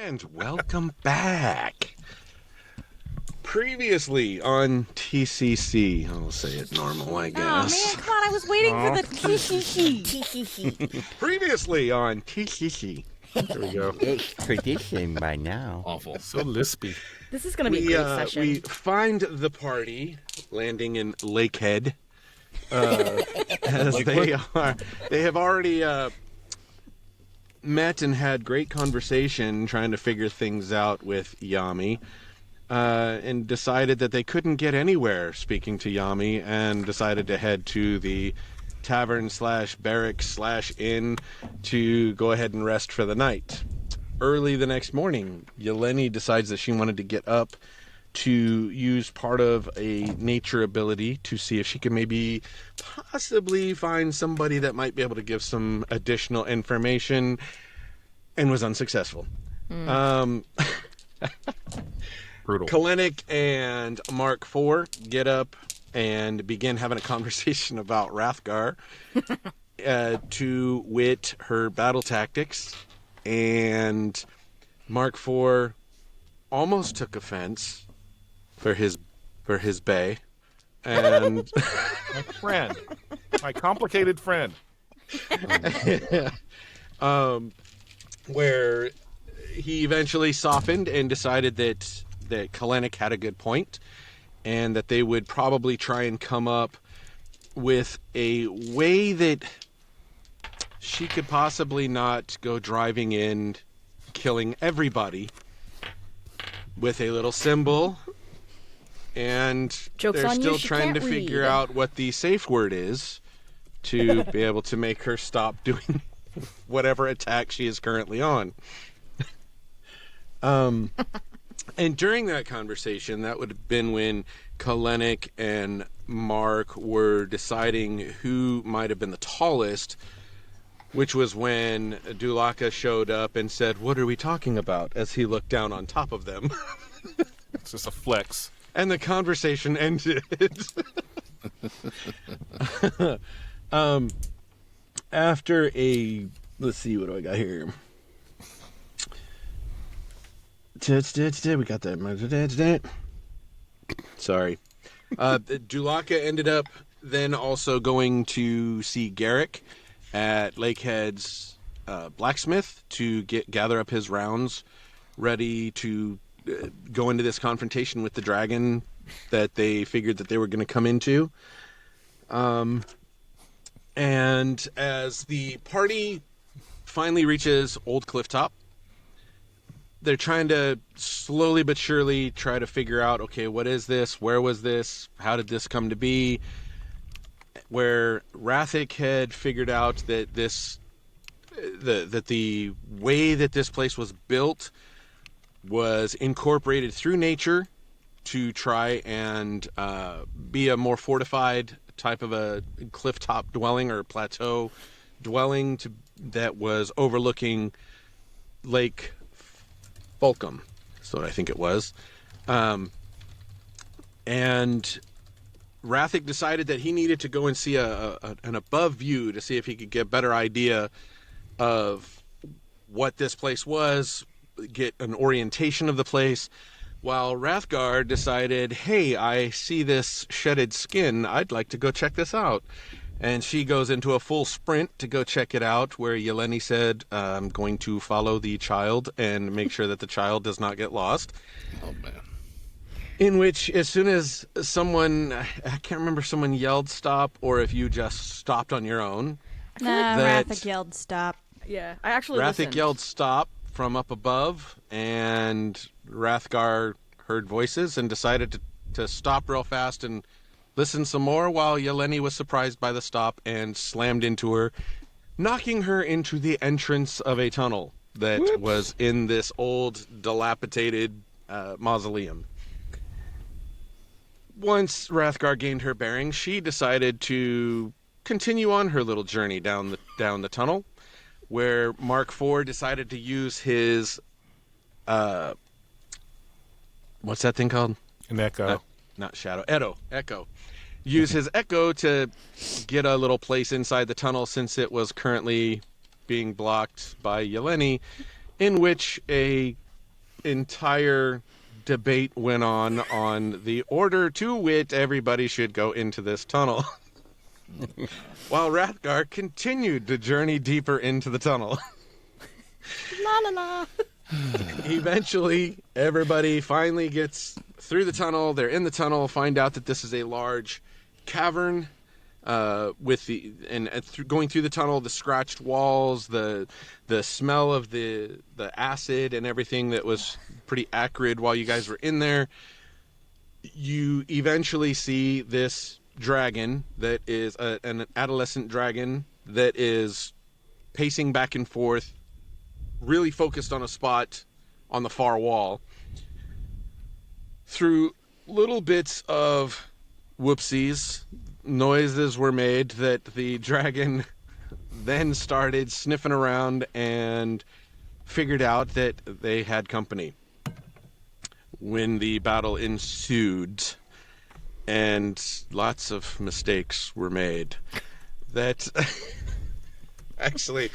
And welcome back. Previously on TCC, I'll say it normal, I Oh guess. man, come on! I was waiting for the TCC. Previously on TCC. There we go. It's tradition by now. Awful. So lispy. This is gonna be a great session. We find the party landing in Lakehead. As they have already met and had great conversation trying to figure things out with Yami, and decided that they couldn't get anywhere speaking to Yami, and decided to head to the tavern / barracks / inn to go ahead and rest for the night. Early the next morning, Yeleni decides that she wanted to get up to use part of a nature ability to see if she can maybe possibly find somebody that might be able to give some additional information, and was unsuccessful. Brutal. Kalenic and Mark IV get up and begin having a conversation about Rathgar, to wit her battle tactics, and Mark IV almost took offense for his bay, and My friend. My complicated friend. where he eventually softened and decided that Kalenic had a good point, and that they would probably try and come up with a way that she could possibly not go driving in, killing everybody, with a little symbol. And Joke's they're on you, still she trying to can't figure read. out what the safe word is to be able to make her stop doing whatever attack she is currently on. And during that conversation, that would have been when Kalenic and Mark were deciding who might have been the tallest, which was when Dulaka showed up and said, "What are we talking about?" as he looked down on top of them. It's just a flex. And the conversation ended. After a... Let's see, what do I got here? We got that. Sorry. Dulaka ended up then also going to see Garrick at Lakehead's blacksmith to gather up his rounds, ready to go into this confrontation with the dragon that they figured that they were going to come into. And as the party finally reaches Old Clifftop, they're trying to slowly but surely try to figure out, okay, what is this? Where was this? How did this come to be? Where Rathic had figured out that the way that this place was built was incorporated through nature to try and be a more fortified type of a clifftop dwelling or plateau dwelling that was overlooking Lake Fulcum. That's what I think it was. And Rathic decided that he needed to go and see an above view to see if he could get a better idea of what this place was, get an orientation of the place, while Rathgar decided, hey, I see this shedded skin, I'd like to go check this out. And she goes into a full sprint to go check it out, where Yeleni said, I'm going to follow the child and make sure that the child does not get lost. Oh, man. In which, as soon as someone, I can't remember if someone yelled stop or if you just stopped on your own. Nah, that- Rathic yelled stop. Yeah, I actually Rathic listened. yelled stop from up above, and Rathgar heard voices and decided to stop real fast and listen some more, while Yeleni was surprised by the stop and slammed into her, knocking her into the entrance of a tunnel that was in this old, dilapidated mausoleum. Once Rathgar gained her bearings, she decided to continue on her little journey down the tunnel, where Mark IV decided to use his what's that thing called? An echo. Not shadow. Echo. Use his echo to get a little place inside the tunnel, since it was currently being blocked by Yeleni, in which a entire debate went on the order to which everybody should go into this tunnel. While Rathgar continued to journey deeper into the tunnel. La la la. Eventually, everybody finally gets through the tunnel. They're in the tunnel, find out that this is a large cavern going through the tunnel, the scratched walls, the smell of the acid and everything that was pretty acrid while you guys were in there. You eventually see this dragon that is an adolescent dragon that is pacing back and forth, really focused on a spot on the far wall. Through little bits of whoopsies, noises were made that the dragon then started sniffing around and figured out that they had company. When the battle ensued, and lots of mistakes were made. That actually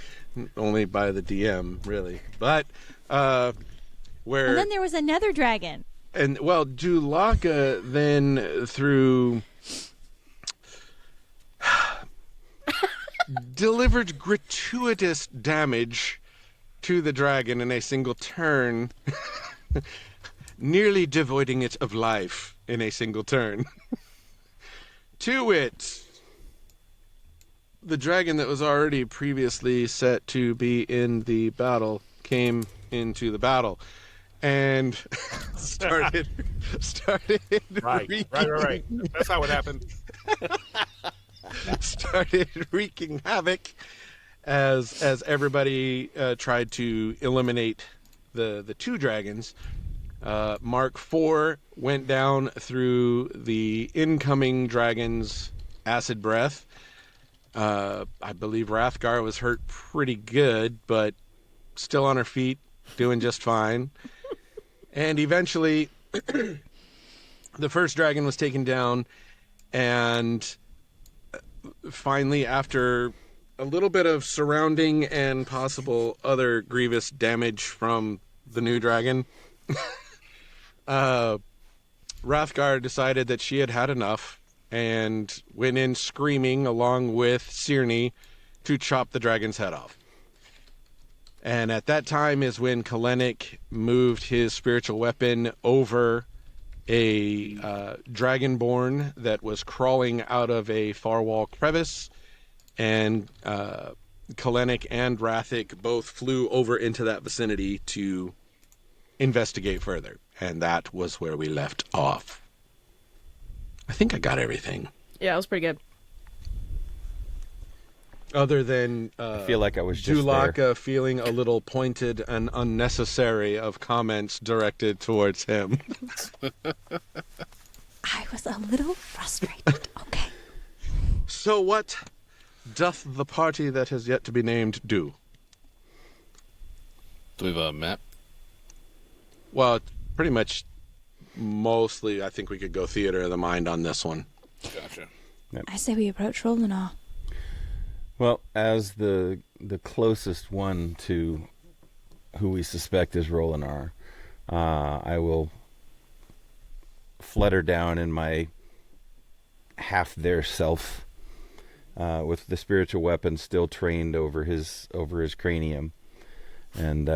only by the DM, really. But where And then there was another dragon. and well, Dulaka then through delivered gratuitous damage to the dragon in a single turn, nearly devoiding it of life in a single turn. To it, the dragon that was already previously set to be in the battle came into the battle and started Right. That's how it happened. started wreaking havoc as everybody tried to eliminate the two dragons. Mark IV went down through the incoming dragon's acid breath. I believe Rathgar was hurt pretty good, but still on her feet, doing just fine. And eventually, the first dragon was taken down, and finally, after a little bit of surrounding and possible other grievous damage from the new dragon, Rathgar decided that she had had enough and went in screaming along with Cirne to chop the dragon's head off. And at that time is when Kalenik moved his spiritual weapon over a dragonborn that was crawling out of a far wall crevice, and Kalenik and Rathic both flew over into that vicinity to investigate further. And that was where we left off. I think I got everything. Yeah, it was pretty good. Other than I feel like I was just Dulaka there. feeling a little pointed and unnecessary of comments directed towards him. I was a little frustrated. Okay. So what doth the party that has yet to be named do? Do we have a map? Well, pretty much mostly I think we could go theater of the mind on this one. Gotcha. I say we approach Rolinar. Well, as the closest one to who we suspect is Rolinar, I will flutter down in my half their self, with the spiritual weapon still trained over his cranium, and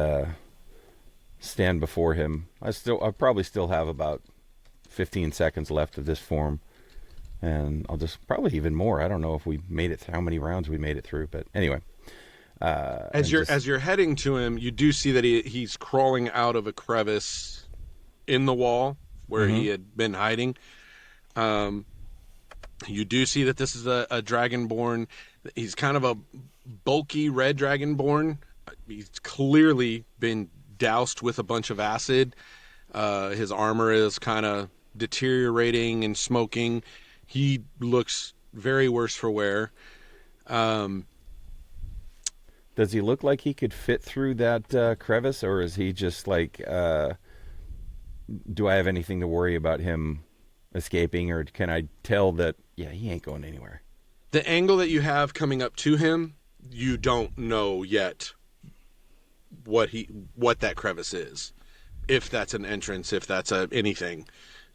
stand before him. I probably still have about 15 seconds left of this form. And I'll just probably even more. I don't know if we made it how many rounds we made it through, but anyway. As you're heading to him, you do see that he's crawling out of a crevice in the wall where he had been hiding. You do see that this is a dragonborn. He's kind of a bulky red dragonborn. He's clearly been doused with a bunch of acid. His armor is kind of deteriorating and smoking. He looks very worse for wear. Does he look like he could fit through that crevice, or is he just like, do I have anything to worry about him escaping, or can I tell that, yeah, he ain't going anywhere? The angle that you have coming up to him, you don't know yet what that crevice is. if that's an entrance, if that's a anything.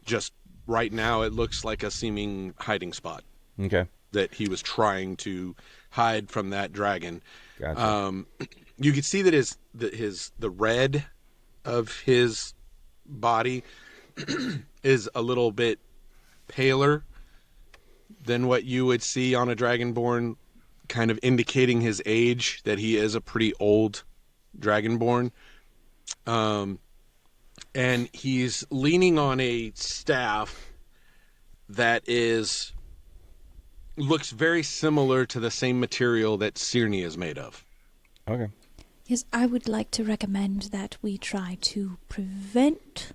Just right now, it looks like a seeming hiding spot Okay. that he was trying to hide from that dragon. Gotcha. You can see that the red of his body is a little bit paler than what you would see on a dragonborn, kind of indicating his age, that he is a pretty old dragonborn. And he's leaning on a staff that looks very similar to the same material that Cirne is made of. Okay. Yes, I would like to recommend that we try to prevent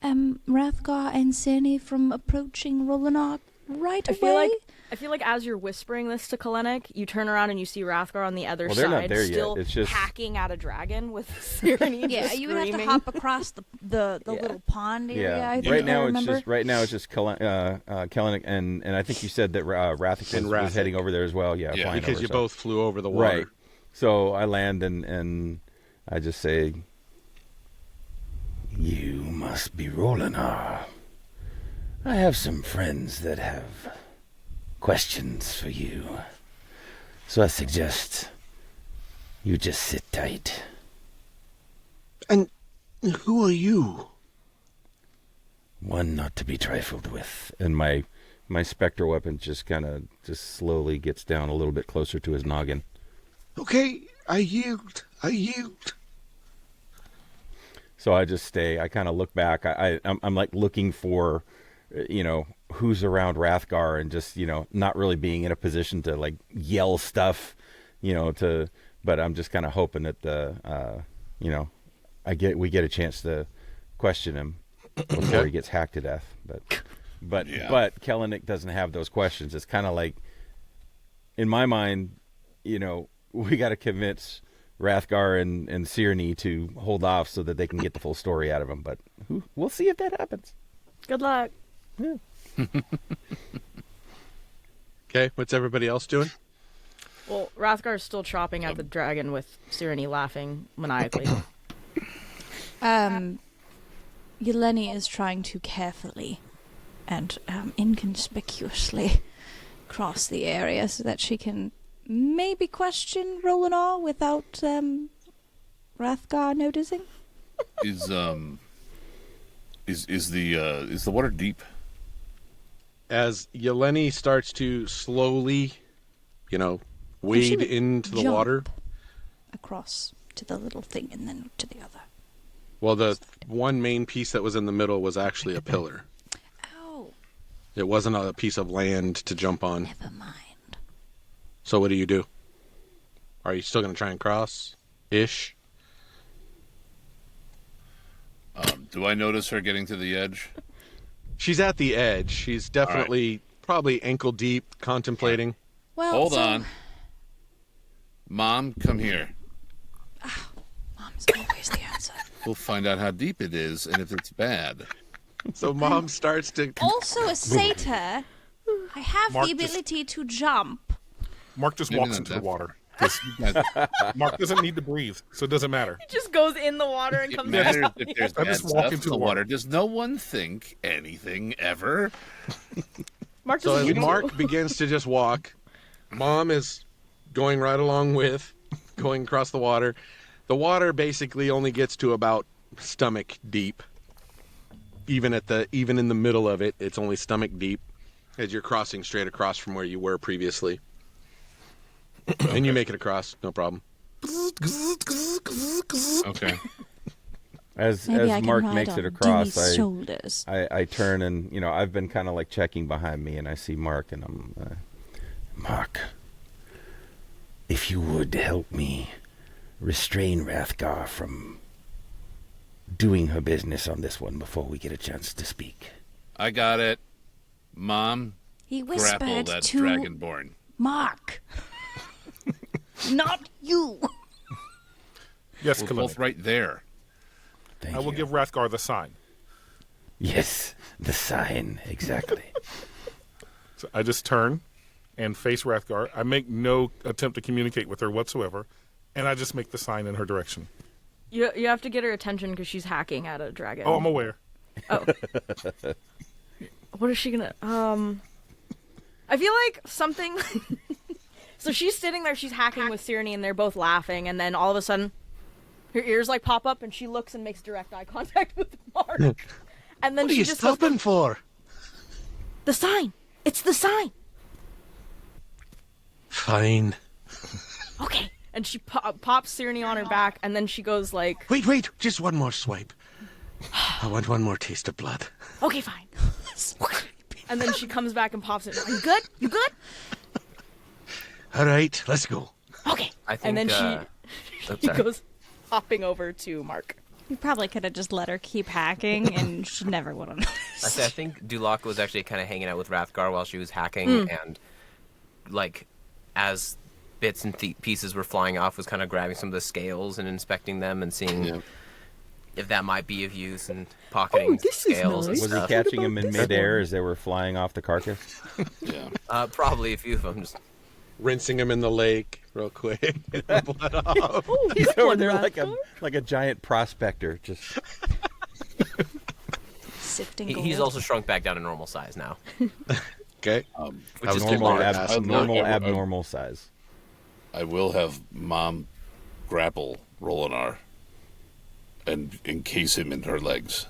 Rathgar and Cirne from approaching Rolinar right away. I feel like as you're whispering this to Kalenik, you turn around and you see Rathgar on the other Well, they're not side, there yet. still It's just- hacking at a dragon with Cirne. Yeah, you would have to screaming. hop across the little pond area. Yeah. I think Right now I it's remember. just Kellenic and I think you said that Rathic And was Rathic. heading over there as well. Yeah. Yeah. flying Because over, you so- both flew over the water. Right. So I land and I just say, "You must be Rolinar. I have some friends that have questions for you. So I suggest you just sit tight." And who are you? One not to be trifled with. And my spectre weapon just slowly gets down a little bit closer to his noggin. Okay, I yield. So I just stay. I kind of look back. I'm like looking for, who's around Rathgar, and just not really being in a position to like yell stuff, but I'm just kind of hoping that we get a chance to question him before he gets hacked to death. But Kellenic doesn't have those questions. It's kind of like, in my mind, we got to convince Rathgar and Cirne to hold off so that they can get the full story out of him. But we'll see if that happens. Good luck. Yeah. Okay, what's everybody else doing? Well, Rathgar's still chopping at the dragon with Cirne laughing maniacally. Yeleni is trying to carefully and inconspicuously cross the area so that she can maybe question Rolinar without Rathgar noticing. Is the water deep? As Yeleni starts to slowly, wade She would into the jump water. across to the little thing and then to the other. Well, the one main piece that was in the middle was actually a pillar. Oh, It wasn't a piece of land to jump on. never mind. So what do? Are you still going to try and cross? Ish? Do I notice her getting to the edge? She's at the edge. She's definitely probably ankle deep, contemplating. Well, Hold so on. Mom, come here. Mom's always the answer. We'll find out how deep it is and if it's bad. So Mom starts to... Also a satyr, I have Mark the just- ability to jump. Mark just Maybe walks not into that the water. 'Cause Mark doesn't need to breathe, so it doesn't matter. Just goes in the water and It comes matters out. if there's I bad just walk stuff into in the the water. water. Does no one think anything ever? Mark So doesn't as need to. Mark begins to just walk, Mom is going right along with, going across the water. The water basically only gets to about stomach deep. Even in the middle of it, it's only stomach deep as you're crossing straight across from where you were previously. And you make it across, no problem. Okay. As Maybe I can Mark ride makes on it across, Dewey's shoulders. I turn and I've been kind of like checking behind me, and I see Mark, and I'm Mark, if you would help me restrain Rathgar from doing her business on this one before we get a chance to speak. I got it. Mom, He grapple whispered that to dragonborn. Mark. Not you. Yes, We're We're both right there. Thank I will you. give Rathgar the sign. Yes, the sign, exactly. So I just turn and face Rathgar. I make no attempt to communicate with her whatsoever, and I just make the sign in her direction. You have to get her attention because she's hacking at a dragon. Oh, I'm aware. Oh. What is she gonna? I feel like something. So she's sitting there, she's hacking with Sirenny, and they're both laughing, and then all of a sudden, her ears like pop up, and she looks and makes direct eye contact with Mark. And then What are she you just stopping goes, for? "The sign. It's the sign." Fine. Okay. And she pops Sirenny on her back, and then she goes like, Wait, just one more swipe. I want one more taste of blood. "Okay, fine." And then she comes back and pops it. "Are you good? You good?" All right, let's go. Okay. I think. And then she sorry. goes hopping over to Mark. You probably could have just let her keep hacking, and she never would have noticed. I think Dulac was actually kind of hanging out with Rathgar while she was hacking, and like as bits and pieces were flying off, was kind of grabbing some of the scales and inspecting them and seeing if that might be of use and pocketing scales and Was he stuff. catching them in midair as they were flying off the carcass? Yeah. Probably a few of them. Just Rinsing him in the lake real quick. Get the blood off. He's over there like a giant prospector, just Sifting he's gold. also shrunk back down to normal size now, Okay. which is normal, good. normal abnormal size. I will have Mom grapple Rolinar and encase him in her legs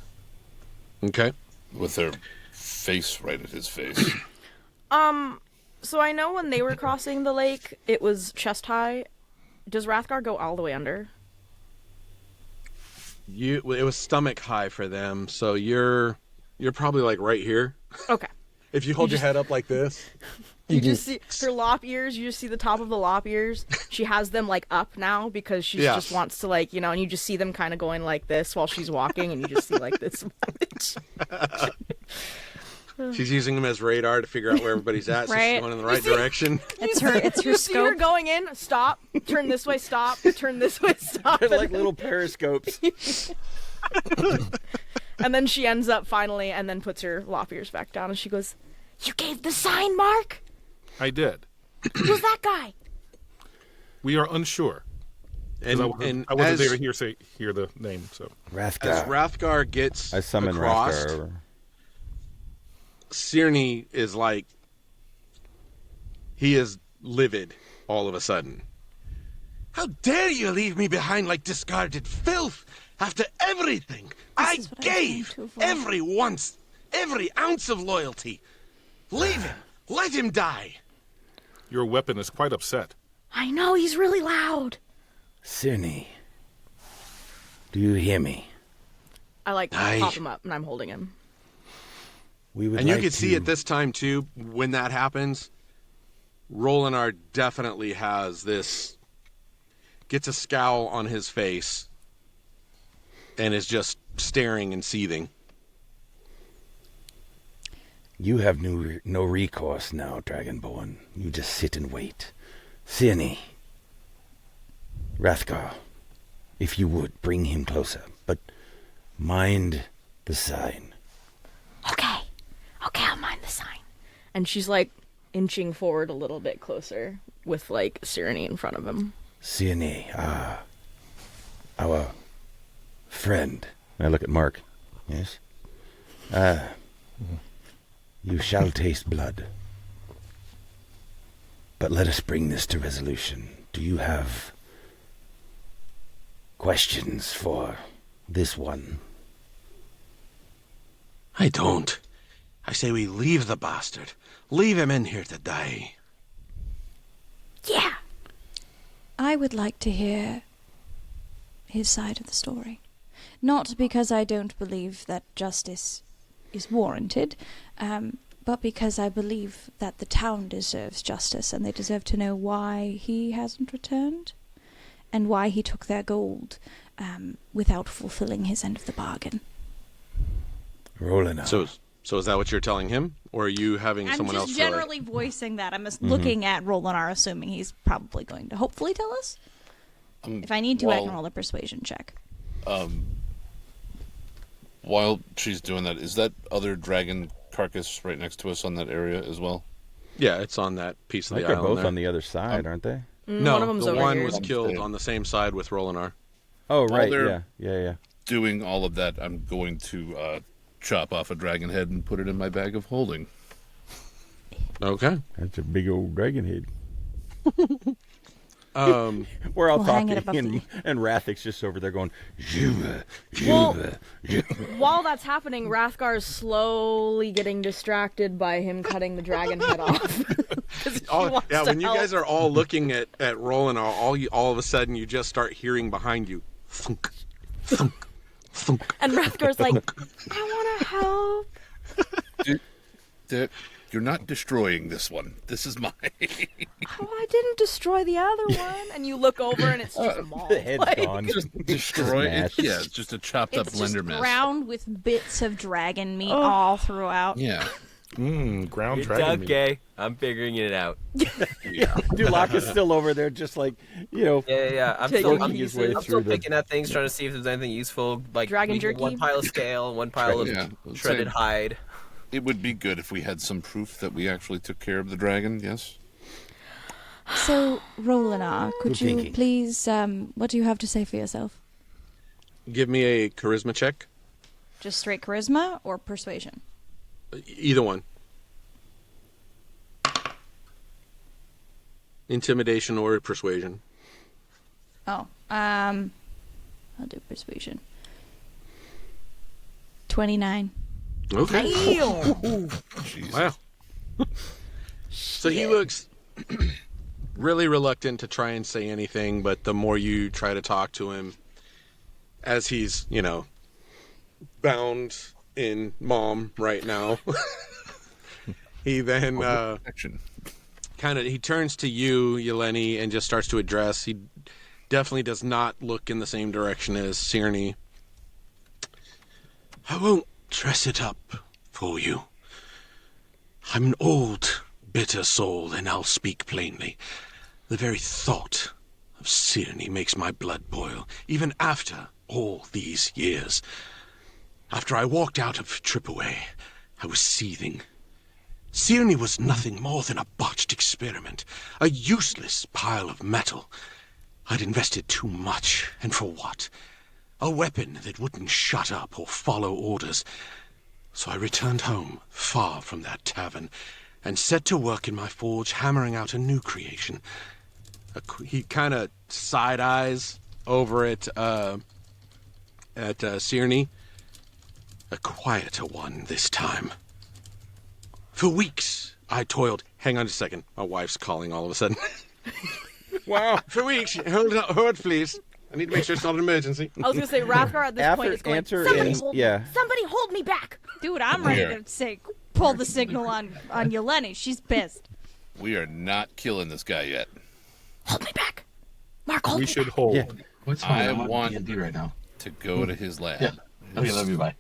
Okay. with her face right at his face. So I know when they were crossing the lake, it was chest high. Does Rathgar go all the way under? It was stomach high for them, so you're probably like right here. Okay. If you hold your head up like this. You just see her lop ears. You just see the top of the lop ears. She has them like up now because she Yes. just wants to like, and you just see them kind of going like this while she's walking, and you just see like this. She's using them as radar to figure out where everybody's at, so Right. she's going in the right direction. It's her You see her scope. going in. Stop. Turn this way. Stop. Turn this way. Stop. They're like little periscopes. And then she ends up finally, and then puts her lop ears back down, and she goes, "You gave the sign, Mark? I did. Who's that guy?" We are unsure. 'Cause And I wasn't as, there to hear the name, so. as Rathgar. Rathgar gets I summon across, Rathgar over. Sirenny is like, he is livid all of a sudden. How dare you leave me behind like discarded filth after everything I is what I was trying gave, to avoid. every ounce of loyalty. Leave him. Let him die. Your weapon is quite upset. I know, he's really loud. Sirenny, do you hear me? I like Aye. pop him up, and I'm holding him. We would And you like can to... see at this time, too, when that happens, Rolinar definitely has this, gets a scowl on his face, and is just staring and seething. You have no recourse now, Dragonborn. You just sit and wait. Sirenny, Rathgar, if you would, bring him closer, but mind the sign. Okay, I'll mind the sign. And she's like inching forward a little bit closer with like Sirenny in front of him. Sirenny, our friend. I look at Mark. Yes? You shall taste blood. But let us bring this to resolution. Do you have questions for this one? I don't. I say we leave the bastard. Leave him in here to die. Yeah. I would like to hear his side of the story. Not because I don't believe that justice is warranted, but because I believe that the town deserves justice, and they deserve to know why he hasn't returned, and why he took their gold without fulfilling his end of the bargain. Rolling So is that what you're telling him? Or are you having I'm someone else just relay? generally voicing that. I'm just looking at Rolinar, assuming he's probably going to hopefully tell us. If I need to, I can roll a persuasion check. While she's doing that, is that other dragon carcass right next to us on that area as well? Yeah, it's on that piece of I think the they're island both there. on the other side, aren't they? No, one of them's the over one here. was killed on the same side with Rolinar. Oh, While right. they're Yeah. doing all of that, I'm going to chop off a dragon head and put it in my bag of holding. Okay. That's a big old dragon head. We're all We'll hang talking, it above and Rathic's just over there going, Juba, Well, Juba. while that's happening, Rathgar is slowly getting distracted by him cutting the dragon head off. 'Cause he wants Yeah, to when you help. guys are all looking at Roland, all of a sudden you just start hearing behind you, thunk, thunk, thunk. And Rathgar's like, I want to help. You're not destroying this one. This is mine. Oh, I didn't destroy the other one. And you look over and it's just mauled. The head's Like, gone. Destroy it. Smashed. Yeah, it's just a chopped up It's just blender mess. ground with bits of dragon meat all throughout. Yeah. Ground It's dragon meat. okay. I'm figuring it out. Dulac is still over there, just like, Yeah. I'm Taking still, his way I'm through still picking at things, trying to see if there's anything useful. Like Dragon we get jerky? one pile of scale, one pile of Yeah. shredded Same. hide. It would be good if we had some proof that we actually took care of the dragon, yes? So, Rolinar, could Good you thinking. please, what do you have to say for yourself? Give me a charisma check. Just straight charisma or persuasion? Either one. Intimidation or persuasion. Oh, I'll do persuasion. 29. Okay. Jeez. Wow. So he looks really reluctant to try and say anything, but the more you try to talk to him, as he's, bound in mom right now, he then Action. he turns to you, Yeleni, and just starts to address. He definitely does not look in the same direction as Sierne. I won't dress it up for you. I'm an old, bitter soul, and I'll speak plainly. The very thought of Sierne makes my blood boil, even after all these years. After I walked out of Trippaway, I was seething. Sierne was nothing more than a botched experiment, a useless pile of metal. I'd invested too much, and for what? A weapon that wouldn't shut up or follow orders. So I returned home, far from that tavern, and set to work in my forge, hammering out a new creation. He kind of side-eyes over at Sierne. A quieter one this time. For weeks, I toiled... Hang on a second. My wife's calling all of a sudden. Wow. For weeks... Hold, please. I need to make sure it's not an emergency. I was going to say, Rathgar at this point is going, Answer somebody in, hold yeah. me. Somebody hold me back. Dude, I'm ready Here. to say, pull the signal on Yeleni. She's pissed. We are not killing this guy yet. Hold me back. Mark, hold We me should back. hold. Yeah. What's fine? I I'm on want- D&D right now. To go to his lab. Yeah. Okay, love you. Bye.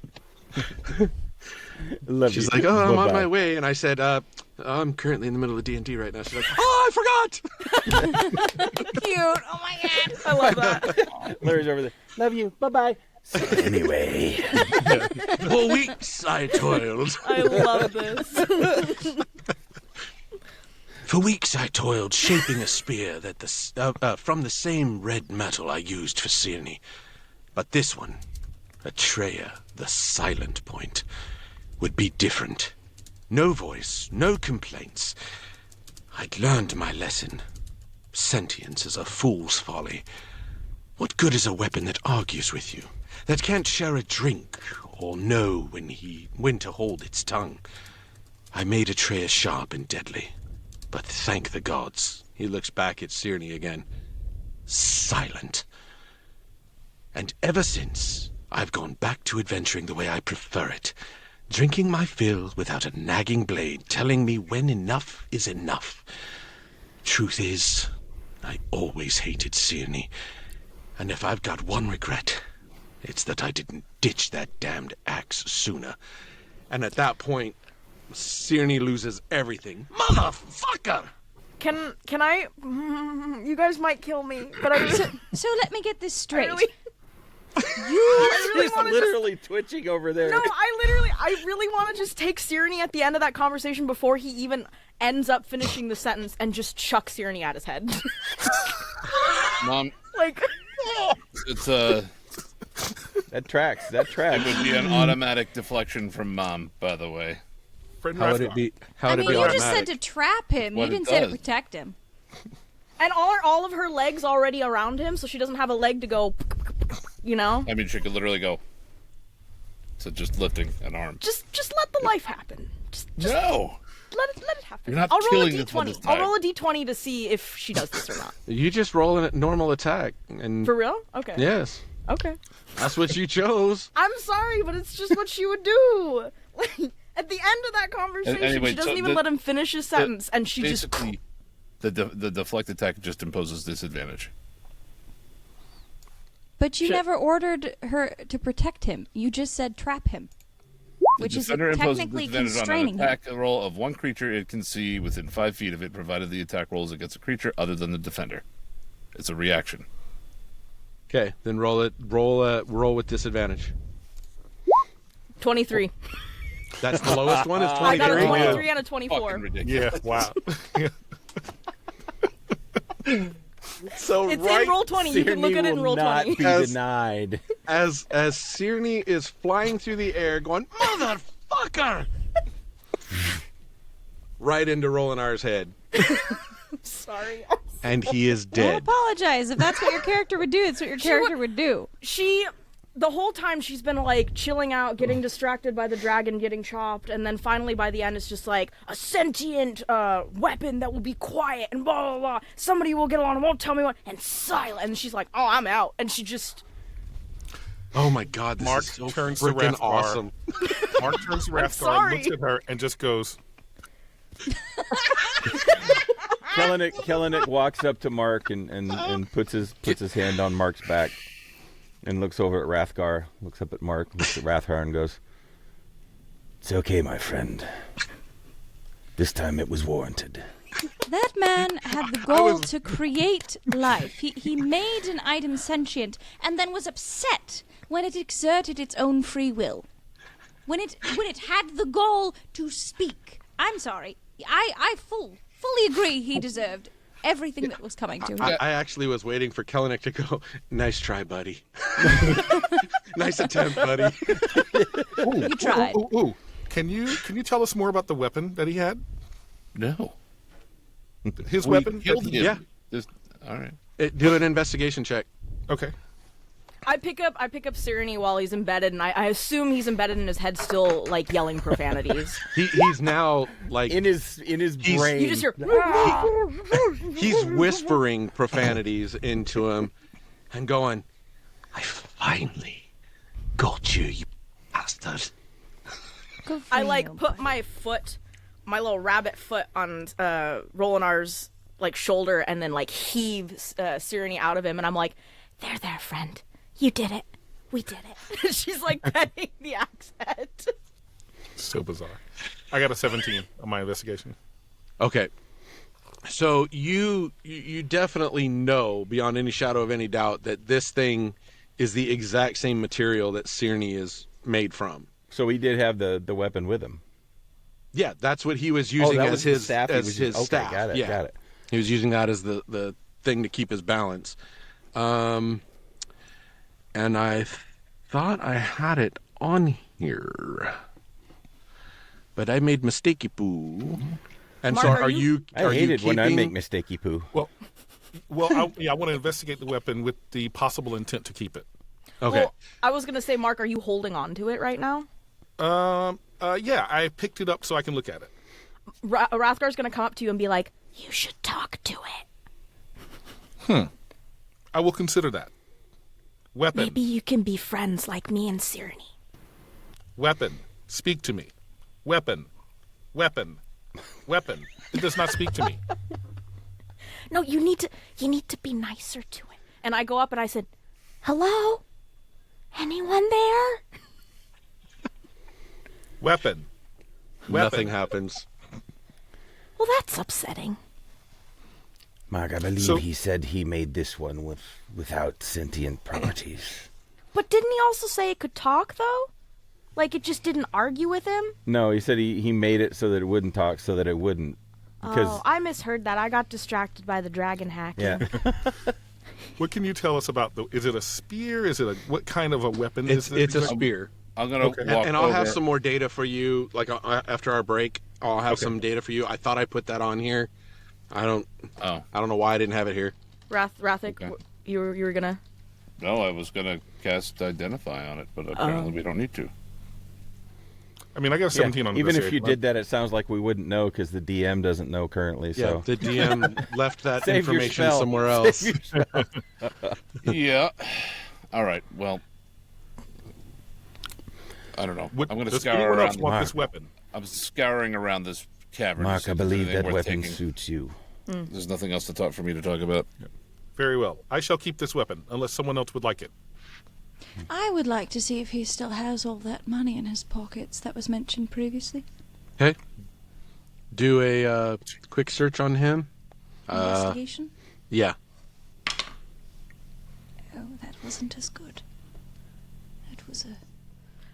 Love She's you. like, oh, I'm on Bye-bye. my way. And I said, I'm currently in the middle of D&D right now. She's like, oh, I forgot. Cute. Oh my god. I love that. Larry's over there. Love you. Bye-bye. So anyway. For weeks I toiled. I love this. For weeks I toiled, shaping a spear that from the same red metal I used for Sierne. But this one, Atreya, the silent point, would be different. No voice, no complaints. I'd learned my lesson. Sentience is a fool's folly. What good is a weapon that argues with you, that can't share a drink or know when to hold its tongue? I made Atreya sharp and deadly, but thank the gods, he looks back at Sierne again, silent. And ever since, I've gone back to adventuring the way I prefer it, drinking my fill without a nagging blade telling me when enough is enough. Truth is, I always hated Sierne, and if I've got one regret, it's that I didn't ditch that damned axe sooner. And at that point, Sierne loses everything. Motherfucker! Can I? You guys might kill me, but I really, So let me get this straight. really He's wanna literally twitching over there. no, I really want to just take Sierne at the end of that conversation before he even ends up finishing the sentence and just chuck Sierne at his head. Mom, Like, it's That tracks. That it tracks. would be an automatic deflection from Mom, by the way. Friend How would it Rathgar. be? How I would mean, it be you just automatic? said to trap him. What You it didn't say to does. protect him. And all of her legs already around him, so she doesn't have a leg to go, you know? I mean, she could literally go. So just lifting an arm. Just let the life happen. Just No! let it happen. You're not I'll roll a killing this one d20. this I'll time. roll a d20 to see if she does this or not. You just roll a normal attack, and For real? Okay. yes, Okay. that's what you chose. I'm sorry, but it's just what she would do. Like, at the end of that conversation, Anyway, she doesn't so even let him finish his sentence, and she just. Basically, the deflect attack just imposes disadvantage. But you Shit. never ordered her to protect him. You just said trap him, which is Defender imposes technically disadvantage on an constraining him. attack roll of one creature it can see within 5 feet of it, provided the attack rolls against a creature other than the defender. It's a reaction. Okay, then roll it. Roll with disadvantage. 23. That's the lowest one. Is I got a 23. 23 and a Fucking 24. ridiculous. Yeah, wow. So It's in roll 20. You can look at it in roll 20. Be As- denied. as Sierne is flying through the air, going motherfucker, right into Rolinar's head, Sorry. and he is Don't dead. apologize. If that's what your character would do, it's what your character would do. The whole time she's been like chilling out, getting distracted by the dragon getting chopped, and then finally by the end it's just like a sentient weapon that will be quiet and blah blah blah. Somebody will get along and won't tell me what, and silent. And she's like, "Oh, I'm out," and she just. Oh my god, this Mark is so turns to freaking Rathgar. awesome. Mark turns to Rathgar, sorry. looks at her, and just goes, Kellenic walks up to Mark and puts his hand on Mark's back and looks over at Rathgar, looks up at Mark, looks at Rathgar and goes, "It's okay, my friend. This time it was warranted." That man had the goal to create life. He made an item sentient and then was upset when it exerted its own free will. When it had the goal to speak. I'm sorry. I fully agree he deserved everything that was coming to him. I actually was waiting for Kellenic to go, "Nice try, buddy. Nice attempt, buddy." You tried. ooh. Can you tell us more about the weapon that he had? No. His We weapon? killed him. Yeah. All right. Do an investigation check. Okay. I pick up Sierne while he's embedded, and I assume he's embedded in his head, still like yelling profanities. He's now like In his brain. You just hear. he's whispering profanities into him and going, "I finally got you, you bastard." Good for I you, like put buddy. my foot, my little rabbit foot on Rolinar's like shoulder, and then like heave Sierne out of him, and I'm like, there, friend, you did it, we did it." She's like petting the axe head. So bizarre. I got a 17 on my investigation. Okay. So you definitely know beyond any shadow of any doubt that this thing is the exact same material that Sierne is made from. So he did have the weapon with him. Yeah, that's what he was using that as was the his staff he as was his using. Okay, staff. got it, Yeah. got it. He was using that as the thing to keep his balance. And I thought I had it on here, but I made mistakey poo. And Mark, so are you- I hate it when I make mistakey poo. Well, I want to investigate the weapon with the possible intent to keep it. Okay. Well, I was gonna say, Mark, are you holding on to it right now? Yeah, I picked it up so I can look at it. Rathgar's gonna come up to you and be like, "You should talk to it. I will consider that. Weapon. Maybe you can be friends like me and Sierne." Weapon. Speak to me. Weapon. Weapon. Weapon. It does not speak to me. "No, you need to be nicer to it." And I go up and I said, "Hello? Anyone there?" Weapon. Nothing happens. Well, that's upsetting. Mark, I believe So- he said he made this one without sentient properties. But didn't he also say it could talk, though? Like, it just didn't argue with him? No, he said he made it so that it wouldn't talk, so that it wouldn't. Because Oh, I misheard that. I got distracted by the dragon hacking. yeah, What can you tell us about is it a spear? Is it what kind of a weapon is it? It's a spear. I'm gonna Okay. walk And I'll over. have some more data for you. Like after our break, I'll have Okay. some data for you. I thought I put that on here. I don't Oh know why I didn't have it here. Rathic, Okay. you were gonna. no, I was gonna cast identify on it, but apparently we don't need to. I mean, I got a 17 on even if you investigation. did that, it sounds like we wouldn't know because the DM doesn't know currently. So The DM left that Save your information spell. somewhere else. Yeah. All right. Well, I don't know. I'm gonna Does scour anyone else around. want this weapon? I'm scouring around this cavern. to Mark, see I if there's believe anything that worth weapon taking. suits you. There's nothing else for me to talk about. Very well. I shall keep this weapon unless someone else would like it. I would like to see if he still has all that money in his pockets that was mentioned previously. Okay. Do a quick search on him. Investigation? Yeah. Oh, that wasn't as good. That was a...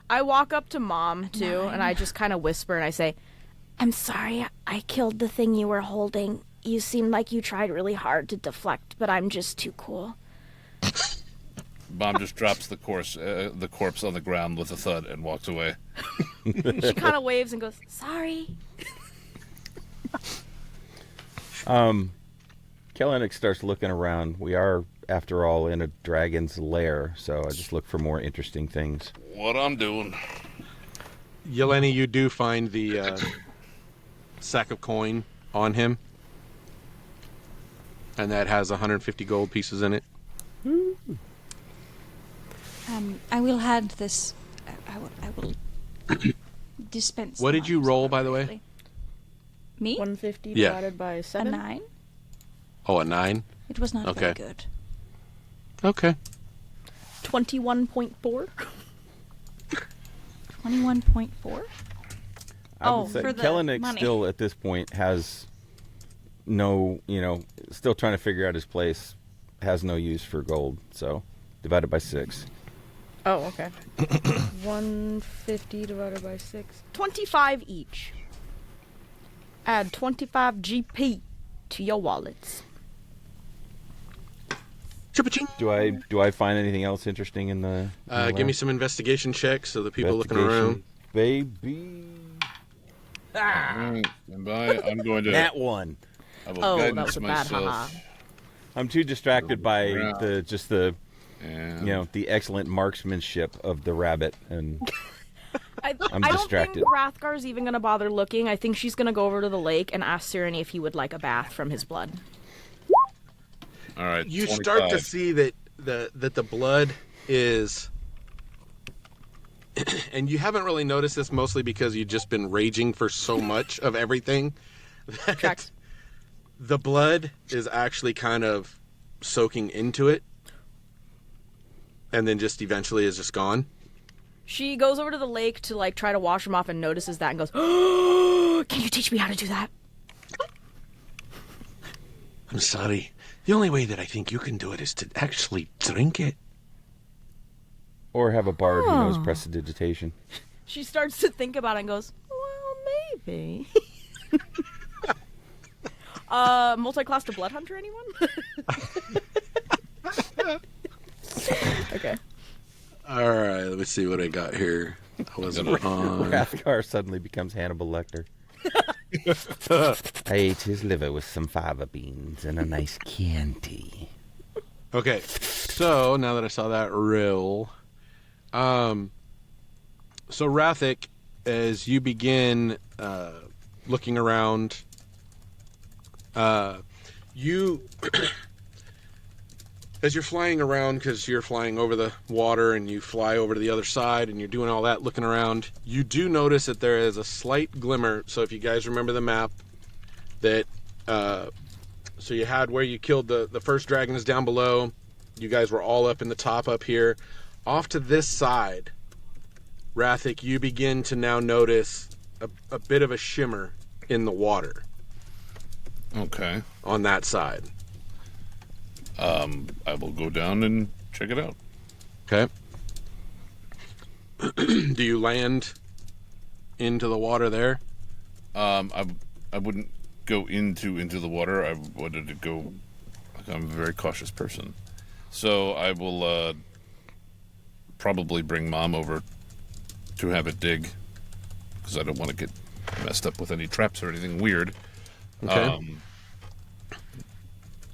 I walk up to Mom too, 9. and I just kind of whisper and I say, I'm sorry, I killed the thing you were holding. You seemed like you tried really hard to deflect, but I'm just too cool. Mom just drops the corpse on the ground with a thud and walks away. she kind of waves and goes, Sorry. Kellenic starts looking around. We are, after all, in a dragon's lair, so I just look for more interesting things. What I'm doing. Yeleni, you do find the sack of coin on him. And that has 150 gold pieces in it. I will hand this... I will dispense... What the did you money roll, by the way? appropriately. Me? 150 Yeah. divided by A 7. 9? Oh, a 9? It was not Okay. very good. Okay. 21.4. 21.4? I Oh, would say for the Kellenic money. still, at this point, has no, still trying to figure out his place, has no use for gold, so divided by 6. Oh, okay. 150 divided by 6. 25 each. Add 25 GP to your wallets. Chip-a-ching. Do I find anything else interesting in the... Give me some investigation checks so the people looking around. Baby. All right, stand by. I'm going to. That one. I will Oh, that guidance was a bad haha. myself. I'm too distracted by the And the excellent marksmanship of the rabbit, and I I'm don't distracted. think Hrathgar's even going to bother looking. I think she's going to go over to the lake and ask Cyrene if he would like a bath from his blood. all right, You 25. start to see that the blood is... and you haven't really noticed this mostly because you've just been raging for so much of everything. that Tracks. The blood is actually kind of soaking into it. And then just eventually is just gone. She goes over to the lake to like try to wash him off and notices that and goes, "Oh, can you teach me how to do that?" I'm sorry. The only way that I think you can do it is to actually drink it. or have a bard who knows prestidigitation. She starts to think about it and goes, "Well, maybe." Multi-class to Blood Hunter, anyone? Okay. All right, let me see what I got here. I wasn't on. Rathgar suddenly becomes Hannibal Lecter. I ate his liver with some fava beans and a nice Chianti. Okay, so now that I saw that rill, so Rathic, as you begin looking around, you as you're flying around, because you're flying over the water and you fly over to the other side and you're doing all that looking around, you do notice that there is a slight glimmer. So if you guys remember the map, that so you had where you killed the first dragon is down below. You guys were all up in the top up here. Off to this side, Rathic, you begin to now notice a bit of a shimmer in the water Okay. on that side. I will go down and check it out. Okay. Do you land into the water there? I wouldn't go into the water. I wanted to go. Like, I'm a very cautious person. So I will probably bring Mom over to have it dig, because I don't want to get messed up with any traps or anything weird. Okay.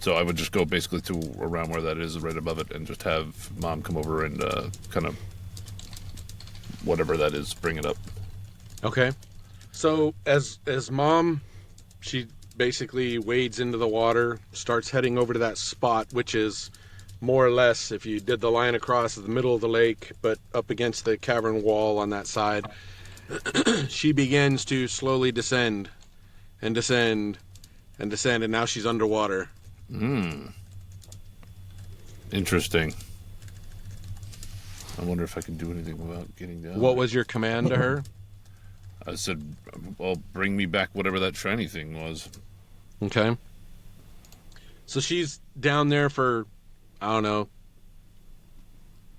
So I would just go basically to around where that is, right above it, and just have Mom come over and kind of whatever that is, bring it up. Okay. So as Mom, she basically wades into the water, starts heading over to that spot, which is more or less, if you did the line across the middle of the lake, but up against the cavern wall on that side. She begins to slowly descend and descend and descend, and now she's underwater. Interesting. I wonder if I can do anything about getting down. What was your command to her? I said, well, bring me back whatever that shiny thing was. Okay. So she's down there for, I don't know,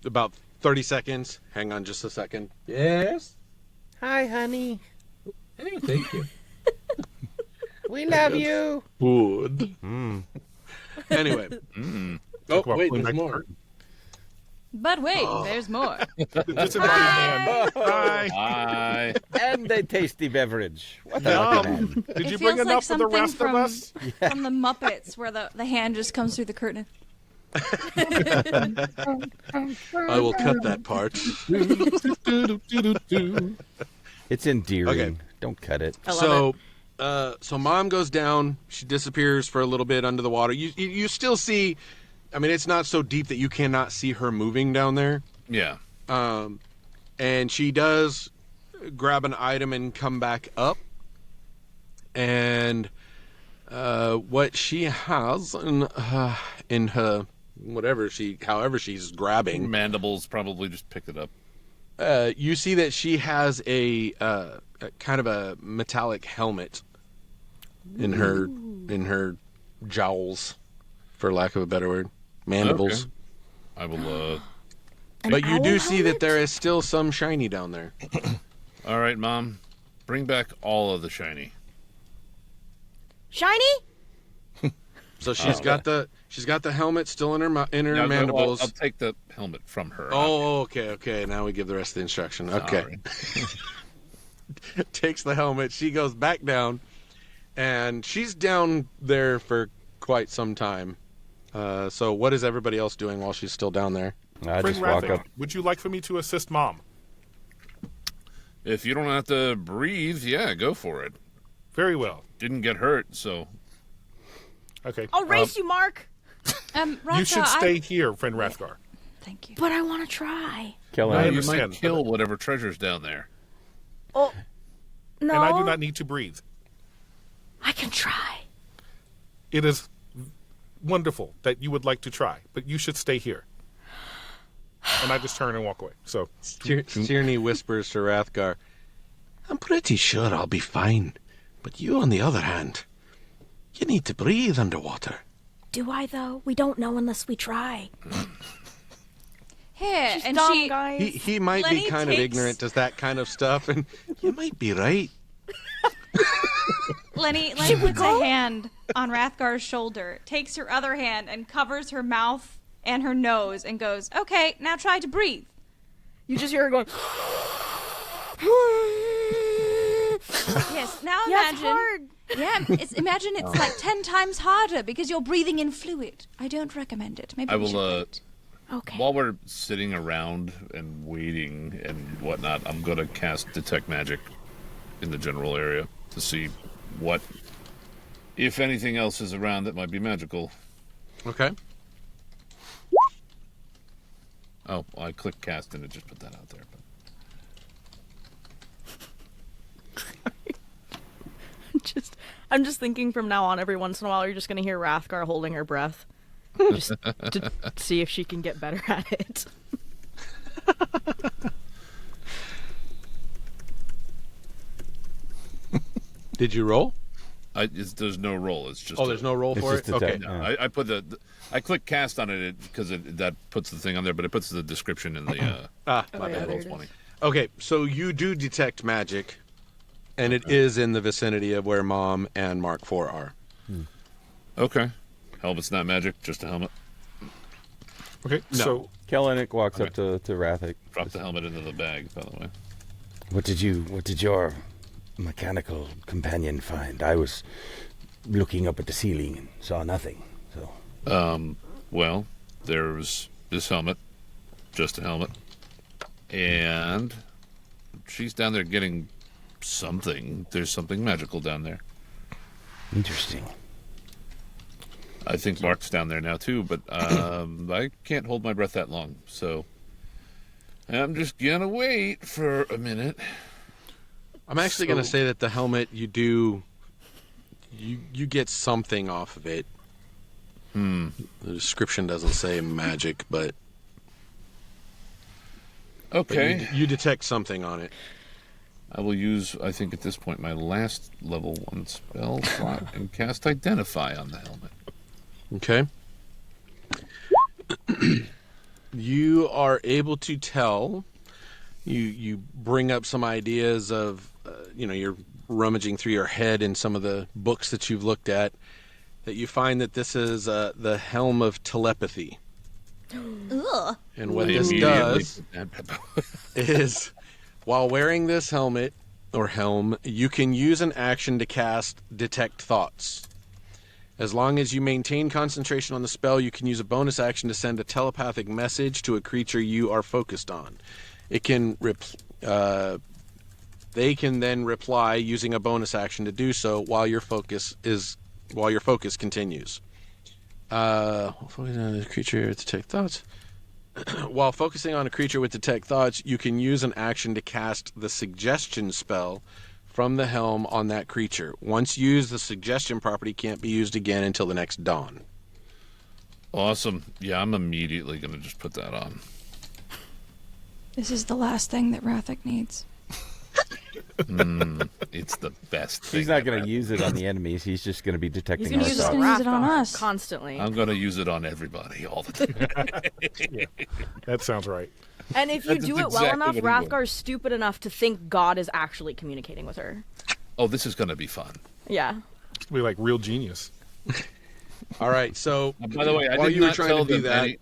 about 30 seconds. Hang on just a second. Yes? Hi, honey. Hey, thank you. We love you. Good. Anyway. Oh, about wait, pulling there's back the more. curtain. But wait, there's more. Just invite hand. Hi. Hi. And a tasty beverage. What a lucky man. Did you It bring feels like enough for the something rest from, of us? from the Muppets, where the hand just comes through the curtain. I will cut that part. It's endearing. Okay. Don't cut it. I love So Mom goes down. She disappears for a little bit under the water. You still see. I mean, it's not so deep that you cannot see her moving down there. Yeah. And she does grab an item and come back up. And what she has in her however she's grabbing, Mandibles probably just picked it up. you see that she has a kind of a metallic helmet in her jowls, for lack of a better word, mandibles. Okay. I will, But you do owl see that there is still some shiny down there. all right, Mom. Bring back all of the shiny. Shiny? So she's got the helmet still in her Now, mandibles. I'll take the helmet from her. Oh, okay. Now we give the rest of the instruction. Okay. Sorry. Takes the helmet. She goes back down, and she's down there for quite some time. So what is everybody else doing while she's still down there? I Friend just walk Rathic, up. would you like for me to assist Mom? If you don't have to breathe, yeah, go for it. Very well. Didn't get hurt, so Okay. I'll race you, Mark. Ratha, You should stay here, friend Rathgar. Thank you. But I want to try. Kill I him. you might understand. kill whatever treasure's down there. Oh, No, And I do not need to breathe. I can try. It is wonderful that you would like to try, but you should stay here. And I just turn and walk away. So, Tierney whispers to Rathgar, I'm pretty sure I'll be fine. But you, on the other hand, you need to breathe underwater. Do I, though? We don't know unless we try. Here, she's and dumb, she guys. He might Lenny be kind of takes- ignorant to that kind of stuff, and you might be right. Lenny puts a hand on Rathgar's shoulder, takes her other hand and covers her mouth and her nose, and goes, "Okay, now try to breathe." You just hear her going. Yes, now Yeah, it's imagine. hard. Yeah, imagine it's like 10 times harder because you're breathing in fluid. I don't recommend it. Maybe I we will, should wait. Okay. While we're sitting around and waiting and whatnot, I'm going to cast Detect Magic in the general area to see what, if anything else is around that might be magical. Okay. Oh, I clicked cast and it just put that out there. But I'm just thinking from now on, every once in a while, you're just gonna hear Rathgar holding her breath, just to see if she can get better at it. Did you roll? there's no roll. It's just Oh, there's no roll It's for just it? a Okay. tech. No, I put I click cast on it because that puts the thing on there, but it puts the description in the Ah, Oh, my yeah, bad. there roll it 20. is. Okay, so you do detect magic, and it is in the vicinity of where Mom and Mark IV are. Okay, helmet's not magic, just a helmet. Okay, No. so Kellenic walks up to Rathic. Drop the helmet into the bag, by the way. What did your mechanical companion find? I was looking up at the ceiling and saw nothing. So Well, there's this helmet, just a helmet, and she's down there getting something. There's something magical down there. interesting. I think Mark's down there now too, but I can't hold my breath that long, so I'm just gonna wait for a minute. I'm actually going to say that the helmet, you get something off of it. The description doesn't say magic, but Okay. you detect something on it. I will use, I think at this point, my last level 1 spell slot and cast Identify on the helmet. Okay. You are able to tell. You bring up some ideas of, you're rummaging through your head in some of the books that you've looked at, that you find that this is the helm of telepathy. Ugh. And what I this immediately does put that- is, while wearing this helmet or helm, you can use an action to cast Detect Thoughts. As long as you maintain concentration on the spell, you can use a bonus action to send a telepathic message to a creature you are focused on. It can they can then reply using a bonus action to do so while your focus continues. Focusing on the creature with Detect Thoughts. While focusing on a creature with Detect Thoughts, you can use an action to cast the Suggestion spell from the helm on that creature. Once used, the Suggestion property can't be used again until the next dawn. Awesome. Yeah, I'm immediately going to just put that on. This is the last thing that Rathic needs. It's the best thing. He's not going ever. to use it on the enemies. He's just going to be detecting He's gonna our use it thoughts. on Gonna use it on Rathgar us. constantly. I'm going to use it on everybody all the time. that sounds right. And if you That's do it well exactly enough, what he would. Rathgar's stupid enough to think God is actually communicating with her. Oh, this is going to be fun. Yeah. It's gonna be like real genius. All right, so By the way, I while did you were not trying tell to do them that, any.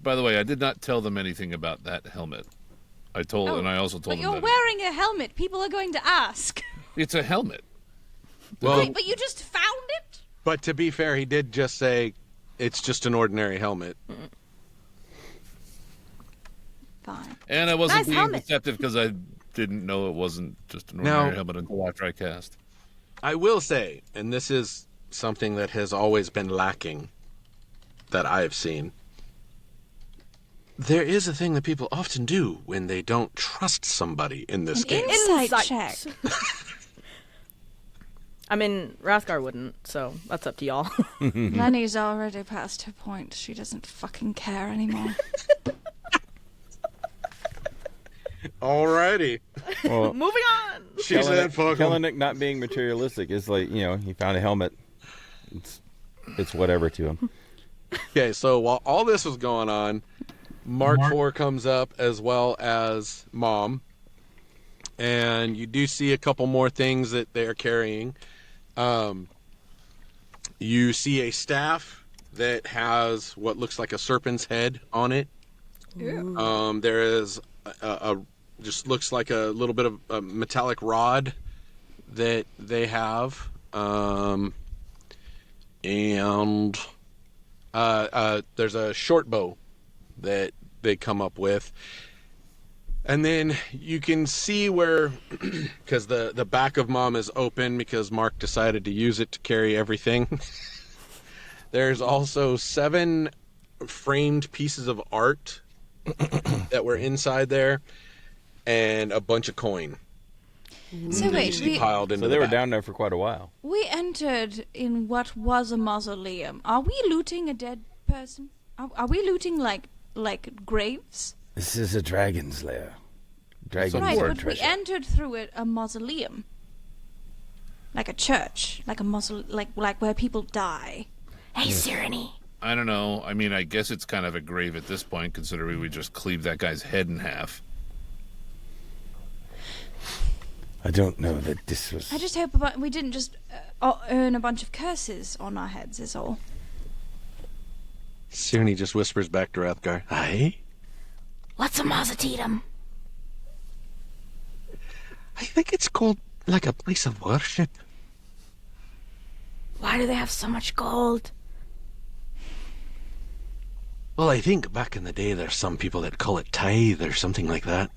By the way, I did not tell them anything about that helmet. I told, and I also told But them you're that wearing a helmet. People are going to ask. it's a helmet. well, Wait, but you just found it? but to be fair, he did just say it's just an ordinary helmet. Fine. And I wasn't Nice being helmet. deceptive because I didn't know it wasn't just an Now- ordinary helmet until after I cast. I will say, and this is something that has always been lacking that I have seen. There is a thing that people often do when they don't trust somebody in this game. Insight check. I mean, Rathgar wouldn't, so that's up to y'all. Lenny's already past her point. She doesn't fucking care anymore. Alrighty. Well, Moving on! She said, fuck 'em. Kellenic not being materialistic is like, he found a helmet. It's whatever to him. Okay, so while all this was going on, Mark IV comes up as well as Mom. And you do see a couple more things that they're carrying. You see a staff that has what looks like a serpent's head on it. There is a just looks like a little bit of a metallic rod that they have. And there's a short bow that they come up with. And then you can see where, because the back of Mom is open because Mark decided to use it to carry everything. There's also 7 framed pieces of art that were inside there, and a bunch of coin So that you wait, see piled into So the they were back. down there for quite a while. we entered in what was a mausoleum. Are we looting a dead person? Are we looting like graves? This is a dragon's lair. Dragon's Right, lair but we treasure. entered through it a mausoleum, like a church, like a like where people die. Hey, Sirenny. I don't know. I mean, I guess it's kind of a grave at this point, considering we just cleaved that guy's head in half. I don't know that this was. I just hope we didn't just earn a bunch of curses on our heads. Is all. Sigourney just whispers back to Rathgar, "Aye? What's a mausoleum? I think it's called like a place of worship." Why do they have so much gold? Well, I think back in the day there's some people that call it tithe or something like that.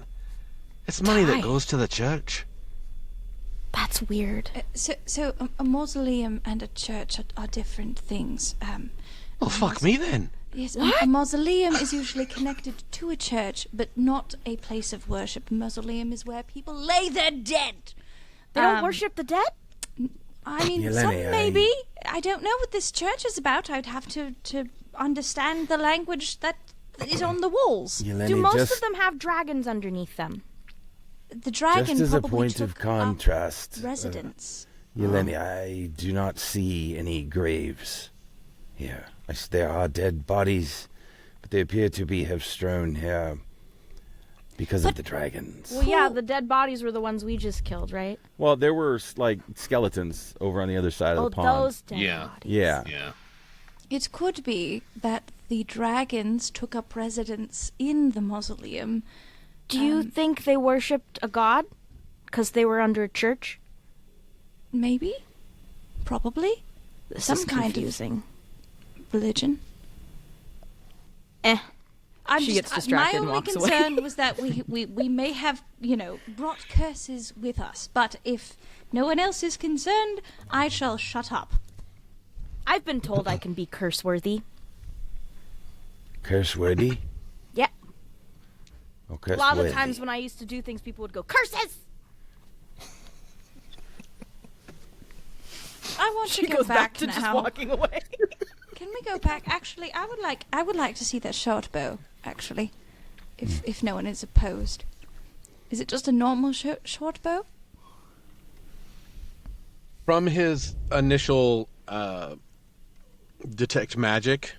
It's money that Tithe? goes to the church. That's weird. A mausoleum and a church are different things. Well, fuck me then. Yes, a mausoleum is usually connected to a church, but not a place of worship. A mausoleum is where people lay their dead. They don't worship the dead? I mean, Yelena, some maybe. I don't know what this church is about. I'd have to understand the language that is on the walls. Yelena, Do most just, of them have dragons underneath them? The dragon just as a probably point took of contrast, up residence. Yelena, I do not see any graves here. There are dead bodies, but they appear to have strewn here because of the dragons. Well, yeah, the dead bodies were the ones we just killed, right? Well, there were like skeletons over on the other side of Oh, the pond. those dead Yeah. bodies. Yeah. Yeah. It could be that the dragons took up residence in the mausoleum. Do you think they worshipped a god? Because they were under a church? Maybe? Probably? This Some is kind confusing. of religion. She gets distracted and my only walks away. concern was that we may have, brought curses with us. But if no one else is concerned, I shall shut up. I've been told I can be curse-worthy. Curseworthy? Yeah. Oh, A lot of the curseworthy. times when I used to do things, people would go, "Curses!" I want She to go goes back, back to now. just walking away. Can we go back? Actually, I would like to see that short bow. Actually, if no one is opposed, is it just a normal short bow? From his initial detect magic,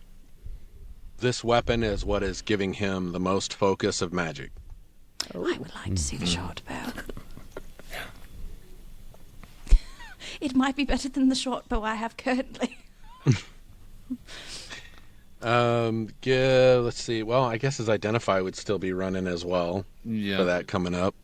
this weapon is what is giving him the most focus of magic. I would like to see the short bow. It might be better than the short bow I have currently. Yeah, let's see. Well, I guess his identify would still be running as well Yeah. for that coming up.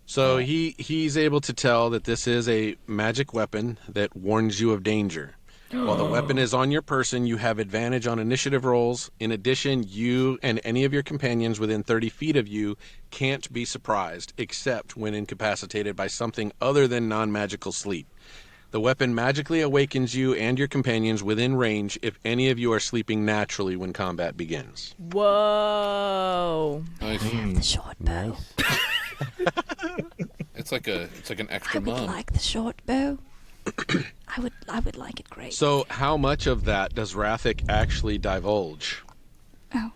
So he's able to tell that this is a magic weapon that warns you of danger. While the weapon is on your person, you have advantage on initiative rolls. In addition, you and any of your companions within 30 feet of you can't be surprised, except when incapacitated by something other than non-magical sleep. The weapon magically awakens you and your companions within range if any of you are sleeping naturally when combat begins. Whoa. Nice. The short bow. It's like an I extra would mum. like the short bow. I would like it great. So how much of that does Rathic actually divulge? Oh.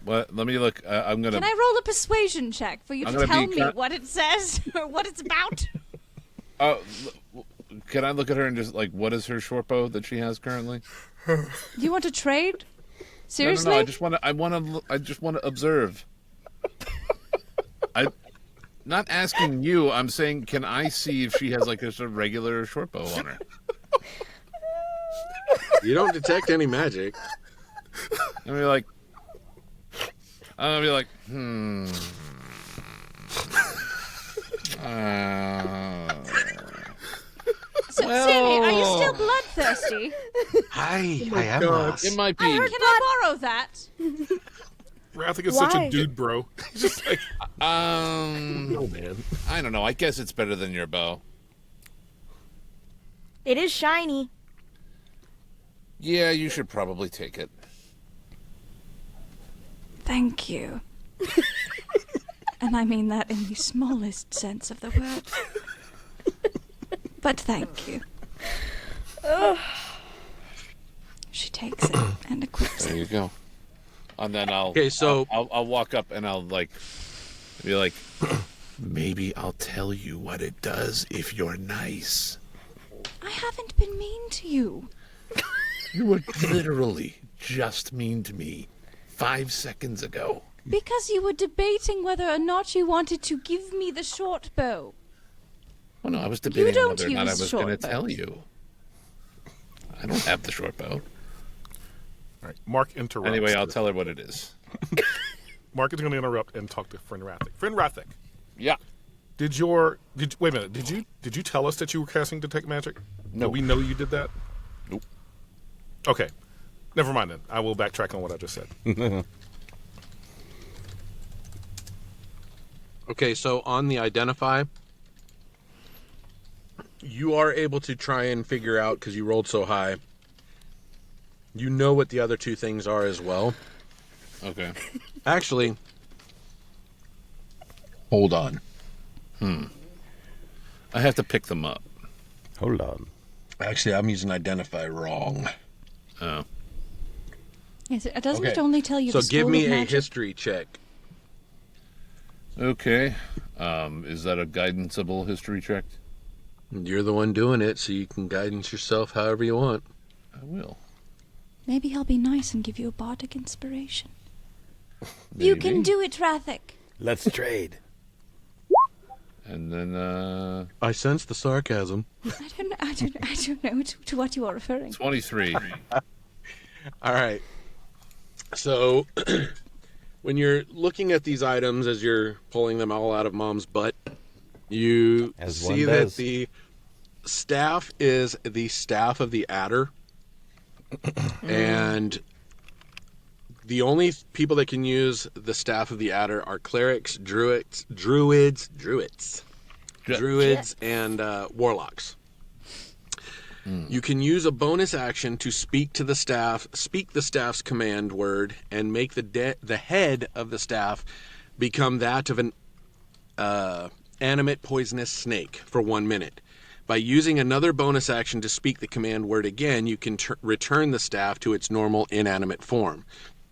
Well, let me look. I'm gonna. Can I roll a persuasion check for you I'm to gonna tell be me ca- what it says or what it's about? Can I look at her and just like, what is her short bow that she has currently? Do you want to trade? Seriously? No, I just want to observe. I'm not asking you. I'm saying, can I see if she has like just a regular short bow on her? You don't detect any magic. I'm gonna be like, So, Sammy, are you still bloodthirsty? Hi, I am God. Ross. it might be. Can I borrow that? Rathic is such a Why? dude, bro. He's just like, No, man. I don't know. I guess it's better than your bow. It is shiny. Yeah, you should probably take it. Thank you. And I mean that in the smallest sense of the word. But thank you. She takes it and equips There it. you go. And then I'll Okay, so- I'll walk up and I'll like be like, maybe I'll tell you what it does if you're nice. I haven't been mean to you. You were literally just mean to me 5 seconds ago. Because you were debating whether or not you wanted to give me the short bow. Oh no, I was debating don't whether or not I use was going to short tell bows. you. I don't have the short bow. All right. Mark interrupts. Anyway, I'll tell her what it is. Mark is going to interrupt and talk to friend Rathic. Friend Rathic, Yeah. wait a minute? Did you tell us that you were casting detect magic? No. Do we know you did that? Nope. Okay. Never mind then. I will backtrack on what I just said. Okay, so on the identify, you are able to try and figure out, because you rolled so high, you know what the other two things are as well. Okay. Actually, hold on. I have to pick them up. Hold on. Actually, I'm using identify wrong. Oh. Yes, doesn't it Okay. only tell you So the give school me of a magic? history check. Okay. Is that a guidanceable history check? You're the one doing it, so you can guidance yourself however you want. I will. Maybe he'll be nice and give you a bardic inspiration. You can Maybe. do it, Rathic. Let's trade. And then, I sense the sarcasm. I don't know to what you are referring. 23. All right. So, when you're looking at these items as you're pulling them all out of Mom's butt, you As one see that does. the staff is the staff of the adder. And the only people that can use the staff of the adder are clerics, druids, and warlocks. You can use a bonus action to speak to the staff's command word, and make the head of the staff become that of an animate poisonous snake for 1 minute. By using another bonus action to speak the command word again, you can return the staff to its normal inanimate form.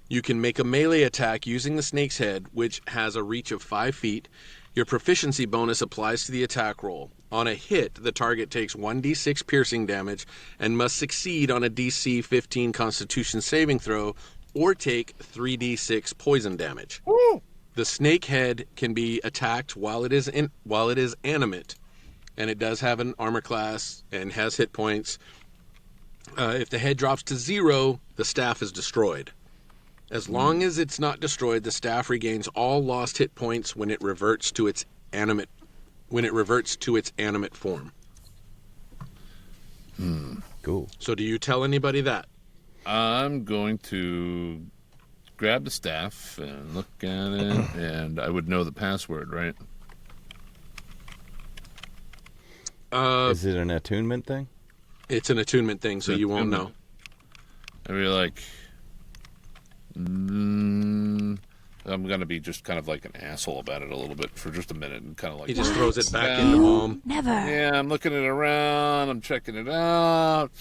You can make a melee attack using the snake's head, which has a reach of 5 feet. Your proficiency bonus applies to the attack roll. On a hit, the target takes 1d6 piercing damage and must succeed on a DC 15 Constitution saving throw or take 3d6 poison damage. The snake head can be attacked while it is animate, and it does have an armor class and has hit points. If the head drops to 0, the staff is destroyed. As long as it's not destroyed, the staff regains all lost hit points when it reverts to its animate form. Cool. So do you tell anybody that? I'm going to grab the staff and look at it, and I would know the password, right? Is it an attunement thing? It's an attunement thing, so you won't know. I'd be like, I'm going to be just kind of like an asshole about it a little bit for just a minute and kind of like... He just throws it back Yeah. into Mom. Never. Yeah, I'm looking it around. I'm checking it out.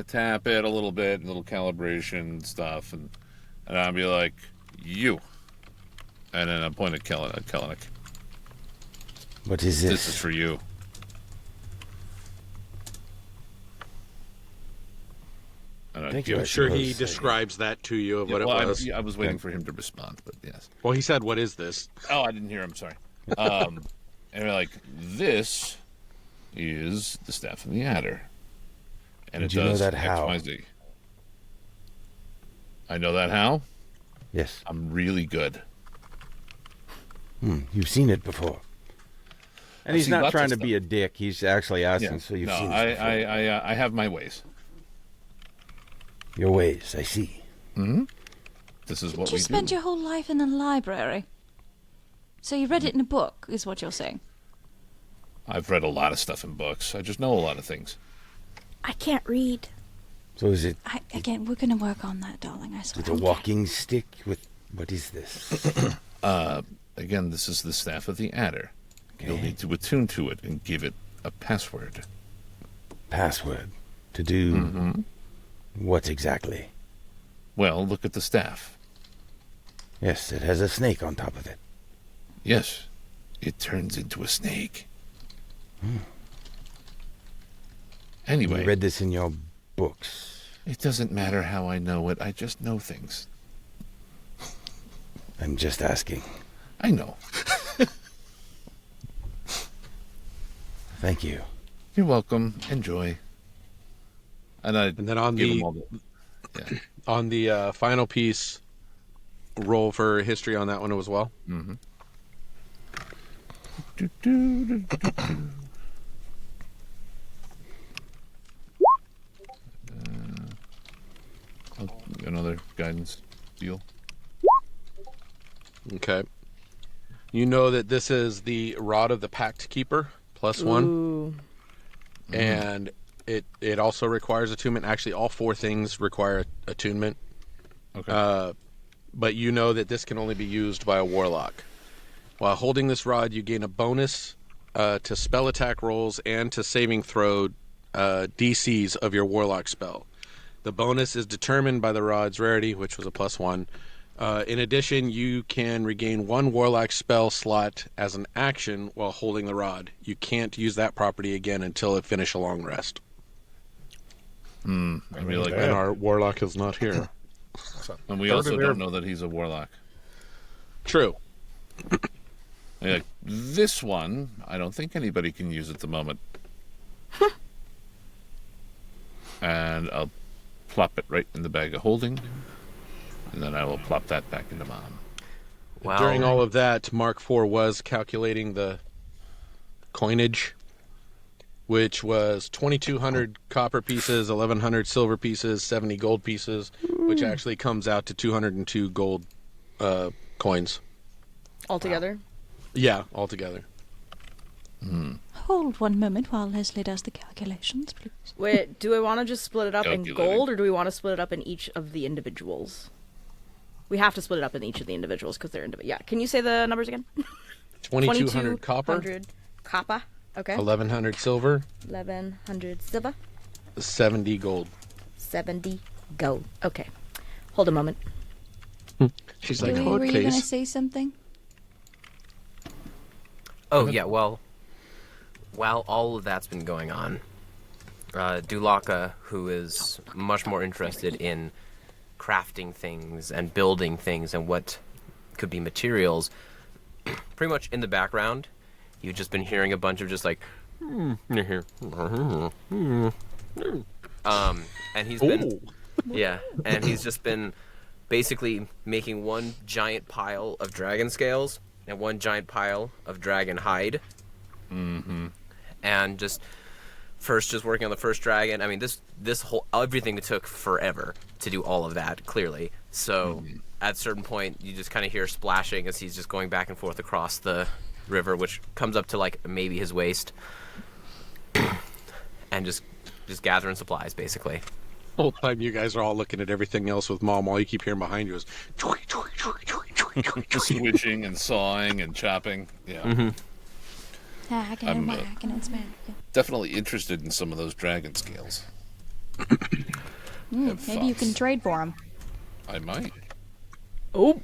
Tap it a little bit, little calibration stuff, and I'll be like, "You," and then I point at Kellenick. What is This is this? for you. And I Thank give you. it- I'm sure he suppose. describes that to you of Yeah, what well, it was. I was waiting for him to respond, but yes. Well, he said, "What is this?" Oh, I didn't hear him. Sorry. And we're like, this is the staff of the adder, and Did it you know does that X, how? Y, Z. I know that how. Yes. I'm really good. You've seen it before. And I've he's seen not lots trying of to be a dick. He's actually asking, Yeah. so you've no, seen this before. I have my ways. Your ways, I see. This is what You we spent do. your whole life in a library. So you read it in a book, is what you're saying. I've read a lot of stuff in books. I just know a lot of things. I can't read. So is it Again, we're going to work on that, darling, I swear. with a walking stick? With what is this? Again, this is the staff of the adder. You'll need to attune to it and give it a password. Password to do what exactly? Well, look at the staff. Yes, it has a snake on top of it. Yes, it turns into a snake. Anyway, You read this in your books. it doesn't matter how I know it. I just know things. I'm just asking. I know. Thank you. You're welcome. Enjoy. And then on give the- him all yeah. On the final piece, roll for history on that one as well. Mm-hmm. Another guidance deal. Okay. You know that this is the Rod of the Pact Keeper, +1. Ooh. And it also requires attunement. Actually, all 4 things require attunement. Okay. But you know that this can only be used by a warlock. While holding this rod, you gain a bonus to spell attack rolls and to saving throw DCs of your warlock spell. The bonus is determined by the rod's rarity, which was a +1. In addition, you can regain 1 warlock spell slot as an action while holding the rod. You can't use that property again until it finish a long rest. I really like And that. our warlock is not here. And we also don't know that he's a warlock. True. Yeah, this one, I don't think anybody can use at the moment. And I'll plop it right in the bag of holding. And then I will plop that back into mom. Wow. During all of that, Mark IV was calculating the coinage, which was 2,200 copper pieces, 1,100 silver pieces, 70 gold pieces, which actually comes out to 202 gold coins. Altogether. Yeah, altogether. Hold one moment while Leslie does the calculations, please. Wait, do we want to just split it up in Calculating. gold, or do we want to split it up in each of the individuals? We have to split it up in each of the individuals because they're individual. Yeah, can you say the numbers again? 2,200 copper, 2,200 copper. Okay. 1,100 silver, 1,100 silver. 70 gold. 70 gold. Okay. Hold a moment. She's like, Louis, hold were you going to please. say something? Oh yeah, well, while all of that's been going on, Dulaka, who is much more interested in crafting things and building things and what could be materials, pretty much in the background, you've just been hearing a bunch of just like, and he's been, yeah, and he's just been basically making one giant pile of dragon scales and one giant pile of dragon hide. And just working on the first dragon. I mean, this whole everything took forever to do all of that, clearly. So at a certain point, you just kind of hear splashing as he's just going back and forth across the river, which comes up to like maybe his waist, and just gathering supplies, basically. The whole time you guys are all looking at everything else with Mom, all you keep hearing behind you is Switching and sawing and chopping. Yeah. Hacking and whacking and smacking. Definitely interested in some of those dragon scales. Maybe you can trade for them. I might. Oh.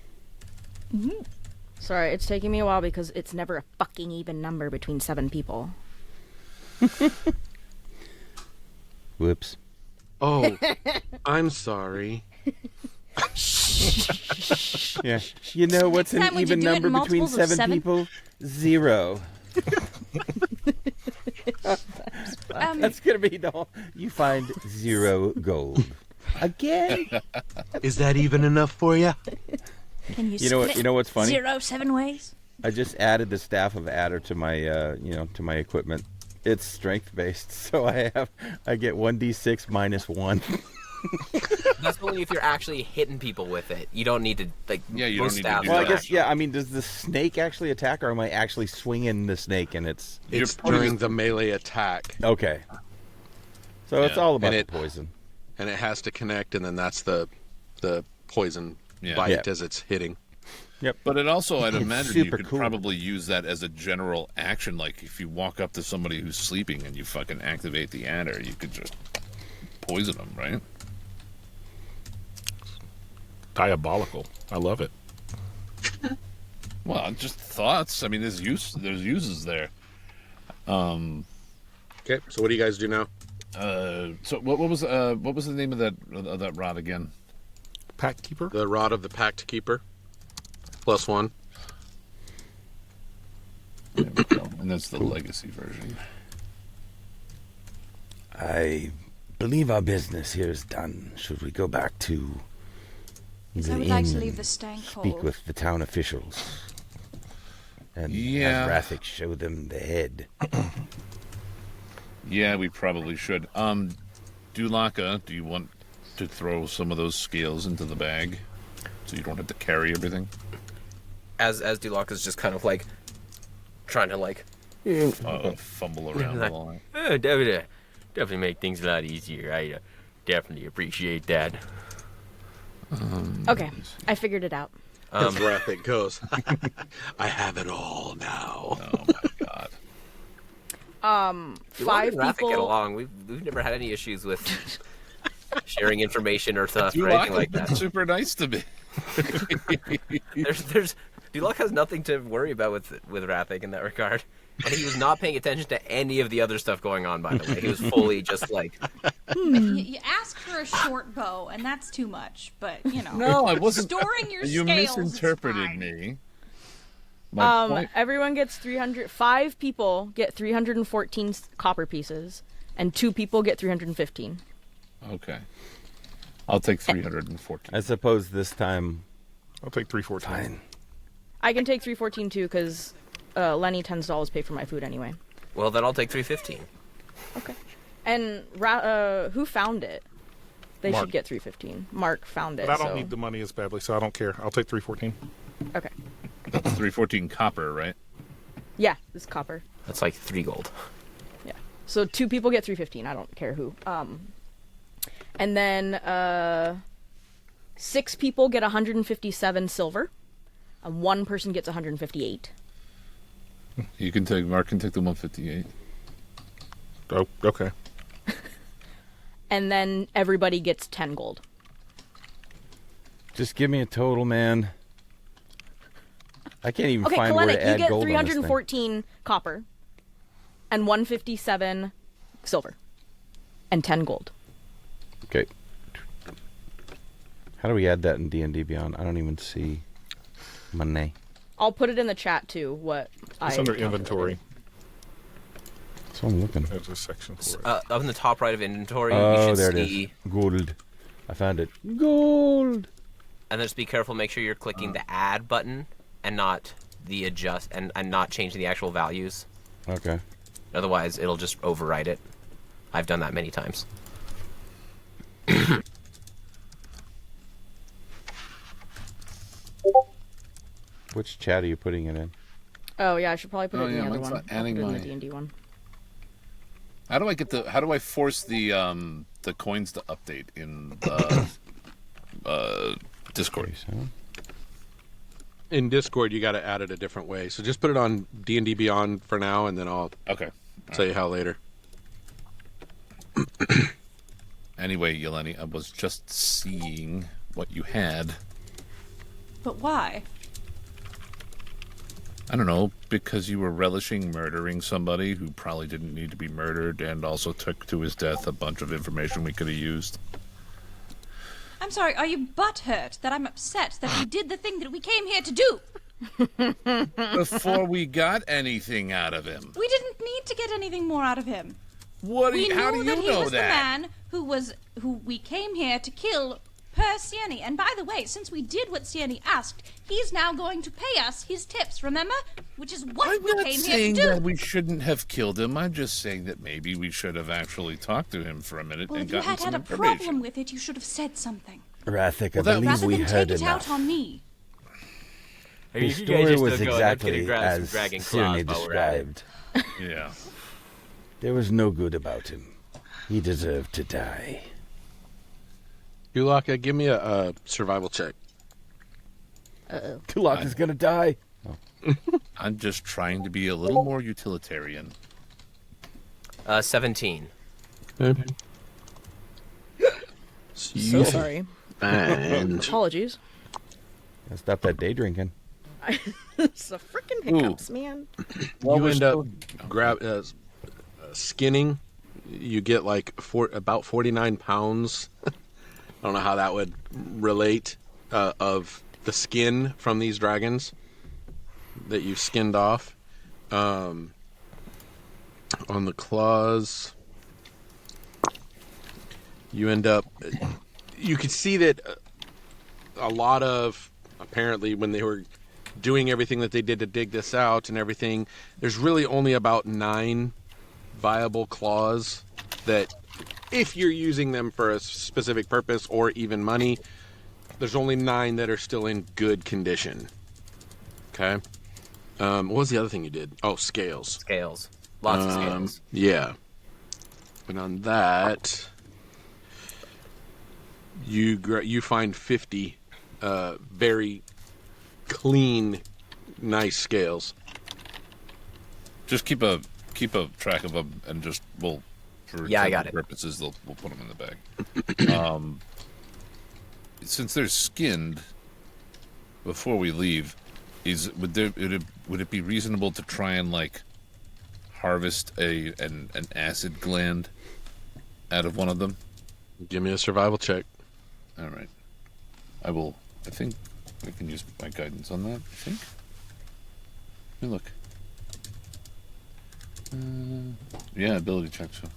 Sorry, it's taking me a while because it's never a fucking even number between 7 people. Whoops. oh, I'm sorry. Yeah. You know what's Next an time, would you even do it in number between multiples of 7 7? people? 0. That's gonna be the whole. You find 0 gold again. Is that even enough for you? Can you You know what? split You know what's funny? 0 7 ways? I just added the staff of adder to my, to my equipment. It's strength based, so I get 1d6 minus 1. That's only if you're actually hitting people with it. You don't need to like. Yeah, you don't most need to staffs do Well, I are that. guess yeah. I mean, does the snake actually attack, or am I actually swinging the snake and it's It's putting during it- the melee attack, okay? So it's Yeah. all about And the it- poison. and it has to connect, and then that's the poison Yeah. bite Yeah. as it's hitting. But it also, I'd imagine you super could cool. probably use that as a general action. Like if you walk up to somebody who's sleeping and you fucking activate the adder, you could just poison them, right? Diabolical. I love it. Well, just thoughts. I mean, there's uses there. Okay, so what do you guys do now? So what was the name of that rod again? Pact Keeper? The Rod of the Pact Keeper, +1. There we go. And that's the legacy version. I believe our business here is done. Should we go back to Yes, the I would like to inn leave and the stank speak hole. with the town officials and Yeah. have Rathic show them the head? Yeah, we probably should. Dulaka, do you want to throw some of those scales into the bag so you don't have to carry everything? As Dulaka's just kind of like trying to like Fumble around a lot. definitely make things a lot easier. I definitely appreciate that. Okay, I figured it out. As Rathic goes, I have it all now. Oh my god. Five Dulaka and Rathic get people. along. We've never had any issues with sharing information or stuff or Dulaka anything like been that. super nice to me. There's Dulaka has nothing to worry about with Rathic in that regard. And he was not paying attention to any of the other stuff going on, by the way. He was fully just like, You ask for a short bow, and that's too much. But No, I wasn't. storing your You scales is misinterpreted fine. me. My point. Everyone gets 300. 5 people get 314 copper pieces, and 2 people get 315. Okay. I'll take 314. I suppose this time, I'll take 314. fine. I can take 314 too, because Lenny tends to always pay for my food anyway. well, then I'll take 315. Okay. And who found it? They Mark. should get 315. Mark found it. But I don't so- need the money as badly, so I don't care. I'll take 314. Okay. That's 314 copper, right? Yeah, this copper. That's like 3 gold. Yeah. So 2 people get 315. I don't care who. And then 6 people get 157 silver. And 1 person gets 158. You can take. Mark can take the 158. Oh, okay. And then everybody gets 10 gold. Just give me a total, man. I can't even Okay, find where to Kalenic, you add get gold on this thing. 314 copper. And 157 silver. And 10 gold. Okay. How do we add that in D&D Beyond? I don't even see money. I'll put it in the chat too, what It's under inventory. So I'm looking. There's a section for it. Up in the top right of inventory, you Oh, should there it see, is. Gold. I found it. Gold. and then just be careful, make sure you're clicking the add button and not the adjust, and not changing the actual values. Okay. Otherwise, it'll just overwrite it. I've done that many times. Which chat are you putting it in? Oh yeah, I should probably put Oh, it in yeah, the other mine's one. not I'll put adding it in my- the D&D one. How do I get the? How do I force the coins to update in Discord? 37. In Discord, you got to add it a different way. So just put it on D&D Beyond for now, and then I'll Okay. tell you how later. Anyway, Yeleni, I was just seeing what you had. But why? I don't know, because you were relishing murdering somebody who probably didn't need to be murdered, and also took to his death a bunch of information we could have used. I'm sorry, are you butthurt that I'm upset that we did the thing that we came here to do? Before we got anything out of him. We didn't need to get anything more out of him. What? We How knew do you that he know was that? the man who we came here to kill per Sienni. And by the way, since we did what Sienni asked, he's now going to pay us his tips, remember? Which is what I'm we not came saying here to that do. we shouldn't have killed him. I'm just saying that maybe we should have actually talked to him for a minute Well, and if you gotten had some had a information. problem with it, you should have said something. Rathic, I Well, that- believe Rather we than heard take it enough. out on me. The story was exactly as Sienni described. Yeah. There was no good about him. He deserved to die. Dulaka, give me a survival check. Tulak is gonna die. I'm just trying to be a little more utilitarian. 17. So sorry. And Apologies. Stop that day drinking. It's the freaking hiccups, man. you end up skinning. You get like about 49 pounds. I don't know how that would relate of the skin from these dragons that you've skinned off. On the claws, You end up. You could see that a lot of, apparently, when they were doing everything that they did to dig this out and everything, there's really only about 9 viable claws that, if you're using them for a specific purpose or even money, there's only 9 that are still in good condition. Okay. What was the other thing you did? Oh, scales. Scales. Lots of scales. Yeah. And on that, you find 50 very clean, nice scales. Just keep a track of them, and just for I got it. purposes, we'll put them in the bag. Since they're skinned, before we leave, would it be reasonable to try and like harvest an acid gland out of one of them? Give me a survival check. All right, I will. I think I can use my guidance on that. I think. Let me look. Yeah, ability check. So,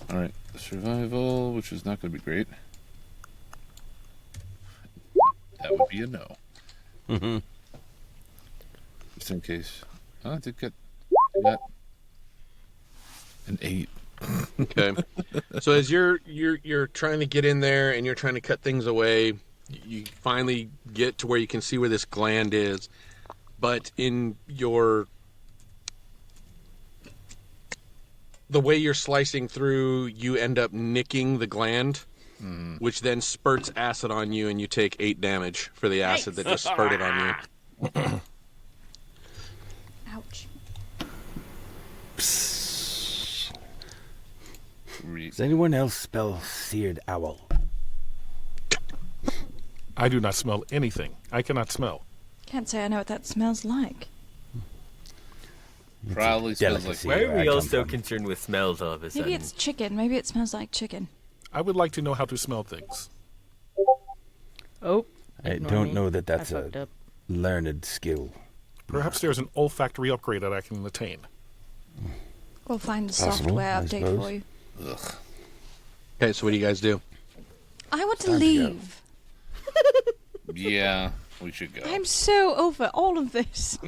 all right, survival, which is not going to be great. That would be a no. Mm-hmm. Just in case. Oh, I did get that. An 8. Okay. So as you're trying to get in there and you're trying to cut things away, you finally get to where you can see where this gland is. But in the way you're slicing through, you end up nicking the gland, which then spurts acid on you, and you take 8 damage for the acid that just spurted on you. Ouch. Does anyone else spell seared owl? I do not smell anything. I cannot smell. Can't say I know what that smells like. Probably smells like. Delicacy. Why are where I we all come so from. concerned with smells all of a sudden? Maybe it's chicken. Maybe it smells like chicken. I would like to know how to smell things. Oh. I ignore don't me. know that that's I fucked a up. learned skill. Perhaps there's an olfactory upgrade that I can attain. We'll find a Possible, software I update suppose. for you. Ugh. Okay, so what do you guys do? I want to Time to go. leave. Yeah, we should go. I'm so over all of this.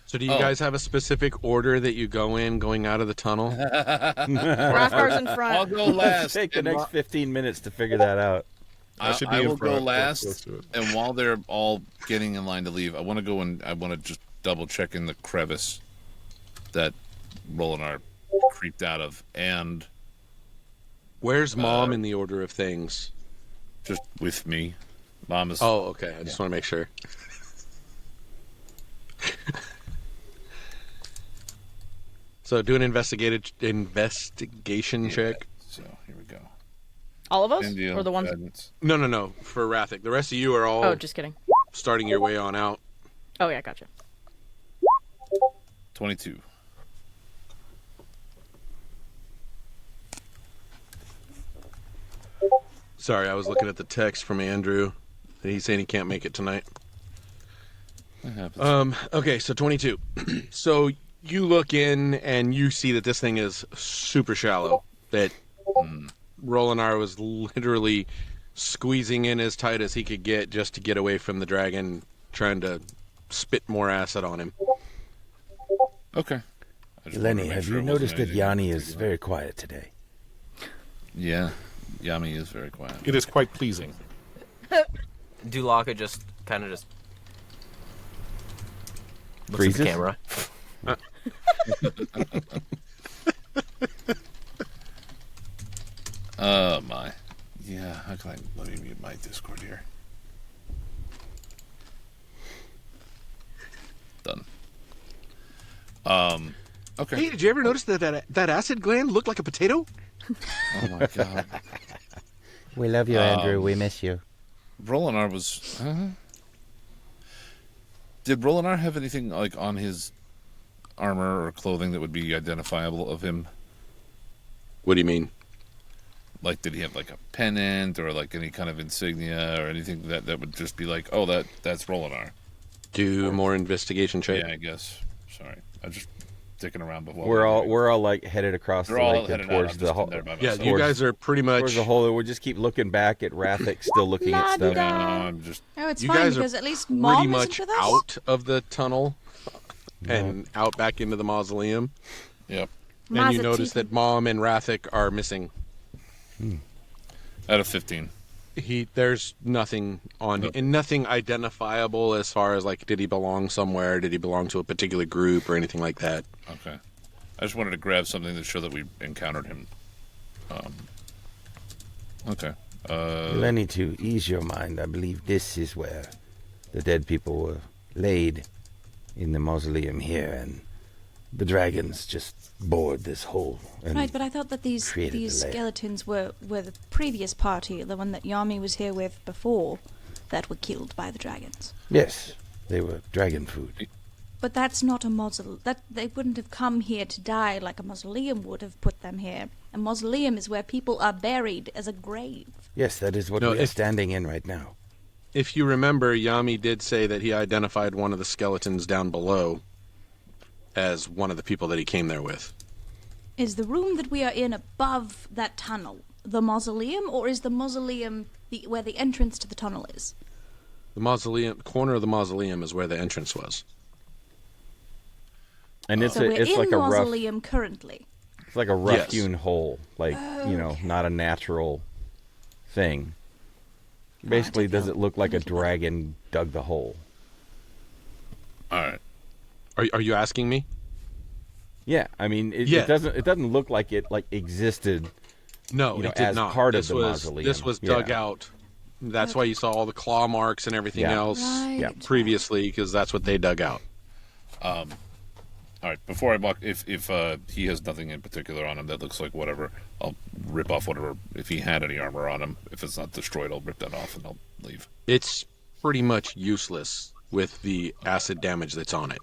So do you Oh. guys have a specific order that you go in going out of the tunnel? Rathgar's in front. I'll go last. Take the and next 15 minutes to figure that out. I should be I in will front, go or close last, to it. and while they're all getting in line to leave, I want to go and I want to just double check in the crevice that Rolinar creeped out of, and Where's Mom in the order of things? just with me. Mom is. Oh, okay. I just want to make sure. So do an investigation check. So here we go. All of us? Same deal. Or the ones... Guidance. No. For Rathic. The rest of you are all Oh, just kidding. starting your way on out. Oh, yeah, gotcha. 22. Sorry, I was looking at the text from Andrew. He's saying he can't make it tonight. That happens. Okay, so 22. So you look in and you see that this thing is super shallow. That Rolinar was literally squeezing in as tight as he could get just to get away from the dragon, trying to spit more acid on him. Okay. I just wanted to Lenny, make have sure you it wasn't noticed that anything Yanni to is take very quiet today? Yeah. Yami is very quiet. It is quite pleasing. Dulaka just kind of just looks at Freezes? the camera. Oh my. Yeah, how can let me mute my Discord here. Done. Okay. Hey, did you ever notice that acid gland looked like a potato? Oh my god. We love you, Andrew. We miss you. Rolinar was Did Rolinar have anything like on his armor or clothing that would be identifiable of him? What do you mean? Like, did he have like a pennant or like any kind of insignia or anything that would just be like, oh, that's Rolinar? Do more investigation check. Yeah, I guess. Sorry, I just dicking around before. We're all like headed across They're the all lake and headed out. towards I'm the just hole. in there by Yeah, myself. you guys are pretty much. Towards the hole. We'll just keep looking back at Rathic, still looking at stuff. Yeah, no, I'm just. Oh, it's You fine guys are because at least pretty Mom much isn't with us. out of the tunnel and out back into the mausoleum. Yep. And you notice that Mom and Rathic are missing. Out of 15. There's nothing on and nothing identifiable as far as like did he belong somewhere, did he belong to a particular group or anything like that. Okay. I just wanted to grab something to show that we encountered him. Okay. Lenny, to ease your mind, I believe this is where the dead people were laid in the mausoleum here, and the dragons just bored this hole. And Right, but I thought that these created the lair. skeletons were the previous party, the one that Yami was here with before, that were killed by the dragons. Yes, they were dragon food. But that's not a mausoleum. That they wouldn't have come here to die like a mausoleum would have put them here. A mausoleum is where people are buried as a grave. Yes, that is what No, we are standing in right now. If you remember, Yami did say that he identified one of the skeletons down below as one of the people that he came there with. Is the room that we are in above that tunnel the mausoleum, or is the mausoleum where the entrance to the tunnel is? The mausoleum corner of the mausoleum is where the entrance was. And it's So we're it's in like a rough, mausoleum currently. it's like a rough Yes. hewn hole, like not a natural thing. Basically, does it look like a dragon dug the hole? All right. Are you asking me? Yeah, I mean, it Yeah. doesn't look like it like existed. No, You know, it did as not. part of this the was, mausoleum. This was Yeah. dug out. That's why you saw all the claw marks and everything Yeah. else Right. previously, because that's what they dug out. All right. Before I walk, if he has nothing in particular on him that looks like whatever, I'll rip off whatever. If he had any armor on him, if it's not destroyed, I'll rip that off and I'll leave. It's pretty much useless with the acid damage that's on it.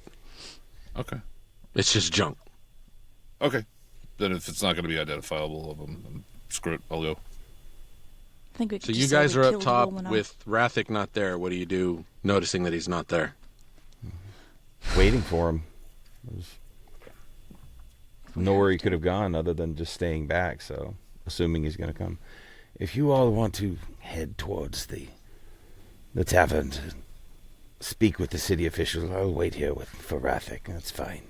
Okay. It's just junk. Okay. Then if it's not going to be identifiable of him, then screw it. I'll go. I think we could So just you say guys we are up killed top Roman with Rathic not there. What do you do, noticing that he's not there? Waiting for him. There's nowhere he could have gone other than just staying back. So, assuming he's going to come. If you all want to head towards the tavern to speak with the city officials, I'll wait here for Rathic. That's fine.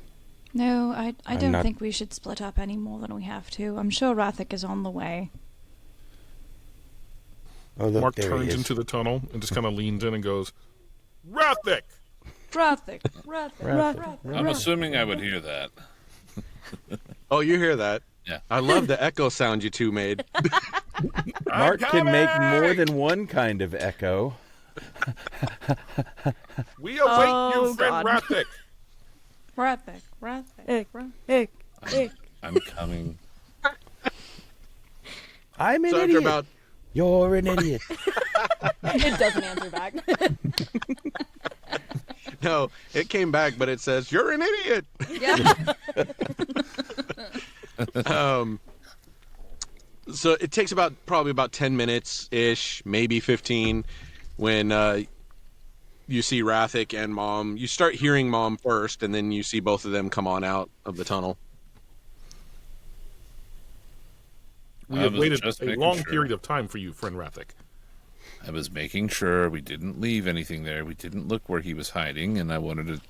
No, I I'm don't not- think we should split up any more than we have to. I'm sure Rathic is on the way. Oh, look, Mark there he turns is. into the tunnel and just kind of leans in and goes, Rathic! Rathic, I'm assuming I would hear that. Oh, you hear that? Yeah. I love the echo sound you two made. Mark can make more than one kind of echo. We await Oh, you, friend God. Rathic! Rathic. I'm coming. I'm an So after idiot. about You're an idiot. It doesn't answer back. no, it came back, but it says you're an idiot. Yeah. So it takes probably about 10 minutes ish, maybe 15, when you see Rathic and Mom. You start hearing Mom first, and then you see both of them come on out of the tunnel. We I have was waited just a making long sure. period of time for you, friend Rathic. I was making sure we didn't leave anything there. We didn't look where he was hiding, and I wanted to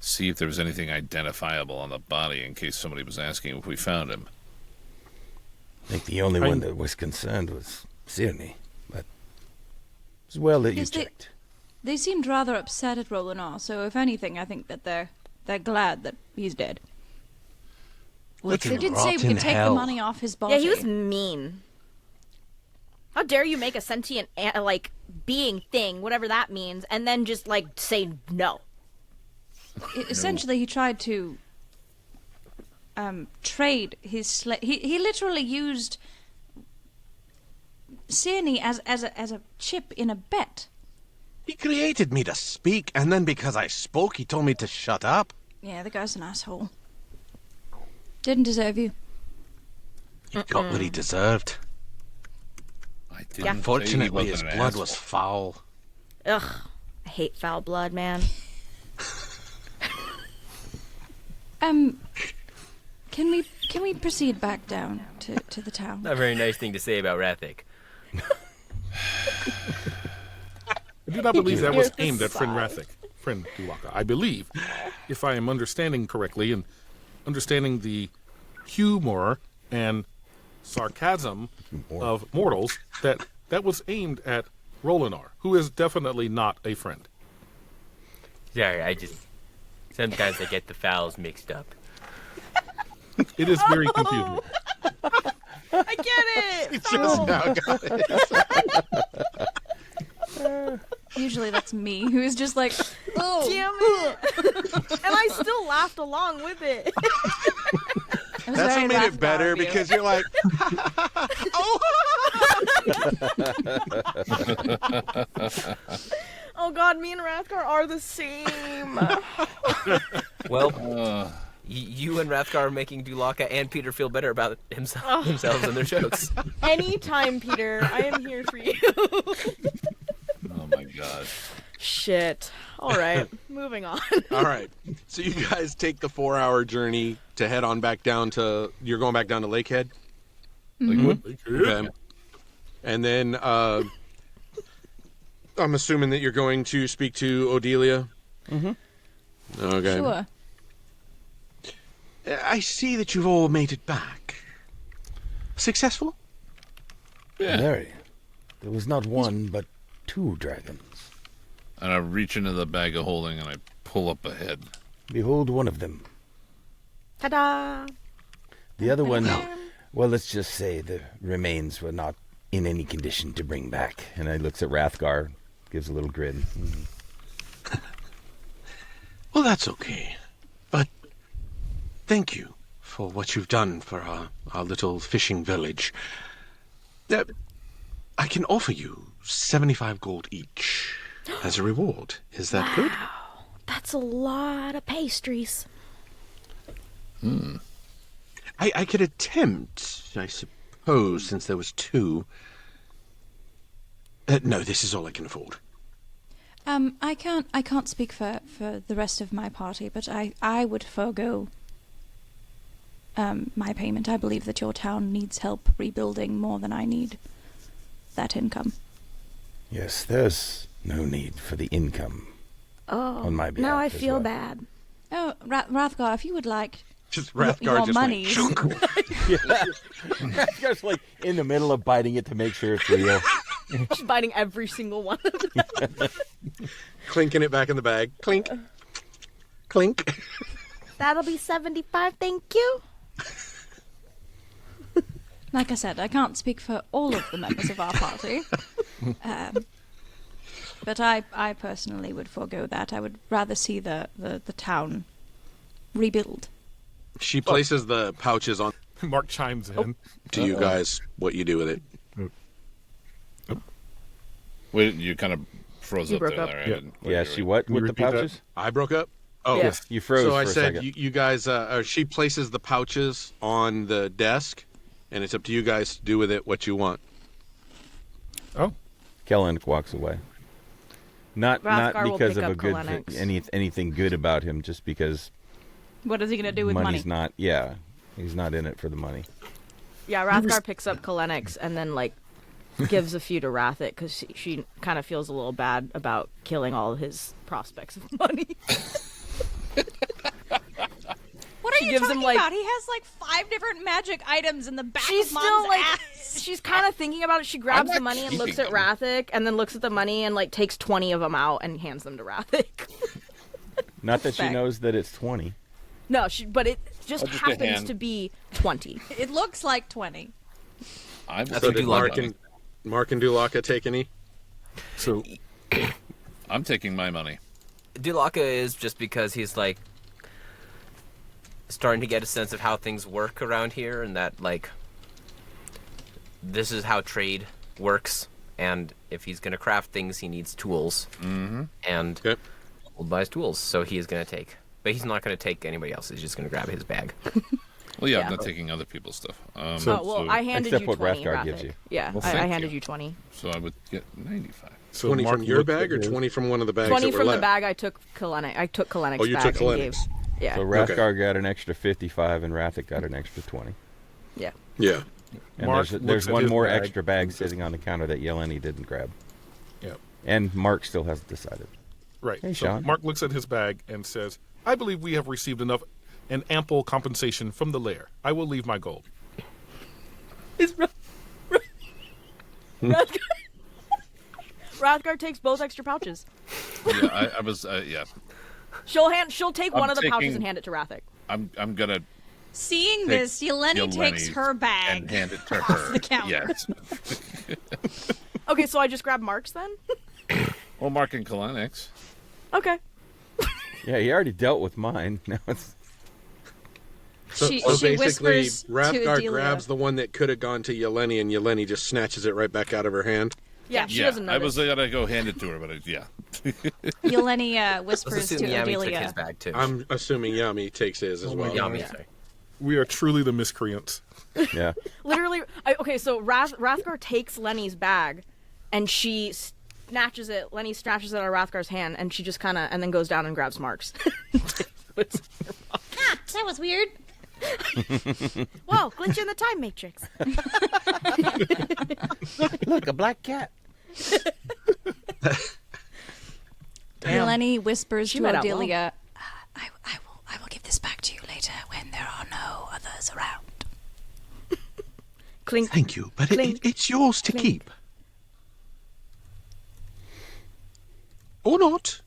see if there was anything identifiable on the body in case somebody was asking if we found him. I think the only one that was concerned was Sirni, but it's well that you Yes, checked. They seemed rather upset at Rolinar, so if anything, I think that they're glad that he's dead. They did say we could take the money off his body. Yeah, he was mean. How dare you make a sentient, being thing, whatever that means, and then just, say no. Essentially, he tried to trade his he literally used Sirni as a chip in a bet. He created me to speak, and then because I spoke, he told me to shut up. Yeah, the guy's an asshole. Didn't deserve you. He got what he deserved. I didn't Unfortunately, say he his wasn't an blood asshole. was foul. Ugh. I hate foul blood, man. Can we proceed back down to the town? Not a very nice thing to say about Rathic. I do not believe that was Here's the aimed at friend sigh. Rathic, friend Dulaka. I believe, if I am understanding correctly and understanding the humor and sarcasm of mortals, that was aimed at Rolinar, who is definitely not a friend. Sorry, sometimes I get the fouls mixed up. It is very confusing. I get it. Just now got it. Usually that's me, who is just like, oh, Damn it! And I still laughed along with it. it was That's very what made it Rathgar better of you. because you're like, Oh god, me and Rathgar are the same. Well, you and Rathgar are making Dulaka and Peter feel better about themselves and their jokes. Anytime, Peter. I am here for you. Oh my god. Shit. All right, moving on. all right. So you guys take the 4-hour journey to head on back down to. You're going back down to Lakehead. Okay. And then I'm assuming that you're going to speak to Odelia. Okay. Sure. I see that you've all made it back. Successful? Yeah. Very. There was not one, but 2 dragons. And I reach into the bag of holding and I pull up a head. Behold one of them. Ta-da! The other one, well, let's just say the remains were not in any condition to bring back. And I looks at Rathgar, gives a little grin. Well, that's okay. But thank you for what you've done for our little fishing village. I can offer you 75 gold each as a reward. Is that good? That's a lot of pastries. I could attempt, I suppose, since there was 2. No, this is all I can afford. I can't speak for the rest of my party, but I would forego my payment. I believe that your town needs help rebuilding more than I need that income. Yes, there's no need for the income Oh, on my behalf. now I as feel well. bad. Oh, Rathgar, if you would like Just your Rathgar just money. went, "Chunk." Rathgar's like in the middle of biting it to make sure it's real. She's biting every single one of them. Clinking it back in the bag. Clink. Clink. That'll be 75, thank you. Like I said, I can't speak for all of the members of our party. But I personally would forego that. I would rather see the town rebuild. She places the pouches on Mark chimes in. to you guys what you do with it. Wait, you kind of froze You up broke there, up. Larry. I Yeah. didn't quite Yeah, hear she it. what Can you with the repeat that? pouches? I broke up? Oh, Yeah. You froze so for I a said second. you guys, she places the pouches on the desk, and it's up to you guys to do with it what you want. Oh, Kellen walks away. Not Rathgar will because pick of a up good Kalenix. anything good about him, just because What is he going to do with money's money? not. Yeah, he's not in it for the money. Yeah, Rathgar picks up Kalenix and then, like, gives a few to Rathic because she kind of feels a little bad about killing all of his prospects of money. What are She you gives talking him, like- about? He has like 5 different magic items in the back She's of Mom's still, like, ass. she's kind of thinking about it. She grabs not the money and looks keeping at them. Rathic and then looks at the money and, like, takes 20 of them out and hands them to Rathic. Not that she Back. knows that it's 20. No, but it just Just a happens hand. to be 20. It looks like 20. I'm That's So what did Dulaka Mark and Dulaka take any? so I'm taking my money. Dulaka is just because he's like starting to get a sense of how things work around here, and that like this is how trade works. And if he's gonna craft things, he needs tools. Mm-hmm. And Okay. Gold buys tools, so he is gonna take. But he's not gonna take anybody else. He's just gonna grab his bag. Well, yeah, Yeah. I'm not taking other people's stuff. So- Oh, well, I handed Except you what 20, Rathgar Rathic. gives you. Yeah, Well, I thank handed you. you 20. So I would get 95. 20 Mark from your looked bag at or his- 20 from one of the bags 20 that were from the left? bag I took Kalenix Oh, you bag took and Kalenix. gave. Yeah. So Rathgar got an extra 55 and Rathic got an extra 20. Yeah. Yeah. And Mark there's looks at one his more bag extra bag and says- sitting on the counter that Yeleni didn't grab. Yep. And Mark still hasn't decided. Right. Hey, so Sean. Mark looks at his bag and says, I believe we have received enough and ample compensation from the lair. I will leave my gold. Rathgar takes both extra pouches. Yeah, I was. Yeah, She'll take one of the pouches taking- and hand it to Rathic. I'm gonna Seeing take this, Yeleni takes Yeleni her bag and hand it to off her. the counter. Yes. Okay, so I just grab Mark's then? Well, Mark and Kalanix. Okay. Yeah, he already dealt with mine. Now it's She basically, whispers to Rathgar Adelia. grabs the one that could have gone to Yeleni, and Yeleni just snatches it right back out of her hand. Yeah, she Yeah, doesn't know. I was gonna go hand it to her, but yeah. Yeleni Let's whispers to assume Yami took Adelia. his bag too. I'm assuming Yami takes his as well. Yami, sorry. We are truly the miscreants. yeah. Literally, okay, so Rathgar takes Lenny's bag, and she snatches it. Lenny snatches it out of Rathgar's hand, and she just kind of, and then goes down and grabs Mark's. Ah, that was weird. Whoa, glitch in the time matrix. Look, a black cat. Yeleni whispers She to might outlaw. Adelia, I will give this back to you later when there are no others around. Clink. Thank you, but Clink. it's yours to Clink. keep. Or not.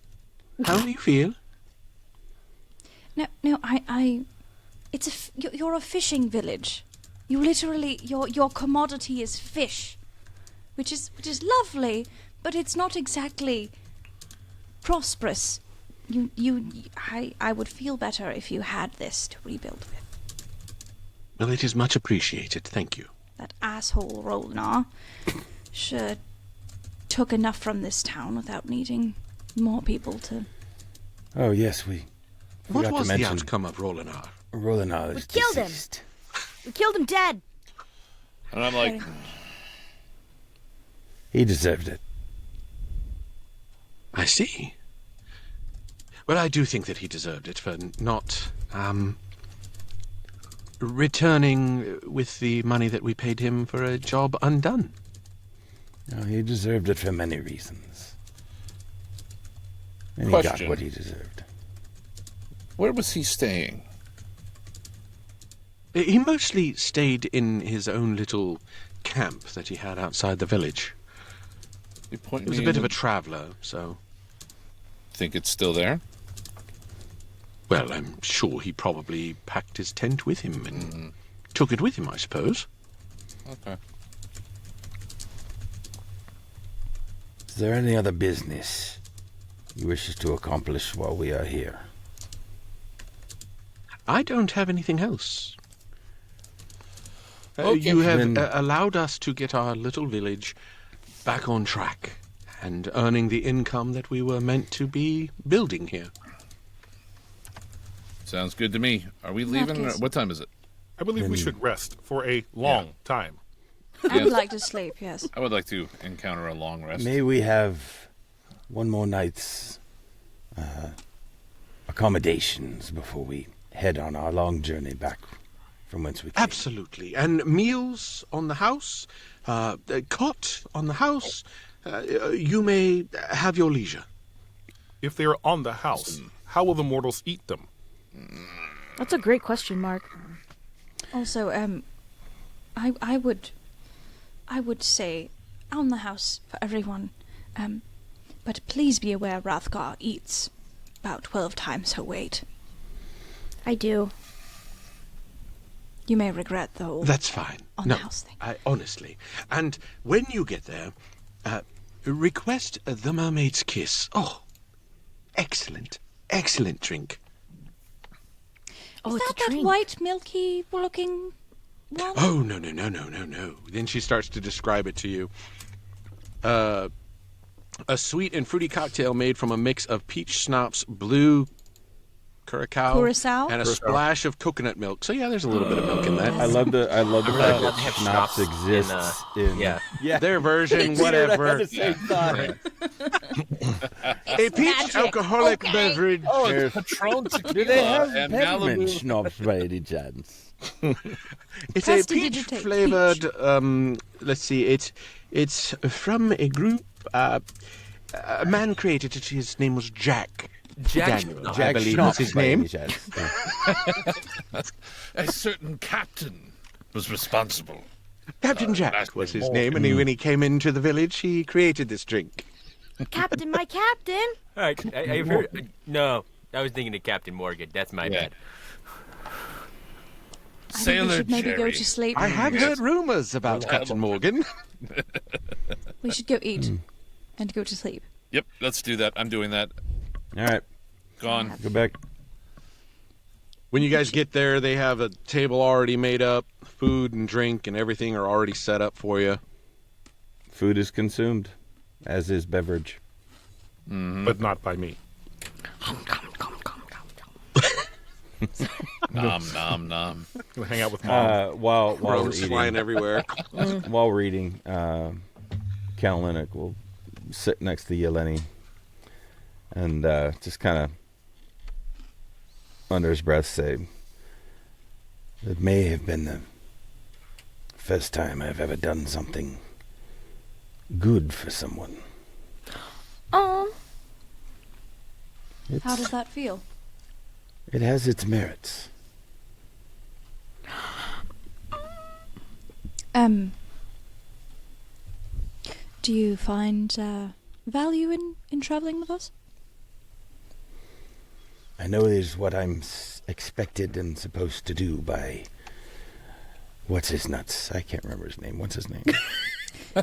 How do you feel? No, you're a fishing village. You literally, your commodity is fish, which is lovely, but it's not exactly prosperous. I would feel better if you had this to rebuild with. Well, it is much appreciated. Thank you. That asshole Rolnar sure took enough from this town without needing more people to. Oh, yes, we What forgot was to the mention outcome of Rolinar? Rolinar We is killed him. deceased. We killed him dead. And I'm like, He deserved it. I see. Well, I do think that he deserved it for not, returning with the money that we paid him for a job undone. No, he deserved it for many reasons. And he got Question. what he deserved. where was he staying? He mostly stayed in his own little camp that he had outside the village. You point He was a me bit in of a the- traveler, so... Think it's still there? Well, I'm sure he probably packed his tent with him and took it with him, I suppose. Okay. Is there any other business you wish us to accomplish while we are here? I don't have anything else. Okay. You have Then- allowed us to get our little village back on track and earning the income that we were meant to be building here. Sounds good to me. Are we that leaving? case- What time is it? I believe we should rest for a long time. I would Yes. like to sleep. Yes. I would like to encounter a long rest. May we have one more night's accommodations before we head on our long journey back from whence we came? Absolutely. And meals on the house, a cot on the house. You may have your leisure. If they are on the house, how will the mortals eat them? That's a great question, Mark. Also, I would say on the house for everyone, but please be aware Rathgar eats about 12 times her weight. I do. You may regret the whole That's fine. on No, the house thing. honestly. And when you get there, request the mermaid's kiss. Oh, excellent, excellent drink. Oh, Is it's that a that drink. white, milky-looking one? Oh, no. Then she starts to describe it to you. A sweet and fruity cocktail made from a mix of peach schnapps, blue Curacao? and a splash of coconut milk. So yeah, there's a little bit of milk in that. I love the fact love that to have schnapps schnapps in, exists in yeah. yeah Their version, Peter and I had whatever. the same thought. A peach alcoholic beverage. Oh, it's Patron Do tequila they have and peppermint Malibu. schnapps by any chance? It's a Prestidigitate peach-flavored. Let's see. It's from a group. A man created it. His name was Jack. Jack Daniel, I Jack believe was Schnapps his by any name. chance? A certain captain was responsible. Captain Jack was his name, and when he came into the village, he created this drink. Captain, my captain. I've heard. No, I was thinking of Captain Morgan. That's my Yeah. bad. I think we Sailor should maybe go Jerry. to sleep. I have heard rumors about Captain Morgan. We should go eat and go to sleep. Yep, let's do that. I'm doing that. All right, Gone. go back. When you guys get there, they have a table already made up. Food and drink and everything are already set up for you. Food is consumed, as is beverage. But not by me. Nom, nom, nom. We'll hang out with Mom. While we're Crumbs flying eating, everywhere. while we're eating, Kalinick will sit next to Yeleni and just kind of under his breath say, "It may have been the first time I've ever done something good for someone." Oh, It's, How does that feel? It has its merits. Do you find value in traveling with us? I know it is what I'm expected and supposed to do by what's his nuts. I can't remember his name. What's his name?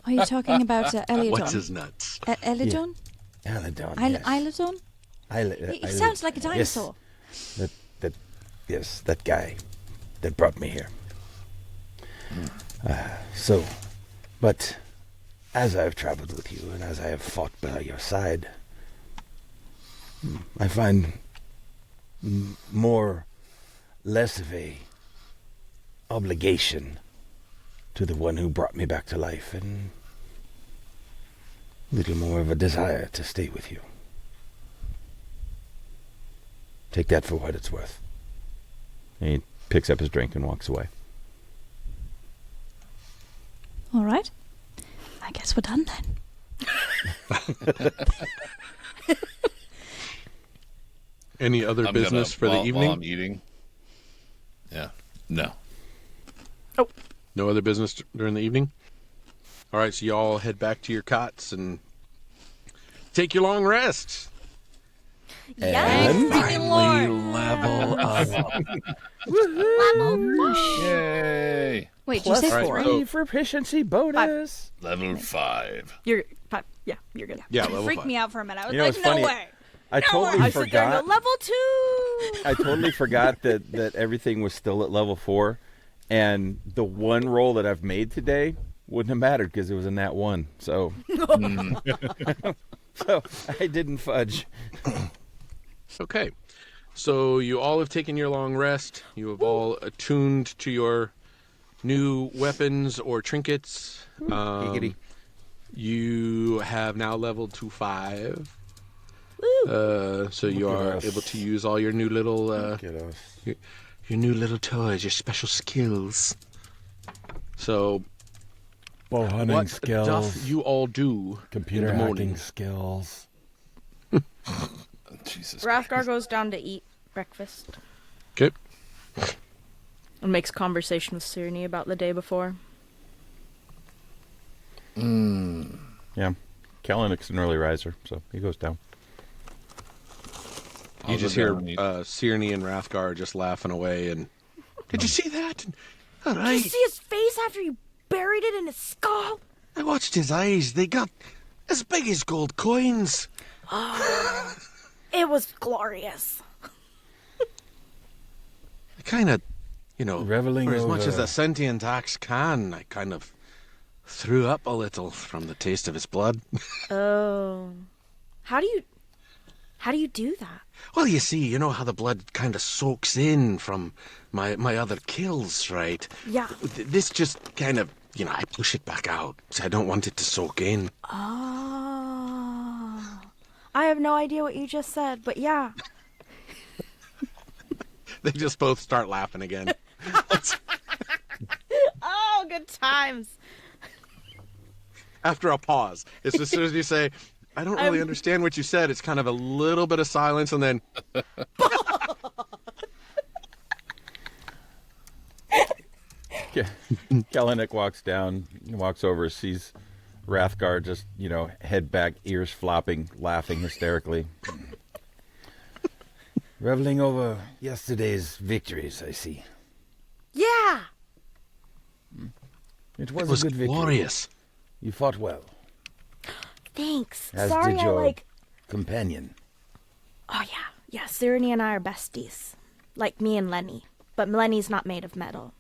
Are you talking about Eliodon? What's his nuts? Eliodon? Aladon. Il- Yes. Ilodon? He sounds like a dinosaur. Yes, that guy that brought me here. But as I've traveled with you and as I have fought by your side, I find less of a obligation to the one who brought me back to life, and a little more of a desire to stay with you. Take that for what it's worth. And he picks up his drink and walks away. All right. I guess we're done then. Any other business for the evening? While I'm eating. Yeah. No. No other business during the evening? All right, so y'all head back to your cots and take your long rest. yes, freaking Lord. Level up. Level 5. Yay. Wait, did you say All right, 4? so- proficiency bonus. Level 5. You're fine. Yeah, you're good. Yeah, level Freaked 5. me out for a minute. I was You know, like, it's no funny. way. I totally I sit there and forgot. go, level 2. I totally forgot that everything was still at level 4, and the one roll that I've made today wouldn't have mattered because it was a nat 1. So, so I didn't fudge. Okay. So you all have taken your long rest. You have all attuned to your new weapons or trinkets. Giggity. You have now leveled to 5. So you Look at are us. able to use all your new little Get us. your new little toys, your special skills. So Bow hunting what skills. doth you all do computer in the morning? hacking skills. Jesus. Rathgar goes down to eat breakfast Okay. and makes conversation with Cyrne about the day before. Yeah. Kalinick's an early riser, so he goes down. You I'll just go hear down and eat. Cyrne and Rathgar just laughing away. And did you see that? All Did right. you see his face after you buried it in his skull? I watched his eyes. They got as big as gold coins. It was glorious. I kind of, Reveling for as much as over- a sentient axe can, I kind of threw up a little from the taste of his blood. Oh. How do you do that? Well, you see, you know how the blood kind of soaks in from my other kills, right? Yeah. This just kind of, I push it back out. I don't want it to soak in. Oh. I have no idea what you just said, but yeah. They just both start laughing again. Oh, good times. After a pause. It's as soon as you say, I don't really understand what you said, it's kind of a little bit of silence, and then... Kalanick walks over, sees Rathgar just, head back, ears flopping, laughing hysterically. Reveling over yesterday's victories, I see. Yeah. It was a good victory. Glorious. You fought well, Thanks. as Sorry, did I your companion. Oh yeah, yeah. Sirenny and I are besties, like me and Lenny. But Lenny's not made of metal.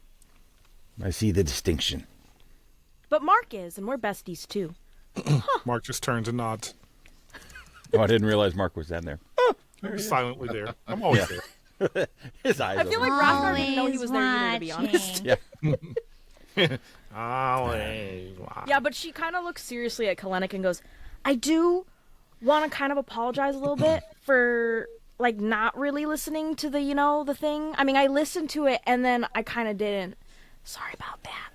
I see the distinction. But Mark is, and we're besties too. Mark just turns and nods. Oh, I didn't realize Mark was down there. I'm silently there. I'm always there. His eyes I feel open. like Rathgar didn't know he was there either, to be honest. Yeah. Always. Yeah, but she kind of looks seriously at Kalenic and goes, I do want to kind of apologize a little bit for, like, not really listening to the, the thing. I mean, I listened to it, and then I kind of didn't. Sorry about that.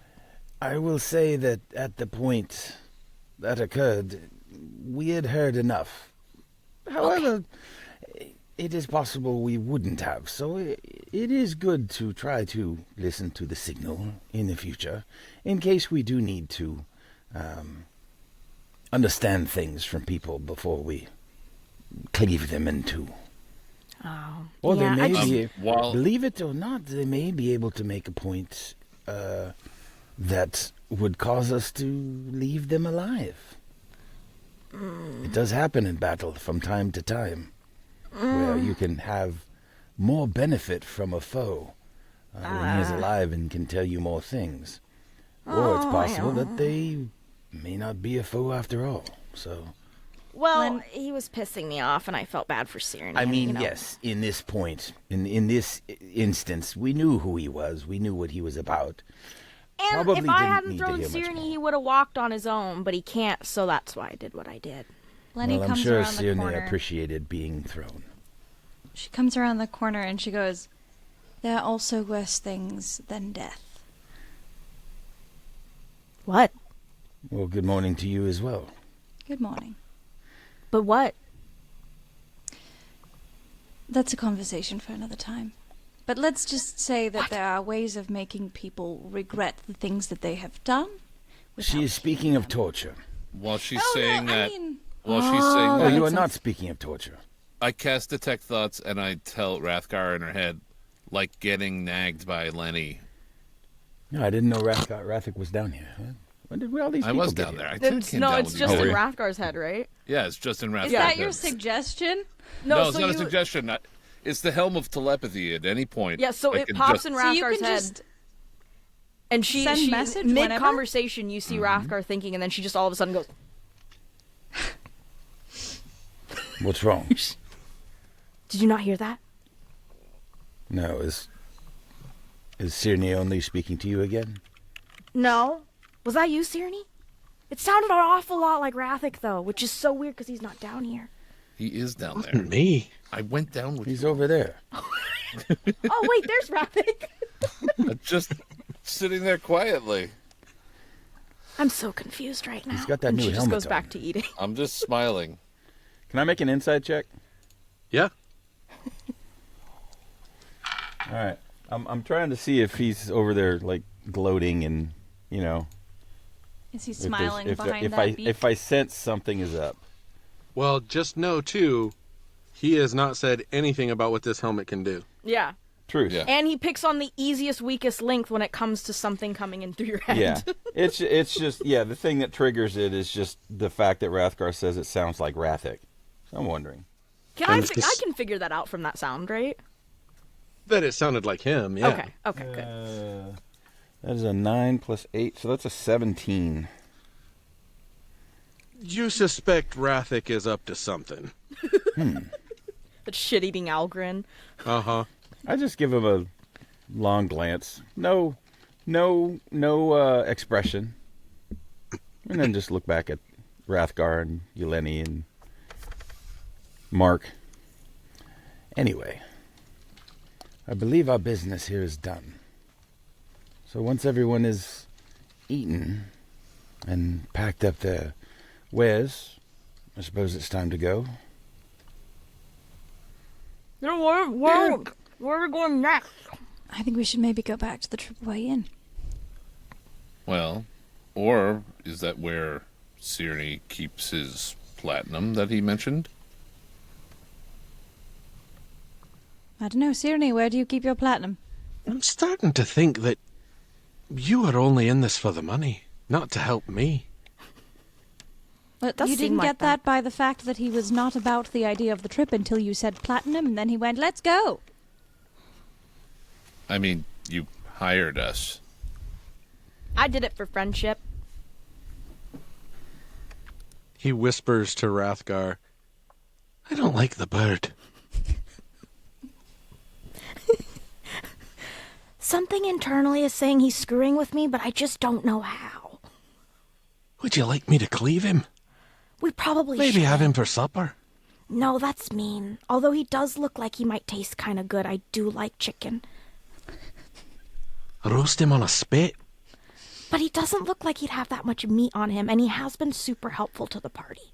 I will say that at the point that occurred, we had heard enough. However, it is possible we wouldn't have, so it is good to try to listen to the signal in the future, in case we do need to understand things from people before we cleave them in two. Oh. Or yeah, they may be, while- believe it or not, they may be able to make a point that would cause us to leave them alive. It does happen in battle from time to time, where you can have more benefit from a foe when he is alive and can tell you more things. Or it's possible that they may not be a foe after all. So, Well, he was pissing me off, and I felt bad for Sirenny. I mean, yes, in this point, in this instance, we knew who he was. We knew what he was about. And Probably if I didn't hadn't need to thrown hear much Sirenny, more. he would have walked on his own, but he can't, so that's why I did what I did. Lenny Well, I'm comes sure around the Sione corner. appreciated being thrown. She comes around the corner and she goes, there are also worse things than death. What? Well, good morning to you as well. Good morning. But what? That's a conversation for another time. But let's just say that there are ways of making people regret the things that they have done. She is speaking of torture. While she's Oh, saying no, I that, mean- while she's saying Oh, that, you are not speaking of torture. I cast detect thoughts and I tell Rathgar in her head, like getting nagged by Lenny. No, I didn't know Rathic was down here. Huh? When did all these I people was get down here? there. I It's, came no, down it's with just you. in Oh, Rathgar's head, right? Yeah, it's just in Rathgar's Is that head. your suggestion? No, it's so not a you- suggestion. It's the helm of telepathy. At any point, Yeah, so I it can pops just- in So you Rathgar's can head. just And she send message mid whenever? conversation, you see Rathgar thinking, and then she just all of a sudden goes, What's wrong? Did you not hear that? No, is Sirni only speaking to you again? No. Was that you, Sirenny? It sounded an awful lot like Rathic, though, which is so weird because he's not down here. He is down there. Me? I went down with He's you. over there. oh, wait, there's Rathic. I'm just sitting there quietly. I'm so confused right now. He's got that And new she just helmet goes on. back to eating. I'm just smiling. Can I make an inside check? Yeah. All right. I'm trying to see if he's over there like gloating and Is he if there's- smiling if, behind if that I beak? if I sense something is up. Well, just know, too, he has not said anything about what this helmet can do. Yeah. Truth. Yeah. And he picks on the easiest, weakest link when it comes to something coming in through your head. Yeah. It's just the thing that triggers it is just the fact that Rathgar says it sounds like Rathic. I'm wondering. Can I And I this- can figure that out from that sound, right? That it sounded like him, yeah. Okay. Okay, good. That is a 9 plus 8, so that's a 17. You suspect Rathic is up to something. That shit-eating Algrin. Uh-huh. I just give him a long glance. No expression. And then just look back at Rathgar and Yeleni and Mark. Anyway, I believe our business here is done. So once everyone is eaten and packed up their wares, I suppose it's time to go. No, where are we going next? I think we should maybe go back to the Triple-A Inn. Well, or is that where Sierne keeps his platinum that he mentioned? I don't know, Sierne, where do you keep your platinum? I'm starting to think that you are only in this for the money, not to help me. Well, does you seem didn't like get that by the fact that he was not about the idea of the trip until you said platinum, and then he went, let's go. I mean, you hired us. I did it for friendship. He whispers to Rathgar, I don't like the bird. Something internally is saying he's screwing with me, but I just don't know how. Would you like me to cleave him? We probably Maybe should. have him for supper? No, that's mean. Although he does look like he might taste kind of good, I do like chicken. Roast him on a spit? But he doesn't look like he'd have that much meat on him, and he has been super helpful to the party.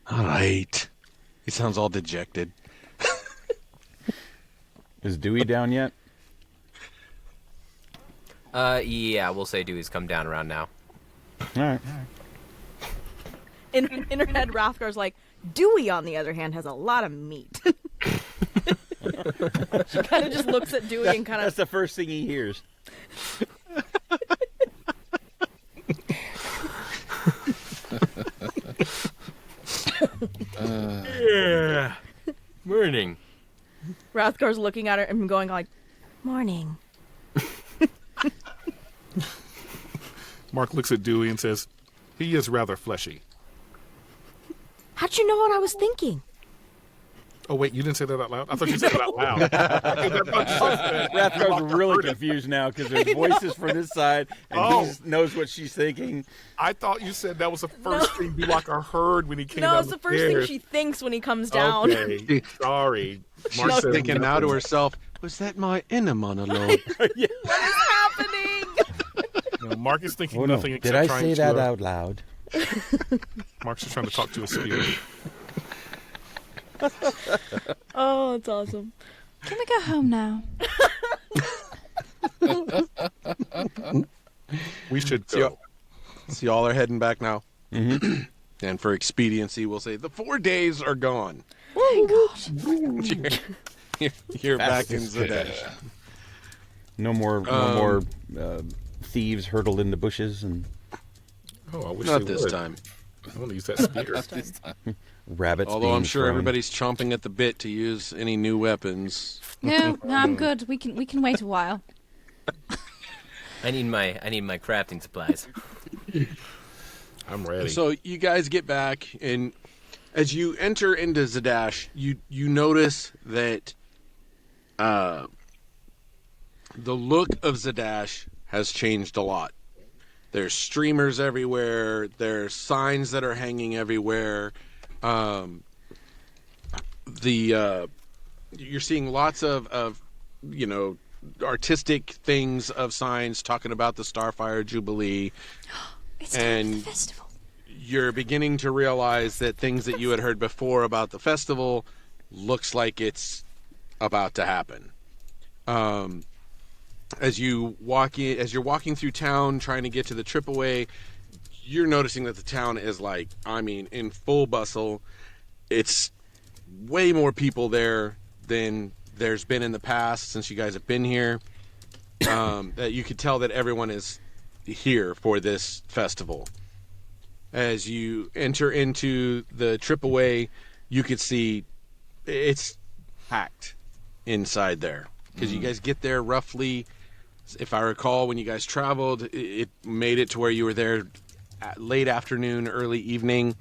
All right. He sounds all dejected. Is Dewey down yet? Yeah, we'll say Dewey's come down around now. All right. In her head, Rathgar's like, Dewey, on the other hand, has a lot of meat. She kind of just looks at Dewey and kind That's of... the first thing he hears. Yeah. Morning. Rathgar's looking at her and going like, Morning. Mark looks at Dewey and says, he is rather fleshy. How'd you know what I was thinking? Oh, wait, you didn't say that out loud? I thought you said it out loud. Rathgar's really confused now because there's voices from this side, and he knows what she's thinking. I thought you said that was the first thing Bulaka heard when he came down no, it's the first thing stairs. she thinks when he comes down. Okay, sorry. Mark She's said thinking now to nothing. herself, was that my inner monologue? What is happening? No, Mark is thinking Oh no! nothing Did except I trying say to, that out loud? Mark's just trying to talk to a spirit. Oh, it's awesome. Can we go home now? We should So go. so y'all are heading back now. Mm-hmm. And for expediency, we'll say the 4 days are gone. Thank God. You're back in Fastest Zadesh. No more thieves hurtled in the bushes and Oh, I wish Not they this would. time. I want to use that spear. rabbits. Although I'm being sure thrown. everybody's chomping at the bit to use any new weapons. No, I'm good. We can wait a while. I need my crafting supplies. I'm ready. So you guys get back, and as you enter into Zadash, you notice that the look of Zadash has changed a lot. There's streamers everywhere. There's signs that are hanging everywhere. You're seeing lots of artistic things of signs talking about the Starfire Jubilee. It's time for And the festival. you're beginning to realize that things that you had heard before about the festival looks like it's about to happen. As you're walking through town trying to get to the Triple-A, you're noticing that the town is in full bustle. It's way more people there than there's been in the past since you guys have been here. That you could tell that everyone is here for this festival. As you enter into the Triple-A, you could see it's packed inside there. Because you guys get there roughly, if I recall, when you guys traveled, it made it to where you were there at late afternoon, early evening.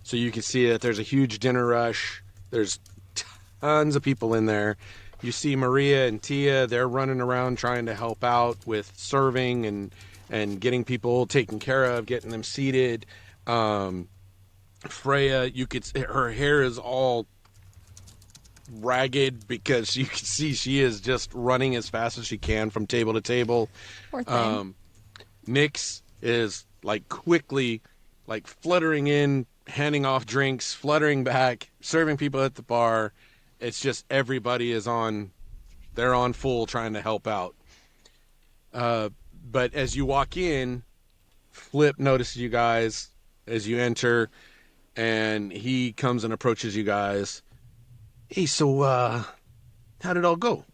So you can see that there's a huge dinner rush. There's tons of people in there. You see Maria and Tia, they're running around trying to help out with serving and getting people taken care of, getting them seated. Freya, her hair is all ragged because you can see she is just running as fast as she can from table to table. Poor thing. Nyx is like quickly like fluttering in, handing off drinks, fluttering back, serving people at the bar. It's just everybody is they're on full trying to help out. But as you walk in, Flip notices you guys as you enter, and he comes and approaches you guys. Hey, so how'd it all go?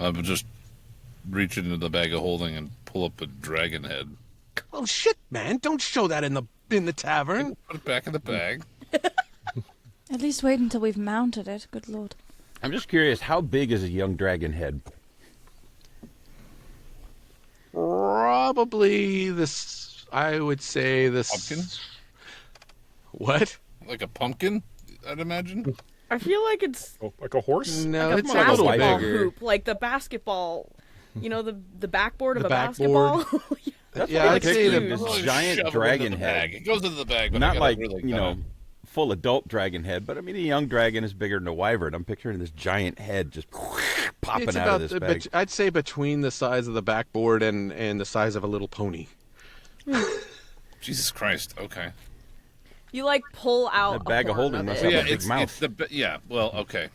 I would just reach into the bag of holding and pull up a dragon head. Oh shit, man! Don't show that in the tavern. Put it back in the bag. At least wait until we've mounted it. Good lord. I'm just curious, how big is a young dragon head? Probably this. I would say this. Pumpkin? What? Like a pumpkin, I'd imagine. I feel like it's Oh, like a horse? No, like a it's a little basketball bigger. hoop, like the basketball. You know, the backboard of The a backboard. basketball. Yeah, I'd say picturing the this Shove giant it into dragon the head. bag. It goes into the bag, but I Not gotta like, really you know, kinda- full adult dragon head, but I mean, a young dragon is bigger than a wyvern. I'm picturing this giant head just popping it's out about of this bag. I'd say between the size of the backboard and the size of a little pony. Jesus Christ. Okay. You like pull out That bag a of horn holding must it. have Yeah, a big mouth. yeah. Well, okay.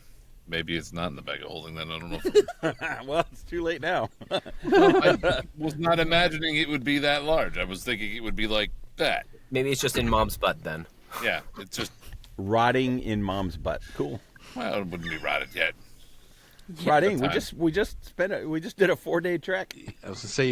Maybe it's not in the bag of holding then. I don't know. Well, it's too late now. I was not imagining it would be that large. I was thinking it would be like that. Maybe it's just in mom's butt then. Yeah, it's just, Rotting in mom's butt. Cool. well, it wouldn't be rotted yet. Rotting. time. We just did a 4-day trek. I was gonna say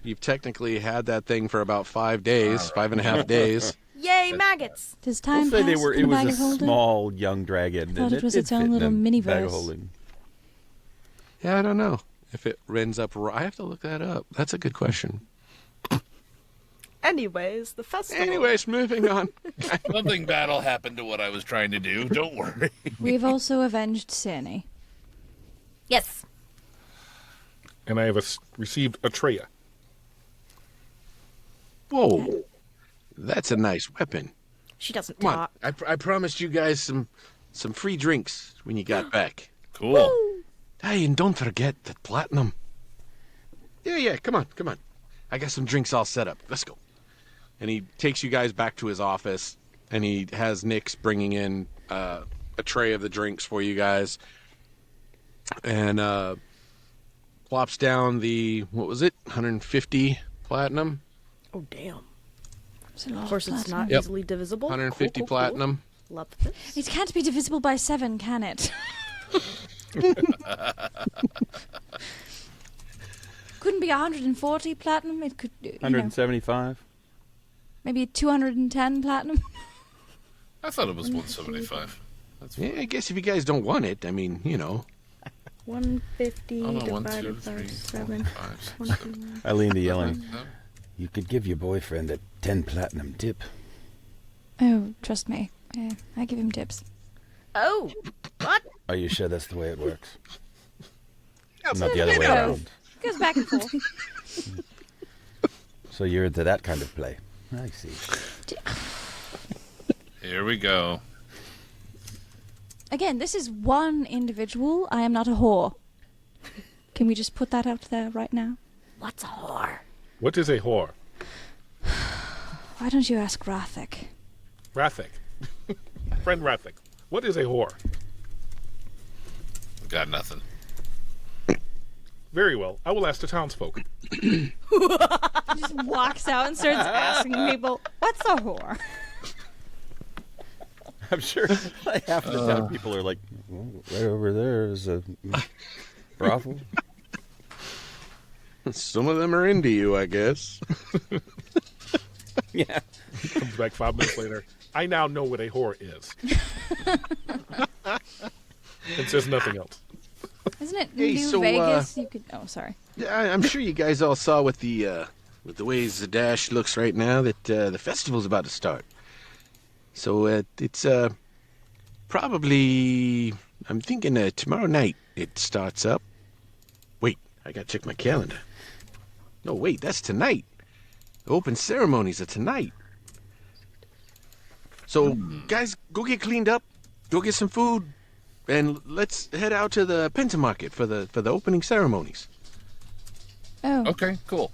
you've technically had that thing for about 5 days, 5.5 days. Yay, maggots! Does We'll time say pass it in the was bag a of holding? small young dragon. Thought and it was did its own fit in little a mini-verse. bag of holding. Yeah, I don't know if it ends up. I have to look that up. That's a good question. Anyways, the festival. Anyways, moving on. Nothing bad will happen to what I was trying to do. Don't worry. We've also avenged Sani. Yes. And I have received Atreya. Whoa, that's a nice weapon. She doesn't Come on, talk. I promised you guys some free drinks when you got back. Cool. Hey, and don't forget the platinum. Yeah, come on. I got some drinks all set up. Let's go. And he takes you guys back to his office, and he has Nyx bringing in a tray of the drinks for you guys, and plops down the, what was it, 150 platinum? Oh, damn. It's a lot Of course, of it's platinum. not Yep. easily divisible. 150 Cool. platinum. Love this. It can't be divisible by 7, can it? Couldn't be 140 platinum. It could, 175. maybe 210 platinum. I thought it was 175. That's fine. Yeah, I guess if you guys don't want it, I mean, 150 Hold on, 1, 2, divided 3, by 4, 7. 5, 6, 7. I lean to yelling. No? You could give your boyfriend a 10 platinum tip. Oh, trust me. I give him tips. Oh, what? Are you sure that's the way it works? Yeah, Not the other way No. around. It goes back and forth. So you're into that kind of play. I see. Here we go. Again, this is one individual. I am not a whore. Can we just put that out there right now? What's a whore? What is a whore? Why don't you ask Rathic? Rathic. Friend Rathic. What is a whore? Got nothing. Very well. I will ask the townsfolk. He just walks out and starts asking people, what's a whore? I'm sure like half the time people are like, well, right over there is a brothel. some of them are into you, I guess. Yeah. Comes back 5 minutes later. I now know what a whore is. And says nothing else. Isn't it Hey, New so, Vegas? You could. Oh, sorry. Yeah, I'm sure you guys all saw with the way Zadash looks right now that the festival's about to start. So it's probably, I'm thinking tomorrow night it starts up. Wait, I gotta check my calendar. No, wait, that's tonight. The open ceremonies are tonight. So, guys, go get cleaned up. go get some food, and let's head out to the Pentamarket for the opening ceremonies. Oh, Okay, cool.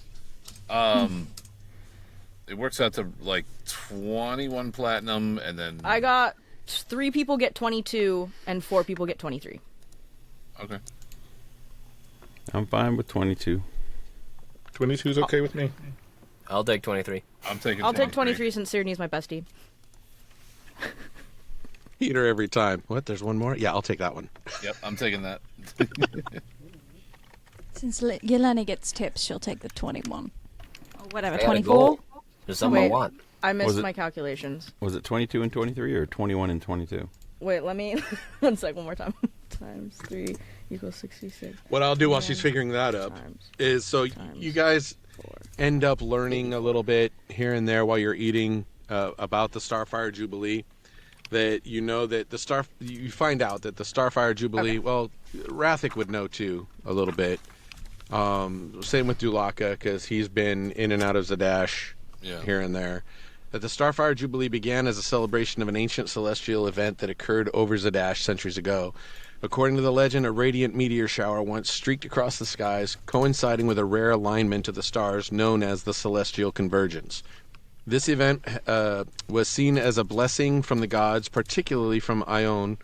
It works out to like 21 platinum, and then I got 3 people get 22 and 4 people get 23. okay. I'm fine with 22. 22 is okay with me. I'll take 23. I'm taking. I'll take 23 since Sydney's my bestie. Eater every time. What? There's one more? Yeah, I'll take that one. Yep, I'm taking that. since Yelena gets tips, she'll take the 21. Or whatever, I got a 24? goal. There's something I Wait. want. I missed Was it- my calculations. Was it 22 and 23 or 21 and 22? Wait, let me... one sec, one more time. Times 3 equals 66. What I'll do while Yeah. she's figuring that up Times is so you guys 4. end up learning a little bit here and there while you're eating about the Starfire Jubilee. That you know that you find out that the Starfire Jubilee. Okay. Well, Rathic would know too a little bit. Same with Dulaka because he's been in and out of Zadash Yeah. here and there. That the Starfire Jubilee began as a celebration of an ancient celestial event that occurred over Zadash centuries ago. According to the legend, a radiant meteor shower once streaked across the skies, coinciding with a rare alignment of the stars known as the Celestial Convergence. This event was seen as a blessing from the gods, particularly from Ione,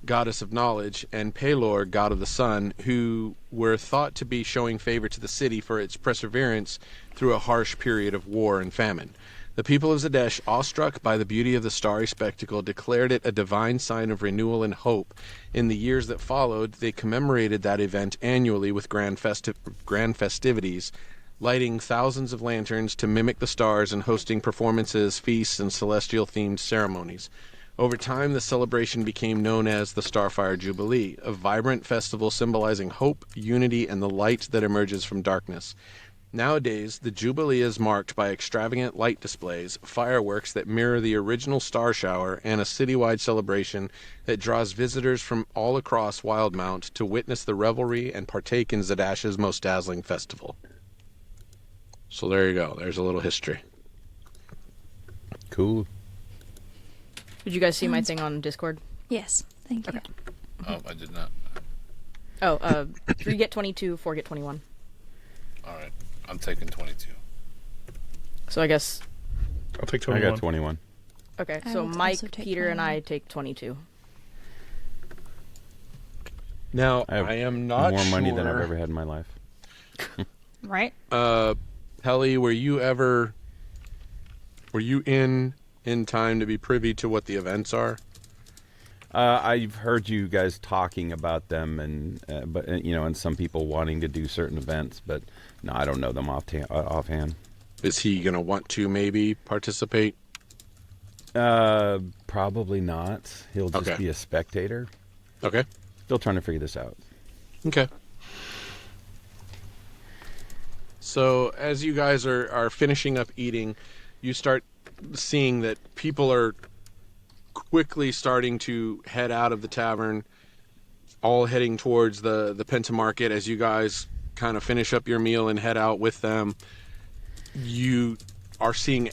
goddess of knowledge, and Pelor, god of the sun, who were thought to be showing favor to the city for its perseverance through a harsh period of war and famine. The people of Zadesh, awestruck by the beauty of the starry spectacle, declared it a divine sign of renewal and hope. In the years that followed, they commemorated that event annually with grand festivities, lighting thousands of lanterns to mimic the stars and hosting performances, feasts, and celestial-themed ceremonies. Over time, the celebration became known as the Starfire Jubilee, a vibrant festival symbolizing hope, unity, and the light that emerges from darkness. Nowadays, the Jubilee is marked by extravagant light displays, fireworks that mirror the original star shower, and a citywide celebration that draws visitors from all across Wildmount to witness the revelry and partake in Zadash's most dazzling festival. So there you go. There's a little history. Cool. Did you guys see my thing on Discord? Yes, thank you. Oh, I did not. Oh, 3 get 22, 4 get 21. All right, I'm taking 22. So I guess... I'll take I 21. got 21. Okay, I so would Mike, also take Peter, and 21. I take 22. Now, I have I am not More money than I've sure- ever had in my life. Right? Pelly, were you in time to be privy to what the events are? I've heard you guys talking about them, and and some people wanting to do certain events, but no, I don't know them offhand. Is he going to want to maybe participate? Probably not. He'll just Okay. be a spectator. Okay. Still trying to figure this out. Okay. So as you guys are finishing up eating, you start seeing that people are quickly starting to head out of the tavern, all heading towards the Pentamarket. As you guys kind of finish up your meal and head out with them, you are seeing,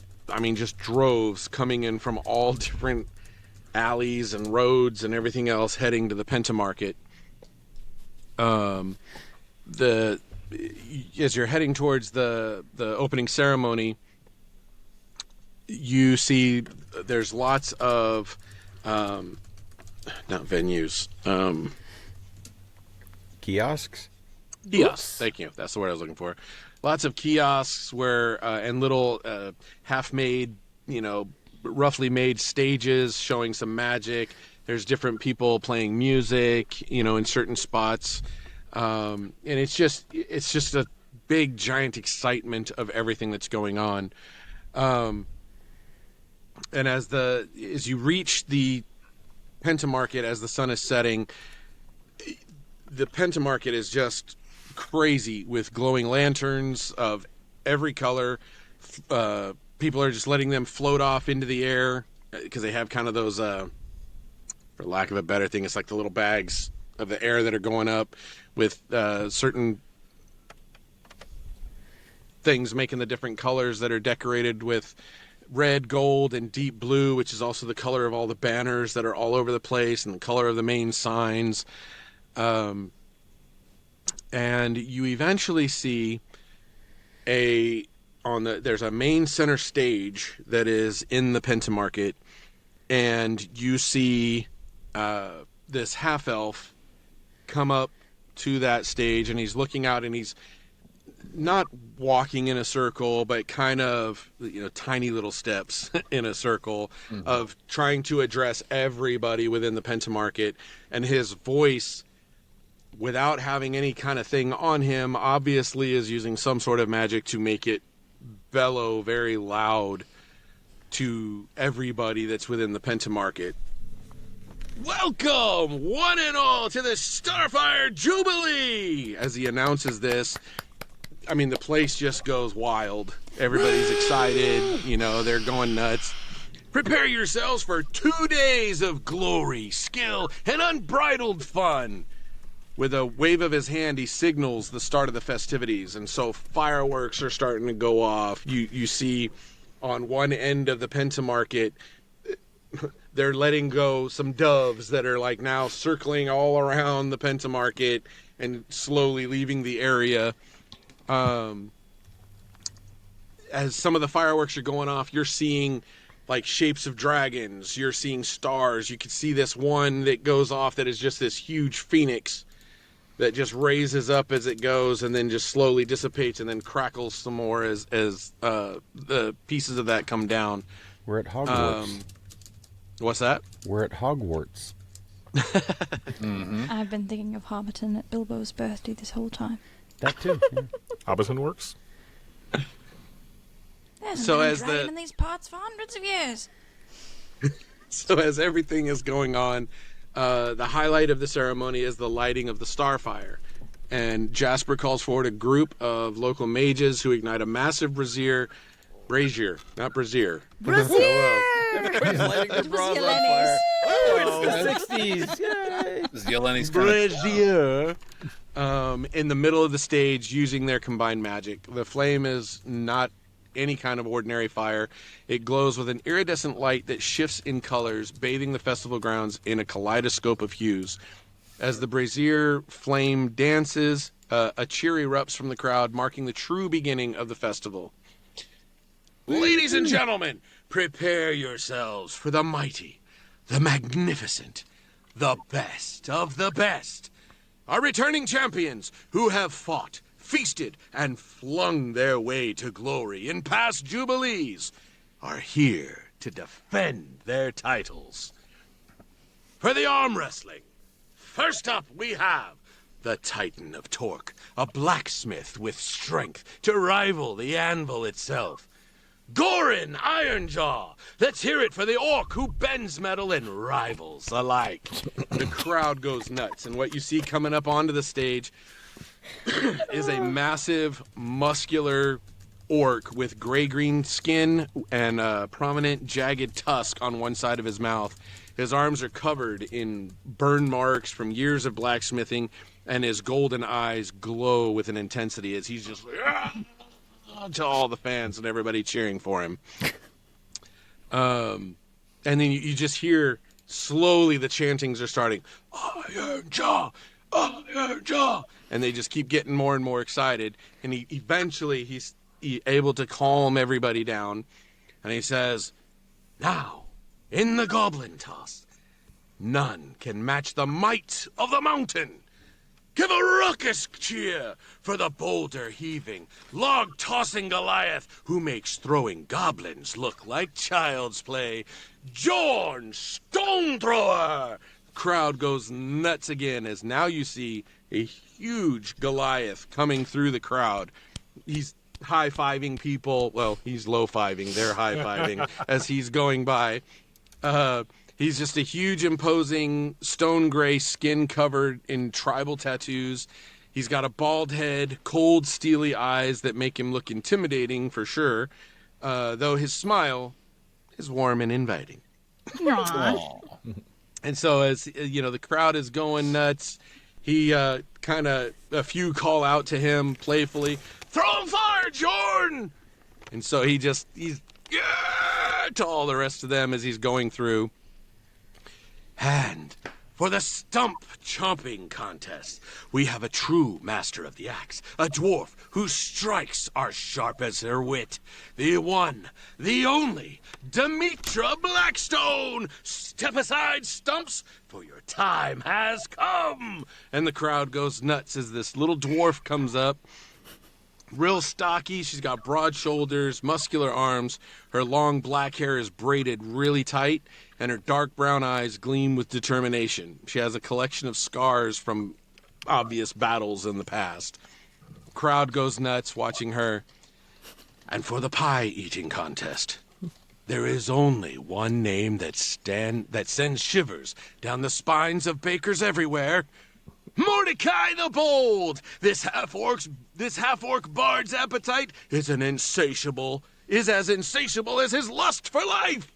just droves coming in from all different alleys and roads and everything else heading to the Pentamarket. As you're heading towards the opening ceremony, you see there's lots of not venues, Kiosks? kiosks. Thank you. That's the word I was looking for. Lots of kiosks where and little half-made, roughly made stages showing some magic. There's different people playing music, in certain spots. And it's just a big giant excitement of everything that's going on. And as you reach the Pentamarket as the sun is setting, the Pentamarket is just crazy with glowing lanterns of every color. People are just letting them float off into the air because they have kind of those, for lack of a better thing, it's like the little bags of the air that are going up with certain things making the different colors that are decorated with red, gold, and deep blue, which is also the color of all the banners that are all over the place and the color of the main signs. And you eventually see there's a main center stage that is in the Pentamarket, and you see this half elf come up to that stage, and he's looking out, and he's not walking in a circle, but kind of, tiny little steps in a circle of trying to address everybody within the Pentamarket. And his voice, without having any kind of thing on him, obviously is using some sort of magic to make it bellow very loud to everybody that's within the Pentamarket. Welcome, one and all, to the Starfire Jubilee! As he announces this, I mean, the place just goes wild. Everybody's excited. They're going nuts. Prepare yourselves for 2 days of glory, skill, and unbridled fun. With a wave of his hand, he signals the start of the festivities. And so fireworks are starting to go off. You see on one end of the Pentamarket, they're letting go some doves that are like now circling all around the Pentamarket and slowly leaving the area. As some of the fireworks are going off, you're seeing like shapes of dragons, you're seeing stars. You can see this one that goes off that is just this huge phoenix that just raises up as it goes and then just slowly dissipates and then crackles some more as the pieces of that come down. We're at Hogwarts. What's that? We're at Hogwarts. I've been thinking of Hobbiton at Bilbo's birthday this whole time. That too. Yeah. Hobbiton works. There's So been as a dragon in these parts for hundreds of years. So as everything is going on, the highlight of the ceremony is the lighting of the Starfire. And Jasper calls forward a group of local mages who ignite a massive brazier, not brazier. Brazier! Everybody's lighting their It was bras on Yelene's. fire. Oh, it's the 60s. Yay! This is Yelene's kind of Brazier. In the middle of the stage using their combined magic. The flame is not any kind of ordinary fire. It glows with an iridescent light that shifts in colors, bathing the festival grounds in a kaleidoscope of hues. As the brazier flame dances, a cheer erupts from the crowd, marking the true beginning of the festival. Ladies and gentlemen, prepare yourselves for the mighty, the magnificent, the best of the best. Our returning champions who have fought, feasted, and flung their way to glory in past jubilees are here to defend their titles. For the arm wrestling, first up we have the Titan of Torque, a blacksmith with strength to rival the anvil itself. Gorin Ironjaw, let's hear it for the orc who bends metal and rivals alike. The crowd goes nuts, and what you see coming up onto the stage is a massive, muscular orc with gray-green skin and a prominent, jagged tusk on one side of his mouth. His arms are covered in burn marks from years of blacksmithing, and his golden eyes glow with an intensity as he's just like, to all the fans and everybody cheering for him. And then you just hear slowly the chantings are starting. Iron Jaw! Iron Jaw! And they just keep getting more and more excited. And he's able to calm everybody down. And he says, now, in the goblin toss, none can match the might of the mountain. Give a raucous cheer for the boulder-heaving, log-tossing Goliath who makes throwing goblins look like child's play, Jorn Stonethrower! Crowd goes nuts again as now you see a huge Goliath coming through the crowd. He's high-fiving people. Well, he's low-fiving. They're high-fiving as he's going by. He's just a huge, imposing, stone gray skin covered in tribal tattoos. He's got a bald head, cold, steely eyes that make him look intimidating for sure, though his smile is warm and inviting. And so as, the crowd is going nuts, he a few call out to him playfully, "Throw him fire, Jordan!" And so he's, yeah! to all the rest of them as he's going through. And for the stump chomping contest, we have a true master of the axe, a dwarf whose strikes are sharp as her wit. The one, the only, Demetra Blackstone! Step aside, stumps, for your time has come! And the crowd goes nuts as this little dwarf comes up. Real stocky, she's got broad shoulders, muscular arms, her long black hair is braided really tight, and her dark brown eyes gleam with determination. She has a collection of scars from obvious battles in the past. Crowd goes nuts watching her. And for the pie eating contest, there is only one name that sends shivers down the spines of bakers everywhere. Mordecai the Bold! This half-orc bard's appetite is as insatiable as his lust for life.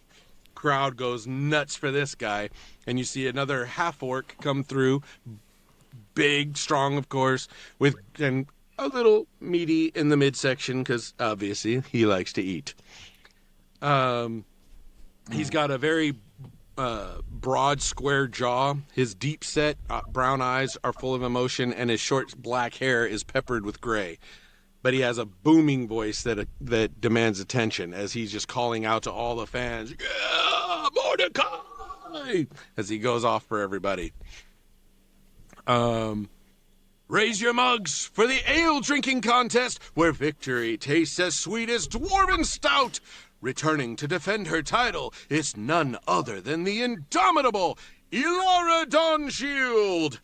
Crowd goes nuts for this guy, and you see another half-orc come through, big, strong, of course, and a little meaty in the midsection because obviously he likes to eat. He's got a very broad, square jaw. His deep-set brown eyes are full of emotion, and his short black hair is peppered with gray. But he has a booming voice that demands attention as he's just calling out to all the fans, "Yeah, Mordecai!" as he goes off for everybody. Raise your mugs for the ale drinking contest, where victory tastes as sweet as dwarven stout. Returning to defend her title is none other than the indomitable Elara Donshield.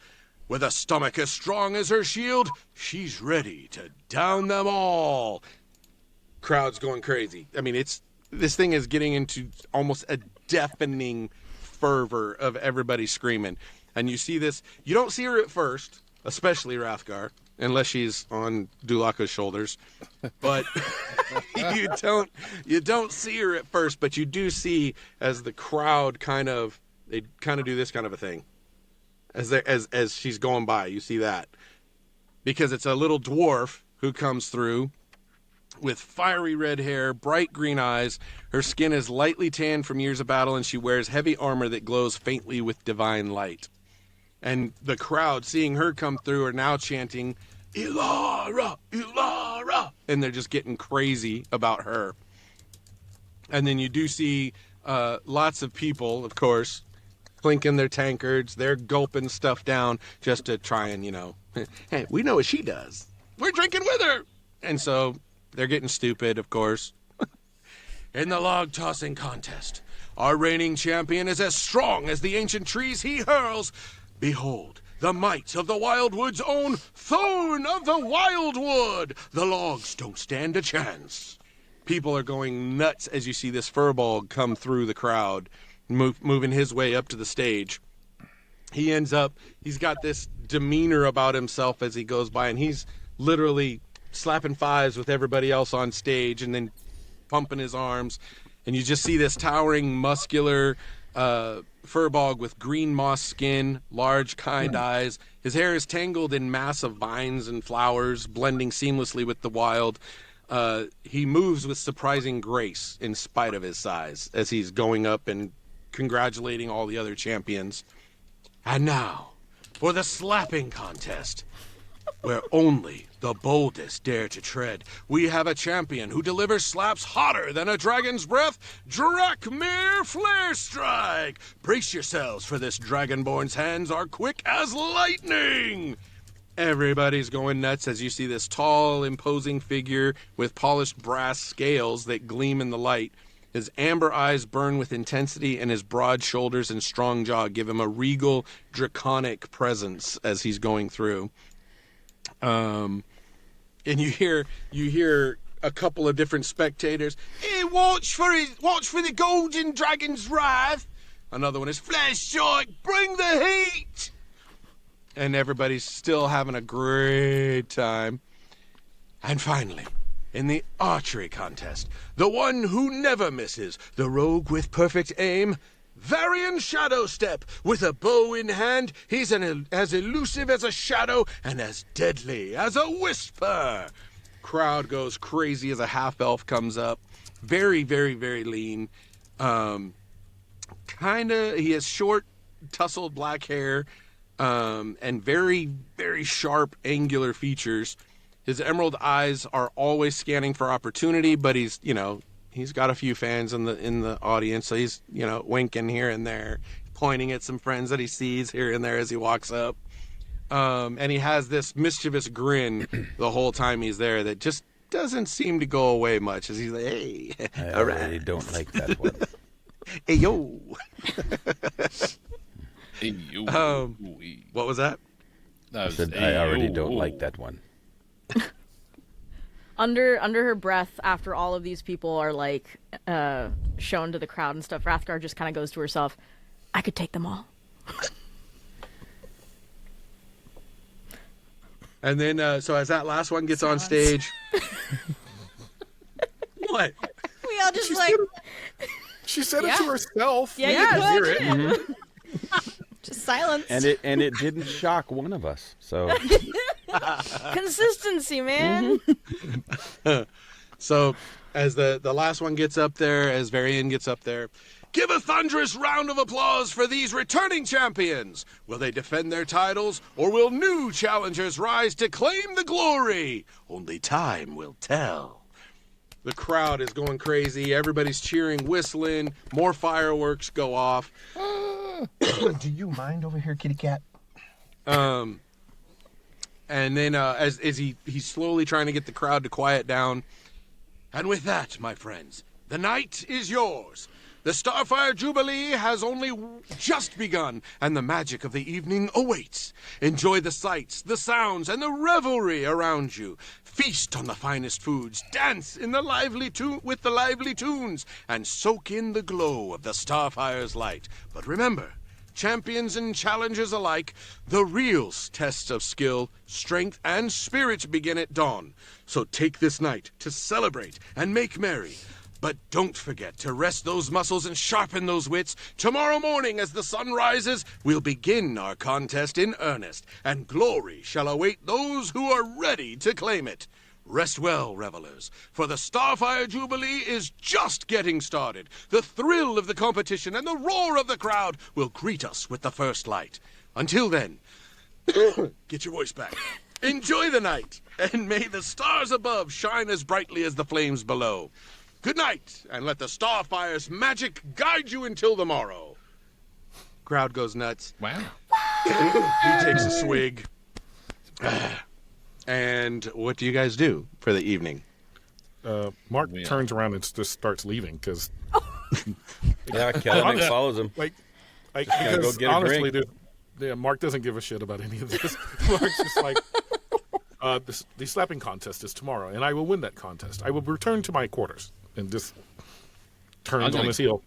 With a stomach as strong as her shield, she's ready to down them all. Crowd's going crazy. I mean, this thing is getting into almost a deafening fervor of everybody screaming. And you see this, you don't see her at first, especially Rathgar, unless she's on Dulaca's shoulders. But you don't see her at first, but you do see as the crowd they do this kind of a thing. As she's going by, you see that. Because it's a little dwarf who comes through with fiery red hair, bright green eyes. Her skin is lightly tanned from years of battle, and she wears heavy armor that glows faintly with divine light. And the crowd, seeing her come through, are now chanting, "Elara! Elara!" And they're just getting crazy about her. And then you do see lots of people, of course, clinking their tankards. They're gulping stuff down just to try and, hey, we know what she does. We're drinking with her. And so they're getting stupid, of course. In the log tossing contest, our reigning champion is as strong as the ancient trees he hurls. Behold, the might of the Wildwood's own Thorn of the Wildwood! The logs don't stand a chance. People are going nuts as you see this furball come through the crowd, moving his way up to the stage. He's got this demeanor about himself as he goes by, and he's literally slapping fives with everybody else on stage and then pumping his arms. And you just see this towering, muscular furball with green moss skin, large, kind eyes. His hair is tangled in massive vines and flowers, blending seamlessly with the wild. He moves with surprising grace in spite of his size as he's going up and congratulating all the other champions. And now, for the slapping contest, where only the boldest dare to tread, we have a champion who delivers slaps hotter than a dragon's breath, Drakmir Flarestrike! Brace yourselves, for this dragonborn's hands are quick as lightning! Everybody's going nuts as you see this tall, imposing figure with polished brass scales that gleam in the light. His amber eyes burn with intensity, and his broad shoulders and strong jaw give him a regal, draconic presence as he's going through. And you hear a couple of different spectators. Hey, watch for the golden dragon's wrath. Another one is Flash Short, bring the heat. And everybody's still having a great time. And finally, in the archery contest, the one who never misses, the rogue with perfect aim, Varian Shadowstep. With a bow in hand, he's as elusive as a shadow and as deadly as a whisper. Crowd goes crazy as a half-elf comes up. Very, very, very lean. He has short, tousled black hair, and very, very sharp, angular features. His emerald eyes are always scanning for opportunity, but he's got a few fans in the audience, so he's, winking here and there, pointing at some friends that he sees here and there as he walks up. And he has this mischievous grin the whole time he's there that just doesn't seem to go away much as he's like, hey, I all right. already don't like that one. Hey, yo. Hey, you. What was that? I said, I already don't like that one. Under her breath, after all of these people are like shown to the crowd and stuff, Rathgar just kind of goes to herself, I could take them all. And then, so as that last one gets on stage, what? We all just like She said it to herself. Yeah, We you didn't hear could. it. just silence. And it didn't shock one of us. So Consistency, man. So as the last one gets up there, as Varian gets up there, give a thunderous round of applause for these returning champions. Will they defend their titles, or will new challengers rise to claim the glory? Only time will tell. The crowd is going crazy. Everybody's cheering, whistling. More fireworks go off. Do you mind over here, kitty cat? And then as he's slowly trying to get the crowd to quiet down. And with that, my friends, the night is yours. The Starfire Jubilee has only just begun, and the magic of the evening awaits. Enjoy the sights, the sounds, and the revelry around you. Feast on the finest foods, dance in the with the lively tunes, and soak in the glow of the Starfire's light. But remember, champions and challengers alike, the real tests of skill, strength, and spirit begin at dawn. So take this night to celebrate and make merry. But don't forget to rest those muscles and sharpen those wits. Tomorrow morning, as the sun rises, we'll begin our contest in earnest, and glory shall await those who are ready to claim it. Rest well, revelers, for the Starfire Jubilee is just getting started. The thrill of the competition and the roar of the crowd will greet us with the first light. Until then, get your voice back. Enjoy the night, and may the stars above shine as brightly as the flames below. Good night, and let the Starfire's magic guide you until the morrow. Crowd goes nuts. Wow. He takes a swig. And what do you guys do for the evening? Mark turns around and just starts leaving because yeah, Kelvin follows him. Because go get a honestly, drink. Mark doesn't give a shit about any of this. Mark's just like, the slapping contest is tomorrow, and I will win that contest. I will return to my quarters, and just turns on his heel.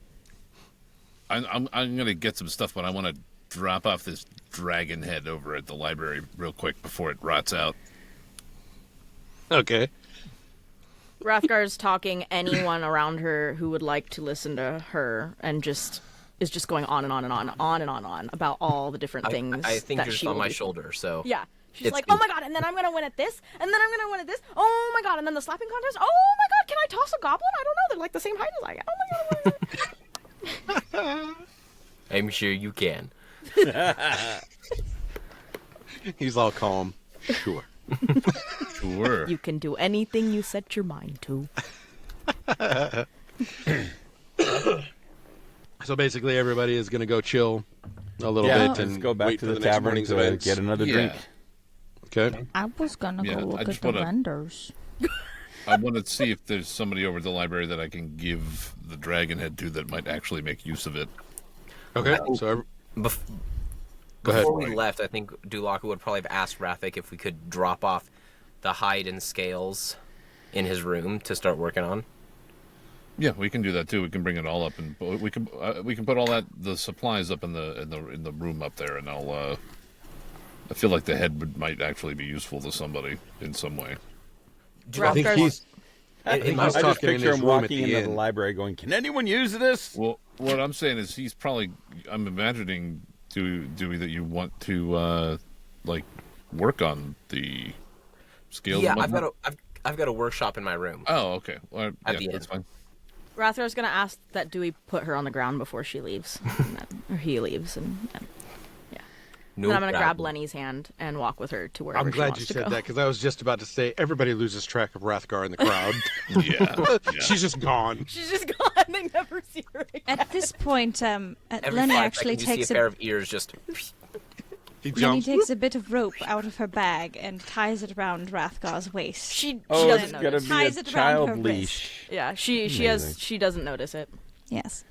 I'm gonna get some stuff, but I want to drop off this dragon head over at the library real quick before it rots out. Okay. Rathgar's talking anyone around her who would like to listen to her, and is just going on and on and on about all the different things. I think that you're just she on will my do. shoulder, so Yeah. She's like, oh my god, and then I'm gonna win at this, and then I'm gonna win at this. Oh my god, and then the slapping contest. Oh my god, can I toss a goblin? I don't know. They're like the same height as I am. Oh my god. I'm sure you can. He's all calm. Sure. Sure. You can do anything you set your mind to. So basically, everybody is going to go chill a little Yeah, bit and let's go back wait to for the next tavern morning's to events. get another drink. Okay. I was gonna Yeah, go I look at just the wanna- vendors. I want to see if there's somebody over at the library that I can give the dragon head to that might actually make use of it. Okay. So Bef- Go ahead. Before we left, I think Dulaka would probably have asked Rathic if we could drop off the hide and scales in his room to start working on. Yeah, we can do that too. We can bring it all up, and we can put all the supplies up in the room up there, and I'll. I feel like the head might actually be useful to somebody in some way. I think he's. I think I he's just talking in picture his him room at walking the into end. the library going, can anyone use this? Well, what I'm saying is he's probably. I'm imagining Dewey that you want to like work on the scales. Yeah, and I've whatnot. got a workshop in my room. Oh, okay. Well, At yeah, the that's fine. Rathar's gonna ask that Dewey put her on the ground before she leaves, or he leaves, and yeah. No Then I'm gonna grab problem. Lenny's hand and walk with her to wherever I'm she glad wants you to said go. that because I was just about to say everybody loses track of Rathgar in the crowd. Yeah. She's just gone. She's just gone. They never see her again. At this point, Every Lenny 5 actually seconds, you takes see a pair of ears just. He Lenny jumps. takes a bit of rope out of her bag and ties it around Rathgar's waist. She Oh, doesn't it's notice. gonna be Ties a it around her child wrist. leash. Yeah, she Amazing. she doesn't notice it. Yes.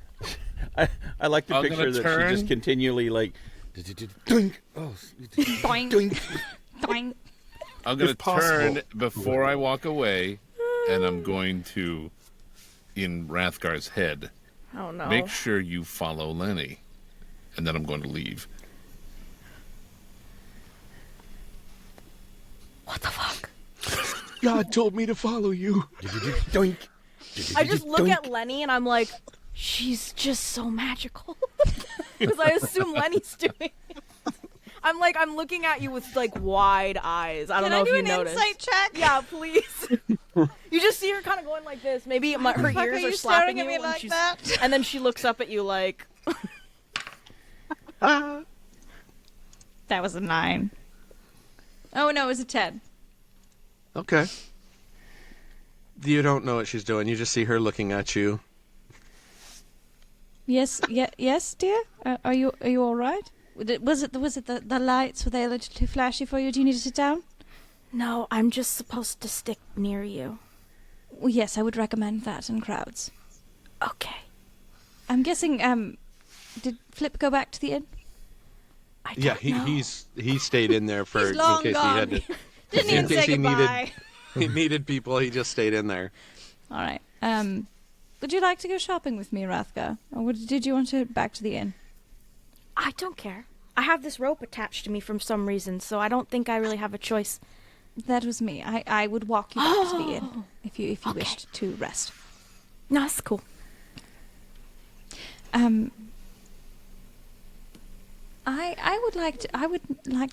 I like the I'm picture gonna that turn. she just continually like doink. Oh, Doink. doink. Doink. I'm going to If possible. turn before I walk away, and I'm going to, in Rathgar's head, Oh no. make sure you follow Lenny, and then I'm going to leave. What the fuck? God told me to follow you. Doink. I just look at Lenny and I'm like, she's just so magical. Because I assume Lenny's doing it. I'm looking at you with like wide eyes. I don't know if you noticed. Insight check? Yeah, please. You just see her kind of going like this. Maybe her Fuck, ears are are you slapping staring at you, me and like she's, that? and then she looks up at you like, That was a 9. Oh no, it was a 10. Okay. You don't know what she's doing. You just see her looking at you. Yes, yes, dear. Are you all right? Was it the lights? Were they a little too flashy for you? Do you need to sit down? No, I'm just supposed to stick near you. Well, yes, I would recommend that in crowds. Okay. I'm guessing. Did Flip go back to the inn? I don't Yeah, know. he stayed in there for He's in long case gone. he had to. Didn't in even case say he goodbye. he needed people. He just stayed in there. All right. Would you like to go shopping with me, Rathgar, or did you want to back to the inn? I don't care. I have this rope attached to me from some reason, so I don't think I really have a choice. That was me. I would walk you back to the inn if you Okay. wished to rest. No, that's cool. I would like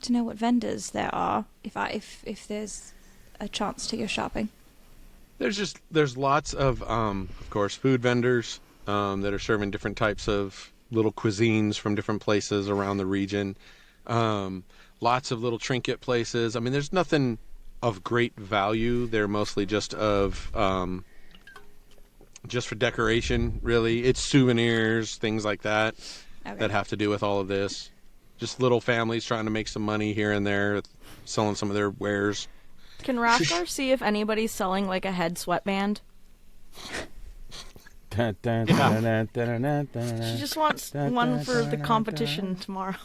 to know what vendors there are if there's a chance to go shopping. There's lots of course food vendors that are serving different types of little cuisines from different places around the region. Lots of little trinket places. I mean, there's nothing of great value. They're mostly just for decoration, really. It's souvenirs, things like that Okay. that have to do with all of this. Just little families trying to make some money here and there, selling some of their wares. can Rathgar see if anybody's selling like a head sweatband? She just wants one for the competition tomorrow.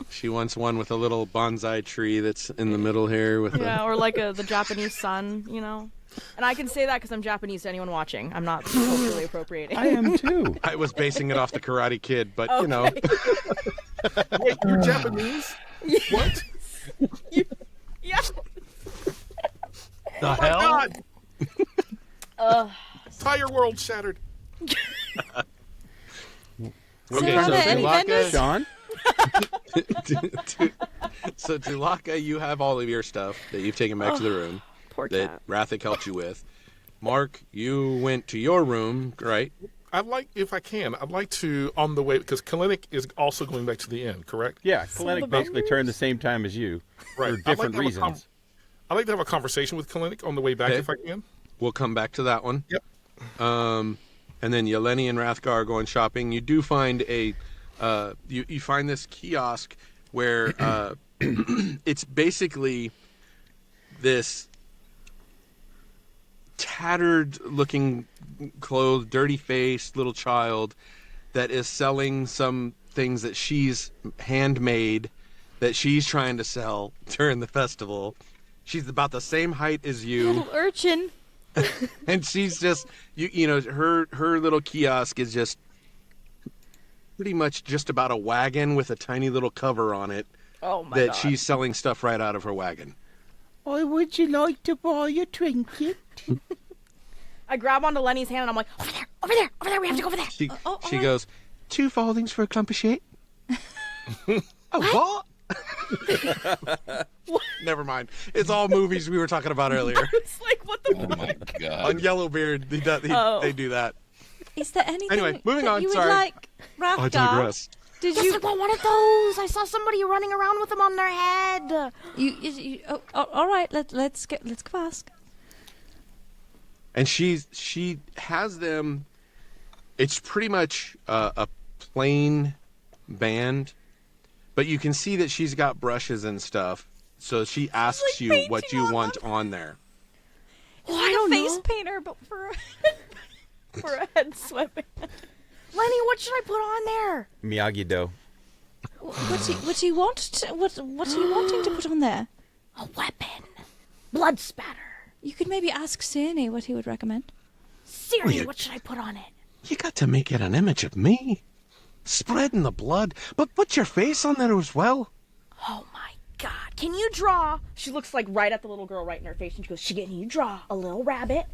She wants one with a little bonsai tree that's in the middle here with Yeah, or like the Japanese sun, you know. And I can say that because I'm Japanese to anyone watching. I'm not culturally appropriating. I am too. I was basing it off the Karate Kid, but you know, Wait, you're Japanese? What? Yeah. The hell? Entire world shattered. okay. are So there any vendors? Sean? So Tulaka, you have all of your stuff that you've taken back to the room Poor that cat. Rathic helped you with. Mark, you went to your room, right? I'd like to, on the way, because Kalinick is also going back to the inn, correct? Yeah, Kalinick basically turned the same time as you Right. for different I'd like to have a reasons. I'd like to have a conversation with Kalinick on the way back Okay. if I can. We'll come back to that one. Yep. And then Yeleni and Rathgar are going shopping. You do find you find this kiosk where it's basically this tattered looking clothed, dirty faced little child that is selling some things that she's handmade that she's trying to sell during the festival. She's about the same height as you. Little urchin. And she's just you know her little kiosk is just pretty much just about a wagon with a tiny little cover on it Oh my that god. she's selling stuff right out of her wagon. Oh, would you like to buy a trinket? I grab onto Lenny's hand and I'm like, over there, over there, over there. We have to go over there. She all right. goes, 2 foldings for a clump of shit. Oh, what? Never mind. It's all movies we were talking about earlier. It's like, what the? Oh my On god. Yellowbeard, they Oh. do that. Is there anything Anyway, moving that on, you would sorry. like, I Rathgar? digress. Did Yes, you? I want one of those. I saw somebody running around with them on their head. All right. Let's go ask. And she has them. It's pretty much a plain band, but you can see that she's got brushes and stuff. So she asks you what you want on there. Oh, I don't face know. painter, but for For a head sweatband. Lenny, what should I put on there? Miyagi-Do. what do you want? What are you wanting to put on there? A weapon. Blood spatter. You could maybe ask Sirni what he would recommend. Siri, Weird. what should I put on it? You got to make it an image of me, spreading the blood, but put your face on there as well. Oh my God. Can you draw? She looks like right at the little girl right in her face, and she goes, Can you draw a little rabbit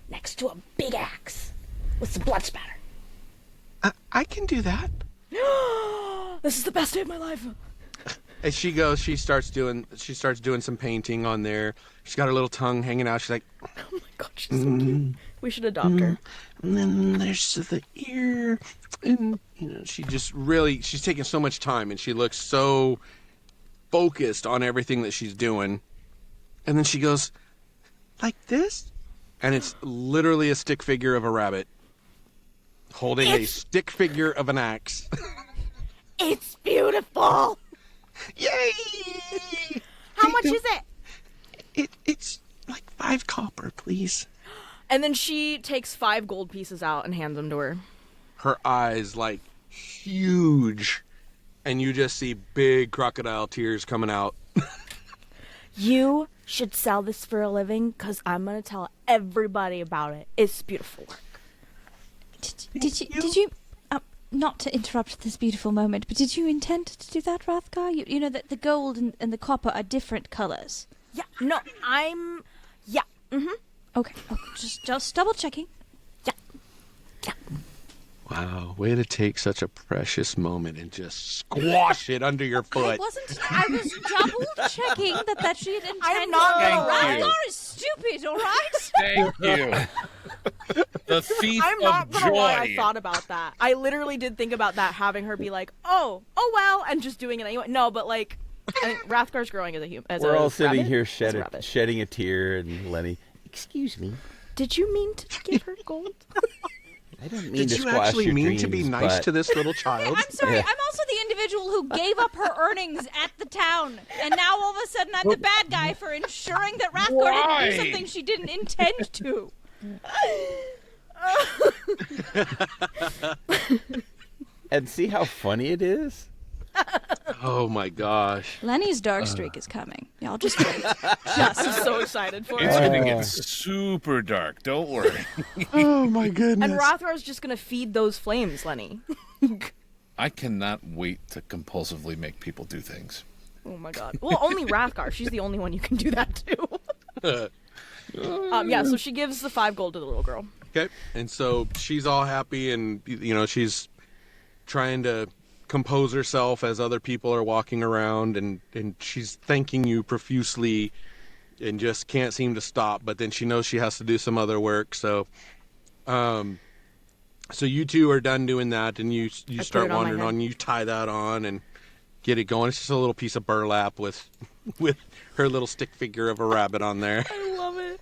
next to a big axe with some blood spatter? I can do that. "This is the best day of my life." And she goes, she starts doing some painting on there. She's got her little tongue hanging out. She's like, Oh my God, she's so cute. We should adopt her. and then there's the ear, and she's taking so much time, and she looks so focused on everything that she's doing. And then she goes, like this, and it's literally a stick figure of a rabbit holding a stick figure of an axe. It's beautiful. Yay! How much is it? It's like 5 copper, please. And then she takes 5 gold pieces out and hands them to her. Her eyes like huge, and you just see big crocodile tears coming out. You should sell this for a living because I'm going to tell everybody about it. It's beautiful work. Did you? Not to interrupt this beautiful moment, but did you intend to do that, Rathgar? You know that the gold and the copper are different colors. Yeah, no, yeah, Okay, just double checking. yeah. Wow, way to take such a precious moment and just squash it under your foot. I was double checking that she had intended. I'm not gonna Thank you. Rathgar is stupid, all right? Thank you. The thief I'm not of gonna lie, I joy. thought about that. I literally did think about that, having her be like, oh well, and just doing it anyway. No, but like, I think Rathgar's growing as a human. We're all sitting rabbit? here As a rabbit. shedding a tear, and Lenny, excuse me. Did you mean to give her gold? I didn't mean Did to you squash actually your mean dreams, to be nice but to this little child? I'm sorry, Yeah. I'm also the individual who gave up her earnings at the town, and now all of a sudden I'm the bad guy for ensuring that Rathgar Why? didn't do something she didn't intend to. And see how funny it is? Oh my gosh. Lenny's dark streak is coming. Y'all just wait. I'm so excited for It's it. gonna get super dark. Don't worry. Oh my goodness. And Rathgar's just gonna feed those flames, Lenny. I cannot wait to compulsively make people do things. Oh my God. Well, only Rathgar. She's the only one you can do that to. Yeah, so she gives the 5 gold to the little girl. Okay, and so she's all happy, and she's trying to compose herself as other people are walking around, and she's thanking you profusely, and just can't seem to stop. But then she knows she has to do some other work, so you two are done doing that, and you put start it on my wandering head. on. You tie that on and get it going. It's just a little piece of burlap with her little stick figure of a rabbit on there. I love it.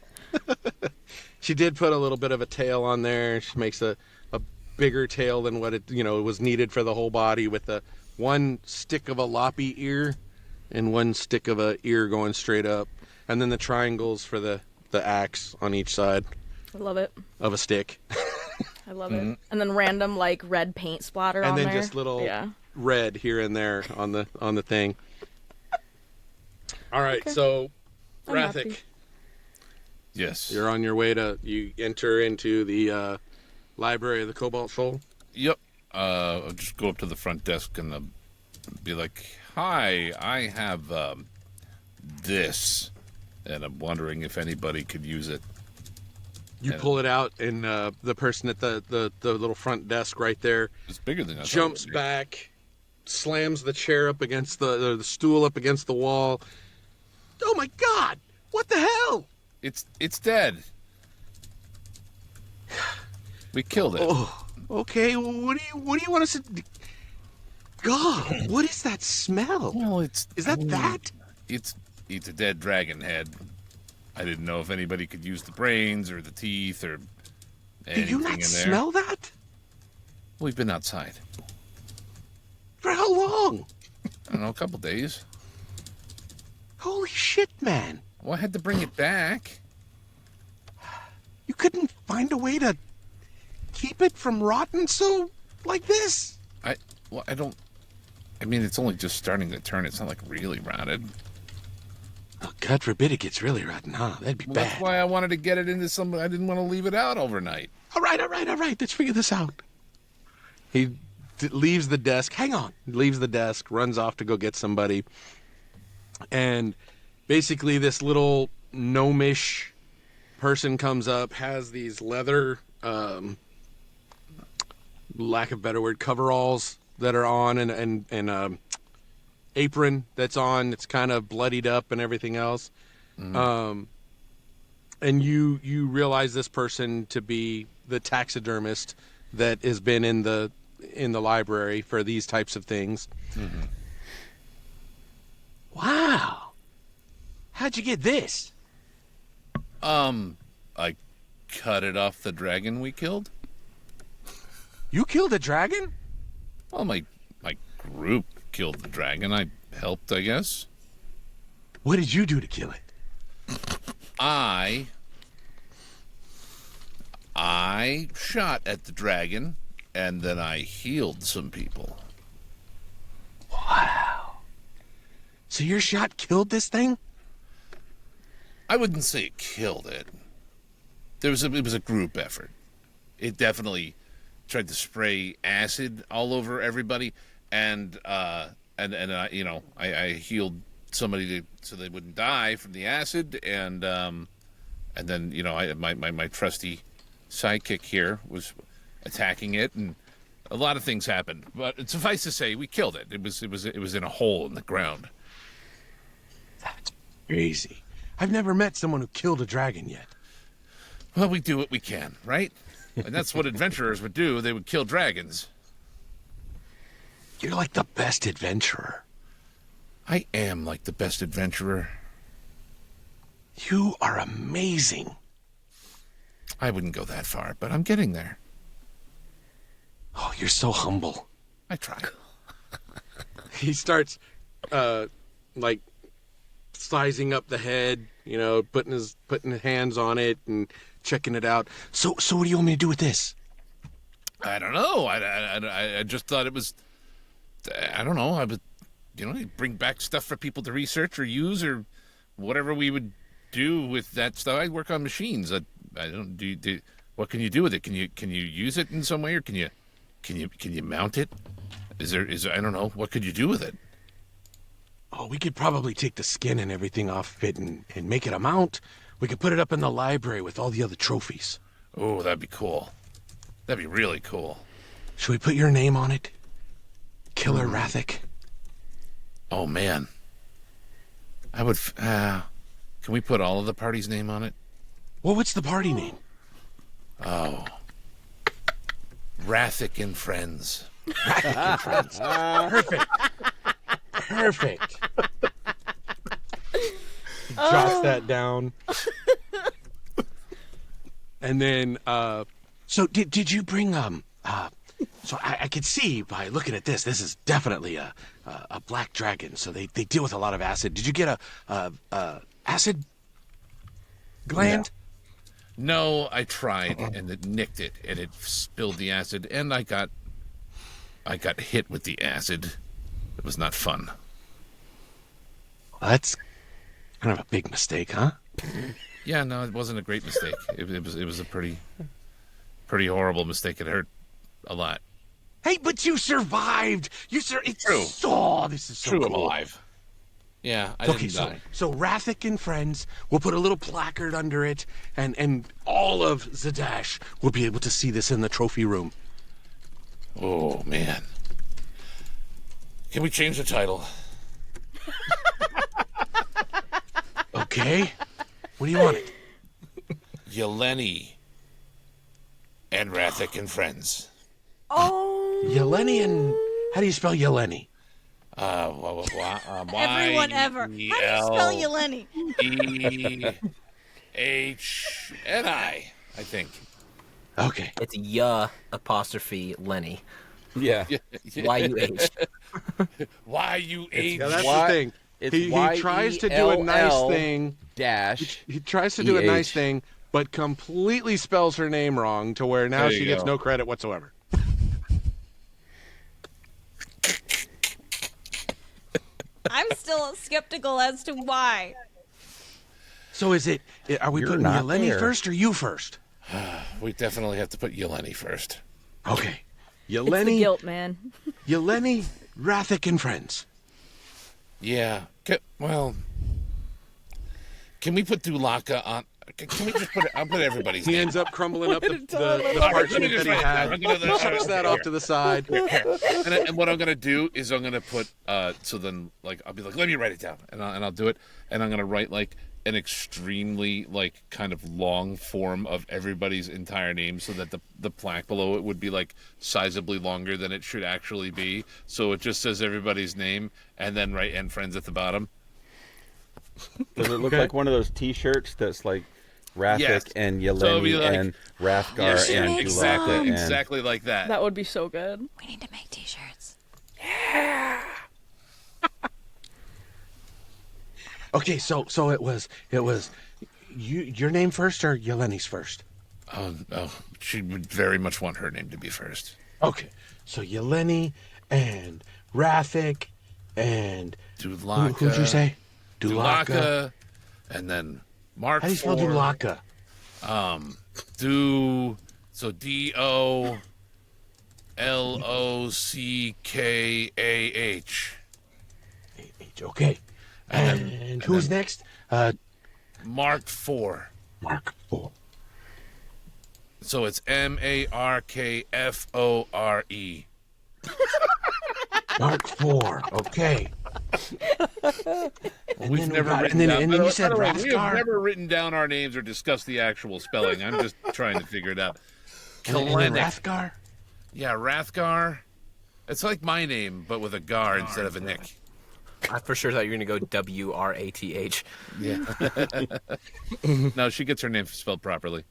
She did put a little bit of a tail on there. She makes a bigger tail than what it was needed for the whole body, with the one stick of a loppy ear and one stick of a ear going straight up, and then the triangles for the axe on each side I love it. of a stick, I love it. And then random like red paint splatter on and then there. just little Yeah. red here and there on the thing. All right, so I'm Rathic, happy. Yes. you're on your way you enter into the library of the Cobalt Soul. Yep. I'll just go up to the front desk and be like, "Hi, I have this, and I'm wondering if anybody could use it." You Yeah. pull it out, and the person at the little front desk right there It's bigger than I thought it jumps would be. back, slams the chair up against the stool up against the wall. Oh my God! What the hell? It's dead. We killed it. Oh, Okay, well, what do you want us to? God, what is that smell? Well, Is that? It's a dead dragon head. I didn't know if anybody could use the brains or the teeth or Do anything you not in there. smell that? We've been outside. For how long? I don't know, a couple days. Holy shit, man! Well, I had to bring it back. You couldn't find a way to keep it from rotting so like this? I don't. I mean, it's only just starting to turn. It's not like really rotted. Oh, God forbid it gets really rotten, huh? That'd be Well, bad. that's why I wanted to get it into some. I didn't want to leave it out overnight. All right. Let's figure this out. He leaves the desk. Hang on. Leaves the desk, runs off to go get somebody. And basically this little gnomish person comes up, has these leather, lack of a better word, coveralls that are on and apron that's on. It's kind of bloodied up and everything else. And you realize this person to be the taxidermist that has been in the library for these types of things. Mm-hmm. Wow. How'd you get this? I cut it off the dragon we killed. You killed a dragon? Well, my group killed the dragon. I helped, I guess. What did you do to kill it? I shot at the dragon, and then I healed some people. Wow. So your shot killed this thing? I wouldn't say it killed it. It was a group effort. It definitely tried to spray acid all over everybody, and I healed somebody so they wouldn't die from the acid, and then my trusty sidekick here was attacking it, and a lot of things happened. But suffice to say, we killed it. It was in a hole in the ground. That's crazy. I've never met someone who killed a dragon yet. Well, we do what we can, right? And that's what adventurers would do. They would kill dragons. You're like the best adventurer. I am like the best adventurer. You are amazing. I wouldn't go that far, but I'm getting there. Oh, you're so humble. I try. He starts, sizing up the head, putting his hands on it and checking it out. So what do you want me to do with this? I don't know. I just thought it was. I don't know. I would, bring back stuff for people to research or use or whatever we would do with that stuff. I work on machines. I don't do. What can you do with it? Can you use it in some way, or can you mount it? Is there I don't know. What could you do with it? Oh, we could probably take the skin and everything off it and make it a mount. We could put it up in the library with all the other trophies. Oh, that'd be cool. That'd be really cool. Should we put your name on it? Killer Rathic. Oh, man. I would... can we put all of the party's name on it? Well, what's the party name? Oh. Rathic and Friends. Rathic and Friends. Perfect. Jots that down. And then, so did you bring, so I could see by looking at this is definitely a black dragon. So they deal with a lot of acid. Did you get a acid gland? No, I tried, and it nicked it, and it spilled the acid, and I got hit with the acid. It was not fun. Well, that's kind of a big mistake, huh? Yeah, no, it wasn't a great mistake. It was a pretty horrible mistake. It hurt a lot. Hey, but you survived. It's True. Oh, this is so True, cool. I'm alive. Yeah, I Okay, didn't die. so Rathic and Friends, we'll put a little placard under it, and all of Zadash will be able to see this in the trophy room. Oh, man. Can we change the title? Okay. What do you want it? Yeleni and Rathic and Friends. Oh. Yeleni and how do you spell Yeleni? Everyone ever. How do you spell Yeleni? Yelni, I think. Okay. It's apostrophe Lenny. Yeah. Y-U-H. Y-U-H. Yeah, that's Why- the thing. It's He tries to do a nice YELL thing. dash. He tries to do a nice EH. thing, but completely spells her name wrong to where now There she you gets go. no credit whatsoever. I'm still skeptical as to why. So is it? Are we You're putting not Yeleni there. first or you first? We definitely have to put Yeleni first. Okay. It's the Yeleni, guilt, man. Yeleni, Rathic, and friends. Yeah. Well, can we put Dulaka on? Can we just put it? I'll put everybody's He name. ends up crumbling up the All right, parchment that he had. I'm gonna- Chucks that off to the side. And what I'm gonna do is I'm gonna put so then like I'll be like, let me write it down, and I'll do it, and I'm gonna write like an extremely like kind of long form of everybody's entire name, so that the plaque below it would be like sizably longer than it should actually be. So it just says everybody's name, and then write "and friends" at the bottom. Does it look like one of those T-shirts that's like Rathic Yes. and So it'll be Yeleni like- and Rathgar Yeah, and exactly, Dulaka and exactly like that. That would be so good. We need to make T-shirts. Okay, so it was your name first or Yeleni's first? Oh, she would very much want her name to be first. Okay, so Yeleni and Rathic and Dulaka. who'd you say? Dulaka, and then Mark. How do you spell 4, Dulaka? So Dollockah. Okay. And who's next? Mark 4. Mark 4. So it's Markfore. Mark 4. Okay. We've never written and down. then by you the said way, we have Rathgar. never written down our names or discussed the actual spelling. I'm just trying to figure it out. And then Kalenic. Rathgar. Yeah, Rathgar. It's like my name, but with a gar instead of a nick. I for sure thought you were going to go W-R-A-T-H. Yeah. No, she gets her name spelled properly.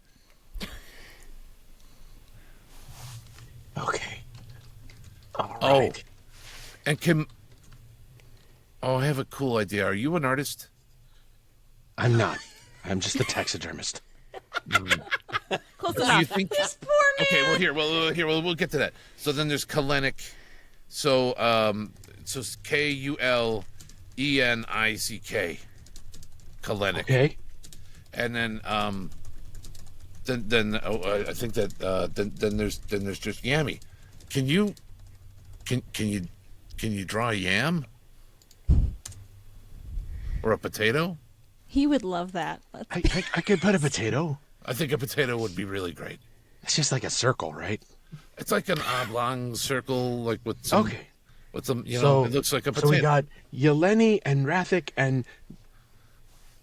Okay. All Oh. right. And Kim. Oh, I have a cool idea. Are you an artist? I'm not. I'm just a taxidermist. Close Do you enough. think? This poor man. Okay, we'll get to that. So then there's Kalenic. So so it's Kulenick. Kalenic. Okay. And then I think that then there's just Yammy. Can you draw a yam or a potato? He would love that. I could put a potato. I think a potato would be really great. It's just like a circle, right? It's like an oblong circle, like with some, Okay. with some, So it looks like a potato. So we got Yeleni and Rathic and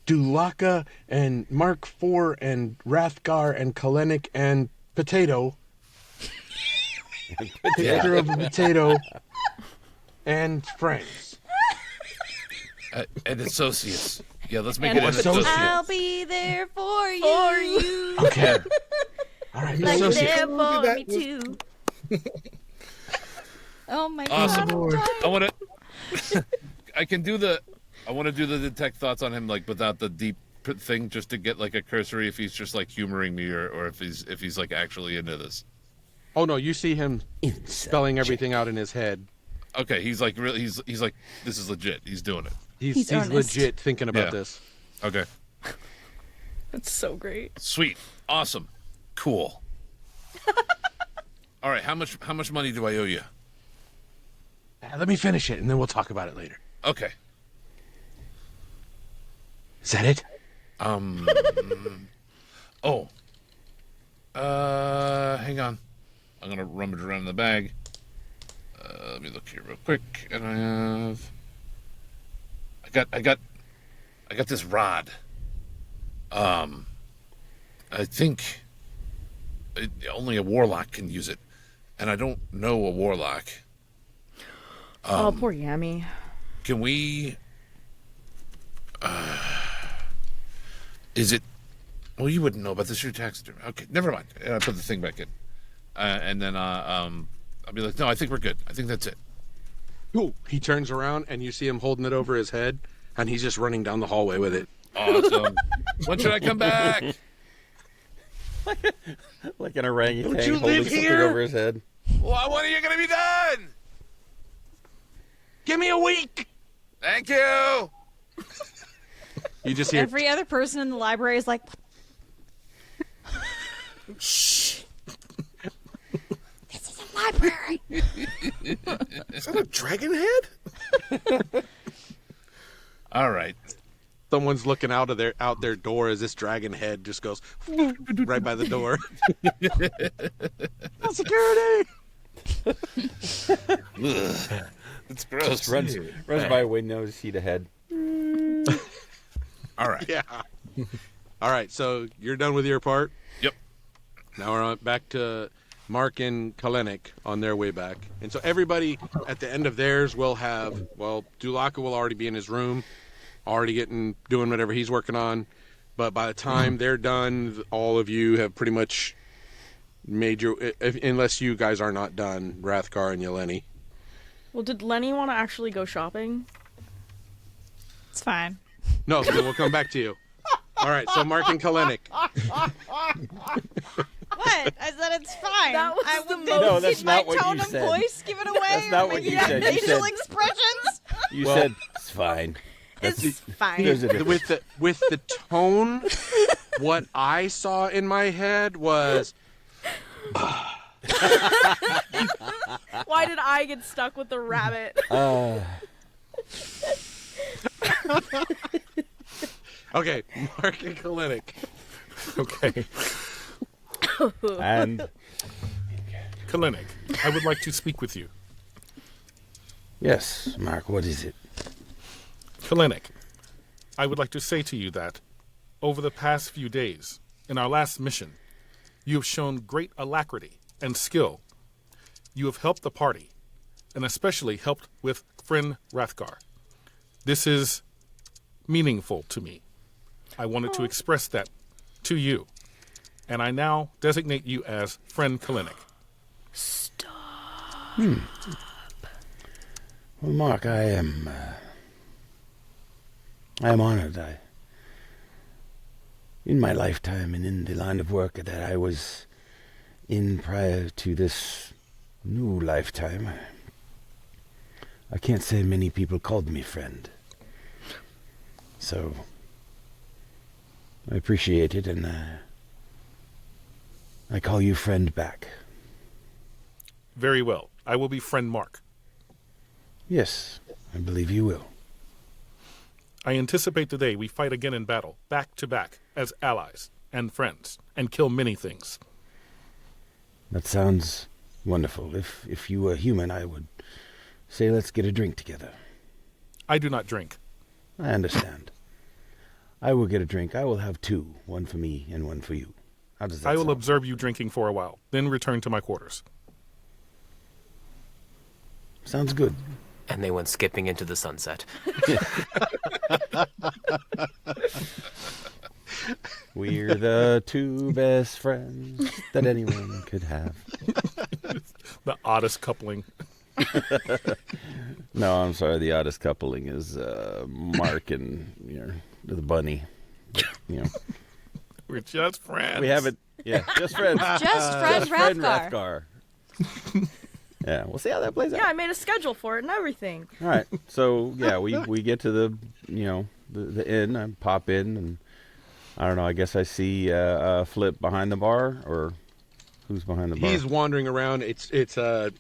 Dulaka and Mark IV and Rathgar and Kalenic and Potato. Picture of a potato and friends. And associates. Yeah, let's make And it an associates. associate. I'll be there for you. Okay. All right, Like associates. there for me too. Oh my Awesome. god. I want to. I can do the. I want to do the detect thoughts on him, like without the deep thing, just to get like a cursory if he's just like humoring me or if he's like actually into this. Oh no, you see him spelling everything out in his head. Okay, he's like really. He's like this is legit. He's doing it. He's earnest. legit thinking about Yeah. this. Okay, That's so great. sweet, awesome, cool. All right, how much money do I owe you? Let me finish it and then we'll talk about it later. Okay. Is that it? Oh. Hang on. I'm gonna rummage around in the bag. Let me look here real quick, and I got this rod. I think only a warlock can use it. and I don't know a warlock. Oh, poor Yami. Can we... is it... Well, you wouldn't know about this. You're taxidermy. Okay, never mind. I put the thing back in. And then I'll be like, no, I think we're good. I think that's it. Ooh, he turns around and you see him holding it over his head, and he's just running down the hallway with it. Awesome. When should I come back? Like an orangutan Don't you holding live something here? over his head. Well, when are you going to be done? Give me a week. Thank you. You just hear. Every other person in the library is like, Shh. this is a library. Is that a dragon head? All right. Someone's looking out their door as this dragon head just goes right by the door. Security. It's gross. Just runs by a window to see the head. All right. Yeah. All right. So you're done with your part. Yep. Now we're back to Mark and Kalenik on their way back, and so everybody at the end of theirs will have. Well, Dulaka will already be in his room, already doing whatever he's working on. But by the time they're done, all of you have pretty much made your. Unless you guys are not done, Rathgar and Yeleni. Well, did Lenny want to actually go shopping? It's fine. No, then we'll come back to you. All right. So Mark and Kalenik. What? I said it's fine. That was I the would most- No, that's my not what tone you of said. voice give it away. That's not what you said. You Facial said- expressions. You Well- said it's fine. It's fine. There's a difference. With the tone, what I saw in my head was. Why did I get stuck with the rabbit? Okay, Mark and Kalenik. Okay. And Kalenik, I would like to speak with you. yes, Mark, what is it? Kalenik, I would like to say to you that over the past few days, in our last mission, you have shown great alacrity and skill. You have helped the party, and especially helped with friend Rathgar. This is meaningful to me. I wanted to express that to you, and I now designate you as friend Kalenik. Well, Mark, I am honored. In my lifetime and in the line of work that I was in prior to this new lifetime, I can't say many people called me friend. So, I appreciate it, and I call you friend back. Very well. I will be friend Mark. Yes, I believe you will. I anticipate today we fight again in battle, back to back, as allies and friends, and kill many things. That sounds wonderful. If you were human, I would say let's get a drink together. I do not drink. I understand. I will get a drink. I will have two, one for me and one for you. How does that I will sound? observe you drinking for a while, then return to my quarters. Sounds good. And they went skipping into the sunset. We're the two best friends that anyone could have. The oddest coupling. No, I'm sorry. The oddest coupling is Mark and the bunny. We're just friends. We haven't. Yeah, just friends. Just friend Rathgar. Rathgar. Yeah, we'll see how that plays out. Yeah, I made a schedule for it and everything. All right. So yeah, we get to the inn. I pop in, and I don't know. I guess I see Flip behind the bar, or who's behind the bar? He's wandering around. It's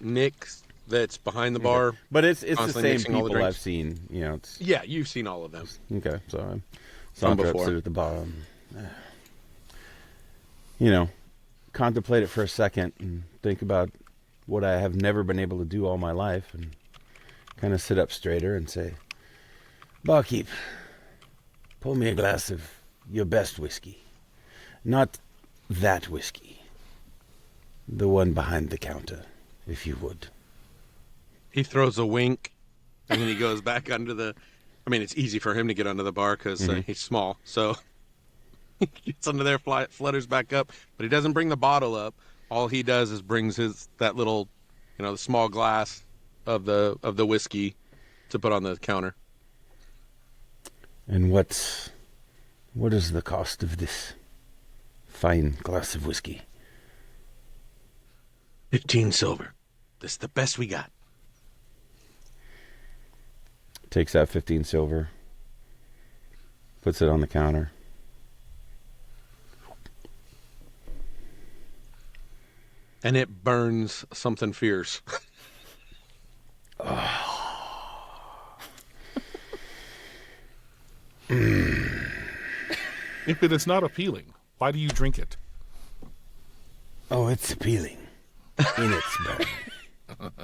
Nick that's behind the bar. Okay. But it's the constantly same mixing all the people I've drinks. seen. It's Yeah, you've seen all of them. okay. So I From saunter before. upstairs at the bottom. Contemplate it for a second and think about what I have never been able to do all my life, and kind of sit up straighter and say, "Barkeep, pull me a glass of your best whiskey. Not that whiskey. The one behind the counter. if you would. He throws a wink, and then he goes back under the... I mean, it's easy for him to get under the bar because he's small. So he gets under there, flutters back up, but he doesn't bring the bottle up. All he does is brings that little, the small glass of the whiskey to put on the counter. And what is the cost of this fine glass of whiskey? 15 silver. This is the best we got. Takes out 15 silver, puts it on the counter. And it burns something fierce. If it is not appealing, why do you drink it? Oh, it's appealing in its burn.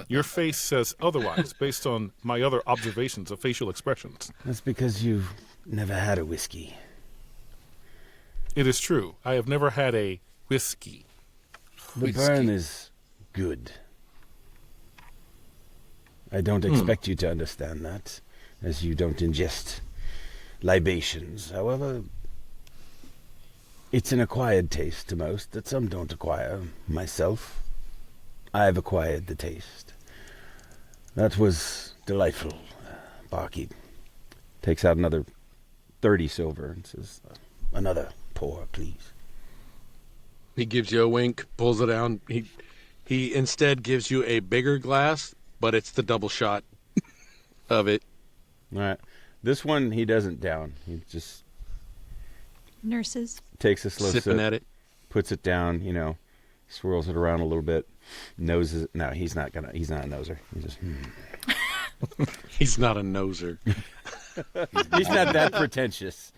Your face says otherwise, based on my other observations of facial expressions. That's because you've never had a whiskey. It is true. I have never had a whiskey. The burn is good. I don't expect you to understand that, as you don't ingest libations. However, it's an acquired taste to most that some don't acquire. Myself, I've acquired the taste. That was delightful. Barkeep takes out another 30 silver and says, another pour, please. He gives you a wink, pulls it down. He instead gives you a bigger glass, but it's the double shot of it. All right. This one he doesn't down. He just Nurses. takes a slow Sipping sip, at it. puts it down, swirls it around a little bit, noses it. No, he's not a noser. He just, He's not a noser. He's not that pretentious.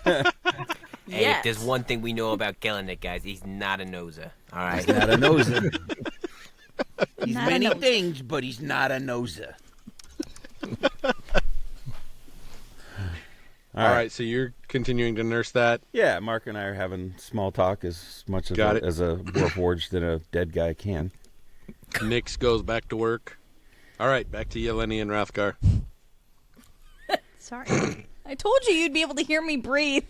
Hey, Yes. if there's one thing we know about Kellenick, guys, he's not a noser. All right. He's not a noser. He's Not a many noser. things, but he's not a noser. All right, so you're continuing to nurse that. Yeah, Mark and I are having small talk as much as Got it. as a warforged and a dead guy can. Nyx goes back to work. All right, back to Yeleni and Rathgar. Sorry. I told you you'd be able to hear me breathe.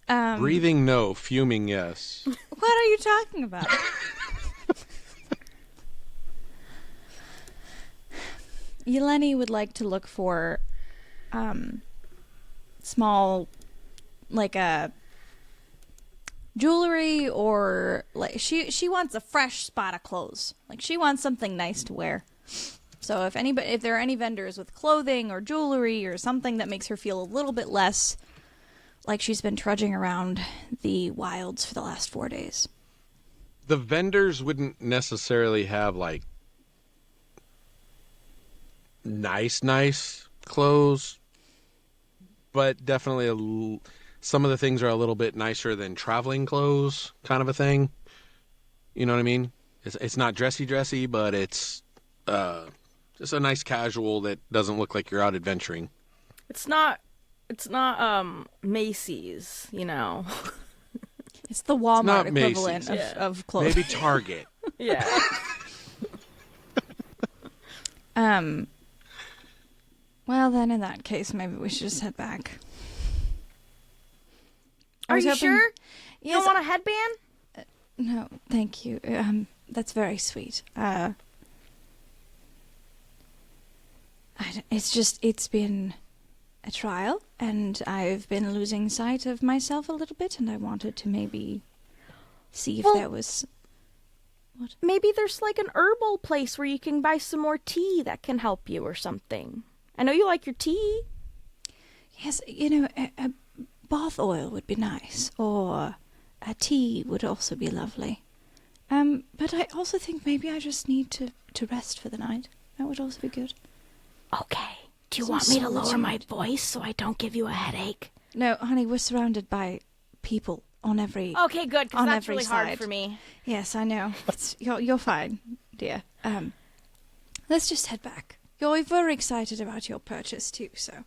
Breathing, no. Fuming, yes. What are you talking about? Yeleni would like to look for small, like a jewelry, or like she wants a fresh spot of clothes. Like she wants something nice to wear. So if there are any vendors with clothing or jewelry or something that makes her feel a little bit less like she's been trudging around the wilds for the last 4 days. The vendors wouldn't necessarily have, like, nice clothes, but definitely some of the things are a little bit nicer than traveling clothes, kind of a thing. You know what I mean? It's not dressy, but it's just a nice casual that doesn't look like you're out adventuring. It's not Macy's, It's the Walmart not equivalent Macy's. of clothing. Maybe Target. Yeah. Well, then in that case, maybe we should just head back. I Are was you hoping- sure? You Yes. don't want a headband? No, thank you. That's very sweet. It's been a trial, and I've been losing sight of myself a little bit, and I wanted to maybe see if Well- there was... Maybe there's like an herbal place where you can buy some more tea that can help you or something. I know you like your tea. Yes, a bath oil would be nice, or a tea would also be lovely. But I also think maybe I just need to rest for the night. That would also be good. Okay. Do you Some want me to lower my solitude. voice so I don't give you a headache? No, honey, we're surrounded by people on every... Okay, good, because On that's every really hard side. for me. Yes, I know. You're fine, dear. Let's just head back. You're very excited about your purchase too, so...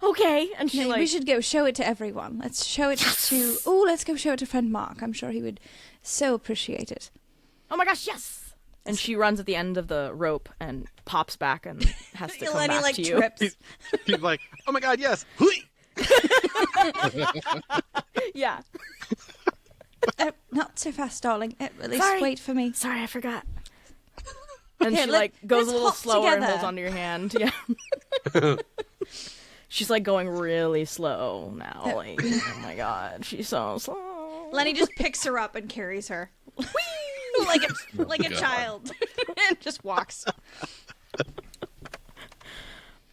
okay. And she No, like, we should go show it to everyone. Let's show it to. Oh, let's go show it to friend Mark. I'm sure he would so appreciate it. oh my gosh, yes. And she runs at the end of the rope and pops back and has to come Eleni, back like, to you. trips. He's like, oh my god, yes. Hui! Yeah. Not so fast, darling. At least Sorry. wait for me. Sorry, I forgot. And Here, she like goes a let's little hop slower and together. holds onto your hand. Yeah. She's like going really slow now. Like, oh my god, she's so slow. Lenny just picks her up and carries her. like a God. child. and just walks.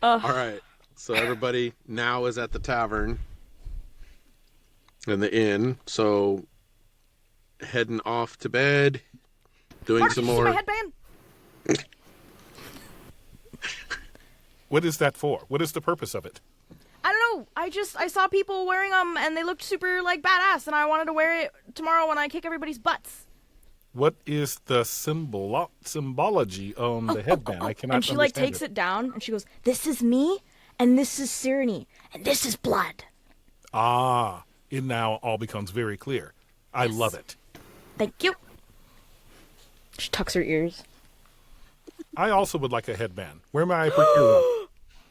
All right. So everybody now is at the tavern and the inn. So heading off to bed, doing Mark, some did you see more. my headband? What is that for? What is the purpose of it? I don't know. I saw people wearing them and they looked super like badass, and I wanted to wear it tomorrow when I kick everybody's butts. What is the symbology on the headband? I cannot And she like understand takes it down and she goes, "This is me, and this is Cyrene, and this is blood." Ah, it now all becomes very clear. I love it. Thank you. She tucks her ears. I also would like a headband. Where may I procure one?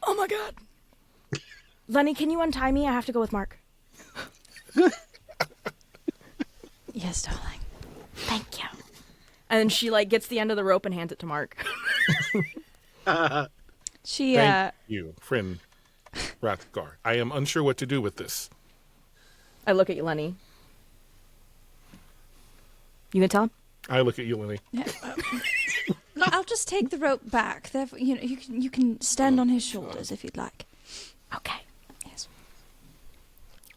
Oh my god. Lenny, can you untie me? I have to go with Mark. Yes, darling. Thank you. And she like gets the end of the rope and hands it to Mark. She Thank you, friend Rathgar. I am unsure what to do with this. I look at you, Lenny. You gonna tell him? I look at you, Lily. I'll just take the rope back. Therefore, you can stand on his shoulders if you'd like. Okay. Yes.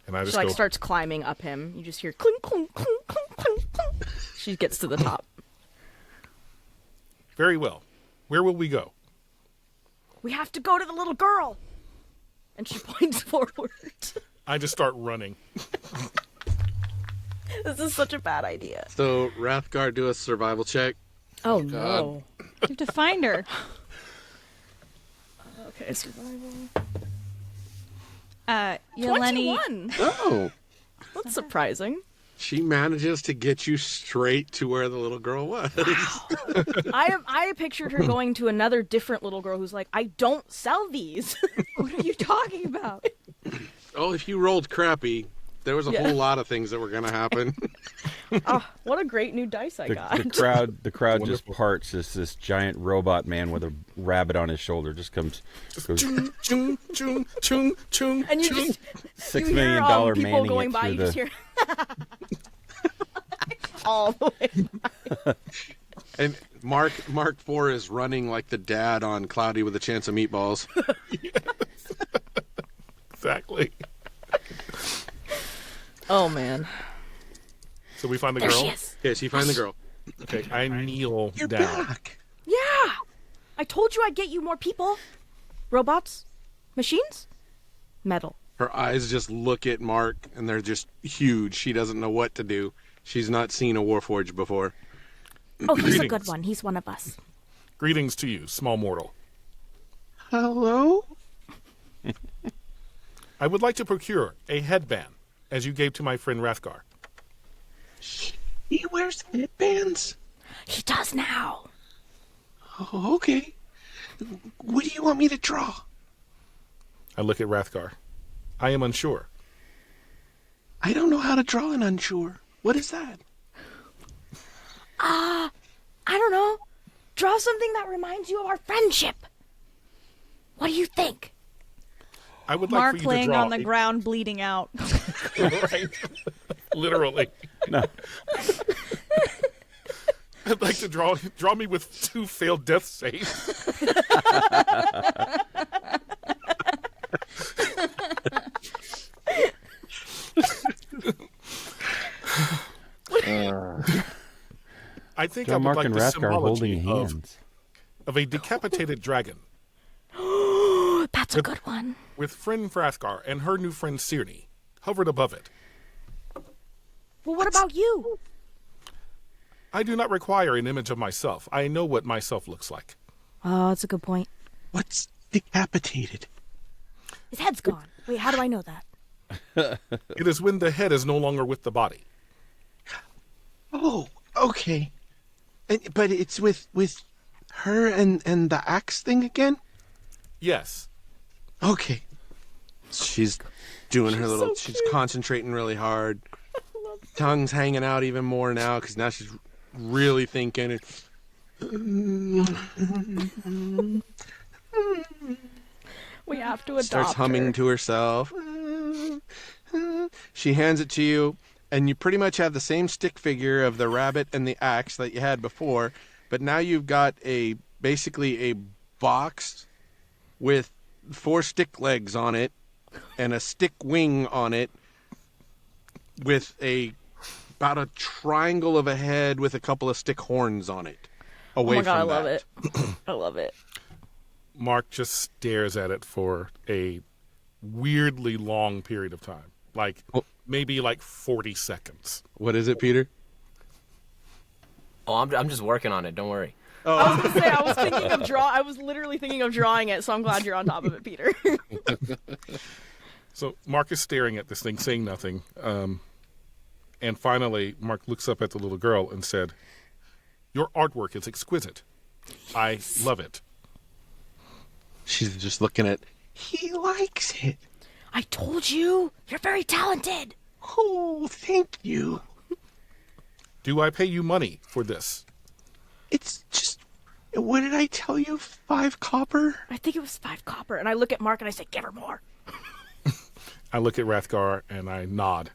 And I She just like go, starts climbing up him. You just hear clink, clink, clink, clink, clink, clink. She gets to the top. very well. Where will we go? We have to go to the little girl. And she points forward. I just start running. This is such a bad idea. So Rathgar, do a survival check. Oh no. You have to find her. Okay, survival. Lenny. 21. Oh. That's surprising. She manages to get you straight to where the little girl was. I pictured her going to another different little girl who's like, I don't sell these. What are you talking about? Oh, if you rolled crappy, there was a whole lot of things that were going to happen. Oh, what a great new dice I got. The crowd just parts as this giant robot man with a rabbit on his shoulder just comes. Goes, Chung, chung, chung, chung, chung, And you chung. just $6 you million hear, people manning going it by. through You the. just hear all the way. And Mark 4 is running like the dad on Cloudy with a Chance of Meatballs. Exactly. Oh man. So we find the There girl. she is. Yeah, she find the girl. Okay, I kneel You're down. back. Yeah. I told you I'd get you more people. Robots, machines, metal. Her eyes just look at Mark, and they're just huge. She doesn't know what to do. She's not seen a Warforged before. Oh, he's a Greetings. good one. He's one of us. Greetings to you, small mortal. Hello? I would like to procure a headband, as you gave to my friend Rathgar. He wears headbands. He does now. Oh, okay. What do you want me to draw? I look at Rathgar. I am unsure. I don't know how to draw an unsure. What is that? I don't know. Draw something that reminds you of our friendship. What do you think? I would like Mark for you to laying draw on the a- ground, bleeding out. right? Literally. No. I'd like to draw me with 2 failed death saves. I think I John would Mark like and the Rathgar symbology holding of, hands. of a decapitated dragon That's a good one. with friend Rathgar and her new friend Cyrene hovered above it. Well, what about you? I do not require an image of myself. I know what myself looks like. Oh, that's a good point. What's decapitated? His head's gone. Wait, how do I know that? It is when the head is no longer with the body. Oh, okay. But it's with her and the axe thing again? Yes. Okay. She's doing her little. She's concentrating really hard. Tongue's hanging out even more now because now she's really thinking. We have to adopt Starts humming her. to herself. She hands it to you, and you pretty much have the same stick figure of the rabbit and the axe that you had before, but now you've got basically a box with 4 stick legs on it and a stick wing on it with about a triangle of a head with a couple of stick horns on it. Away Oh my god, I from love that. it. I love it. Mark just stares at it for a weirdly long period of time. Like, maybe like 40 seconds. What is it, Peter? Oh, I'm just working on it. Don't worry. I was gonna say I was thinking of I was literally thinking of drawing it, so I'm glad you're on top of it, Peter. So Mark is staring at this thing, saying nothing. And finally, Mark looks up at the little girl and said, "Your artwork is exquisite. I love it." She's just looking at. He likes it. I told you, you're very talented. Oh, thank you. Do I pay you money for this? It's just, what did I tell you? 5 copper? I think it was 5 copper, and I look at Mark and I say, "Give her more." I look at Rathgar and I nod.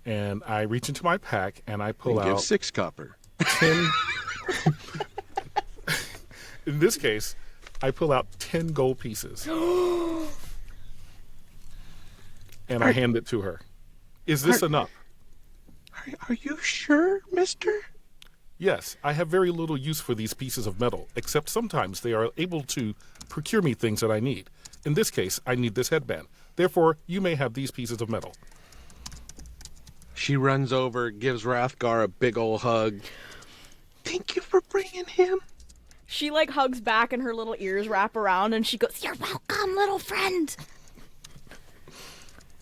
And I reach into my pack and I pull Give out 6 copper. 10. In this case, I pull out 10 gold pieces. And I hand it to her. Is this enough? Are you sure, mister? Yes, I have very little use for these pieces of metal, except sometimes they are able to procure me things that I need. In this case, I need this headband. Therefore, you may have these pieces of metal. She runs over, gives Rathgar a big ol' hug. Thank you for bringing him. She like hugs back and her little ears wrap around and she goes, "You're welcome, little friend."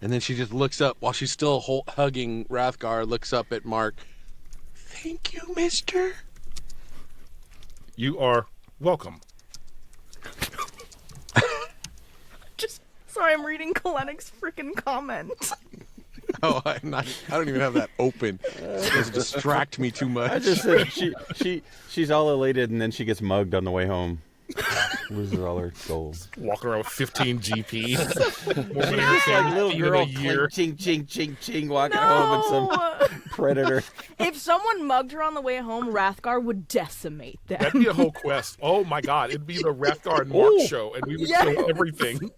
And then she just looks up while she's still hugging Rathgar, looks up at Mark. Thank you, mister. You are welcome. Sorry, I'm reading Kalenic's freaking comment. Oh, I don't even have that open. It doesn't distract me too much. I just said she's all elated, and then she gets mugged on the way home. Loses all her gold. Walking around with 15 GP. Just like little girl, ching, ching, ching, ching, walking home and some predator. If someone mugged her on the way home, Rathgar would decimate them. That'd be a whole quest. Oh my god, it'd be the Rathgar and Mark show, and we would kill everything.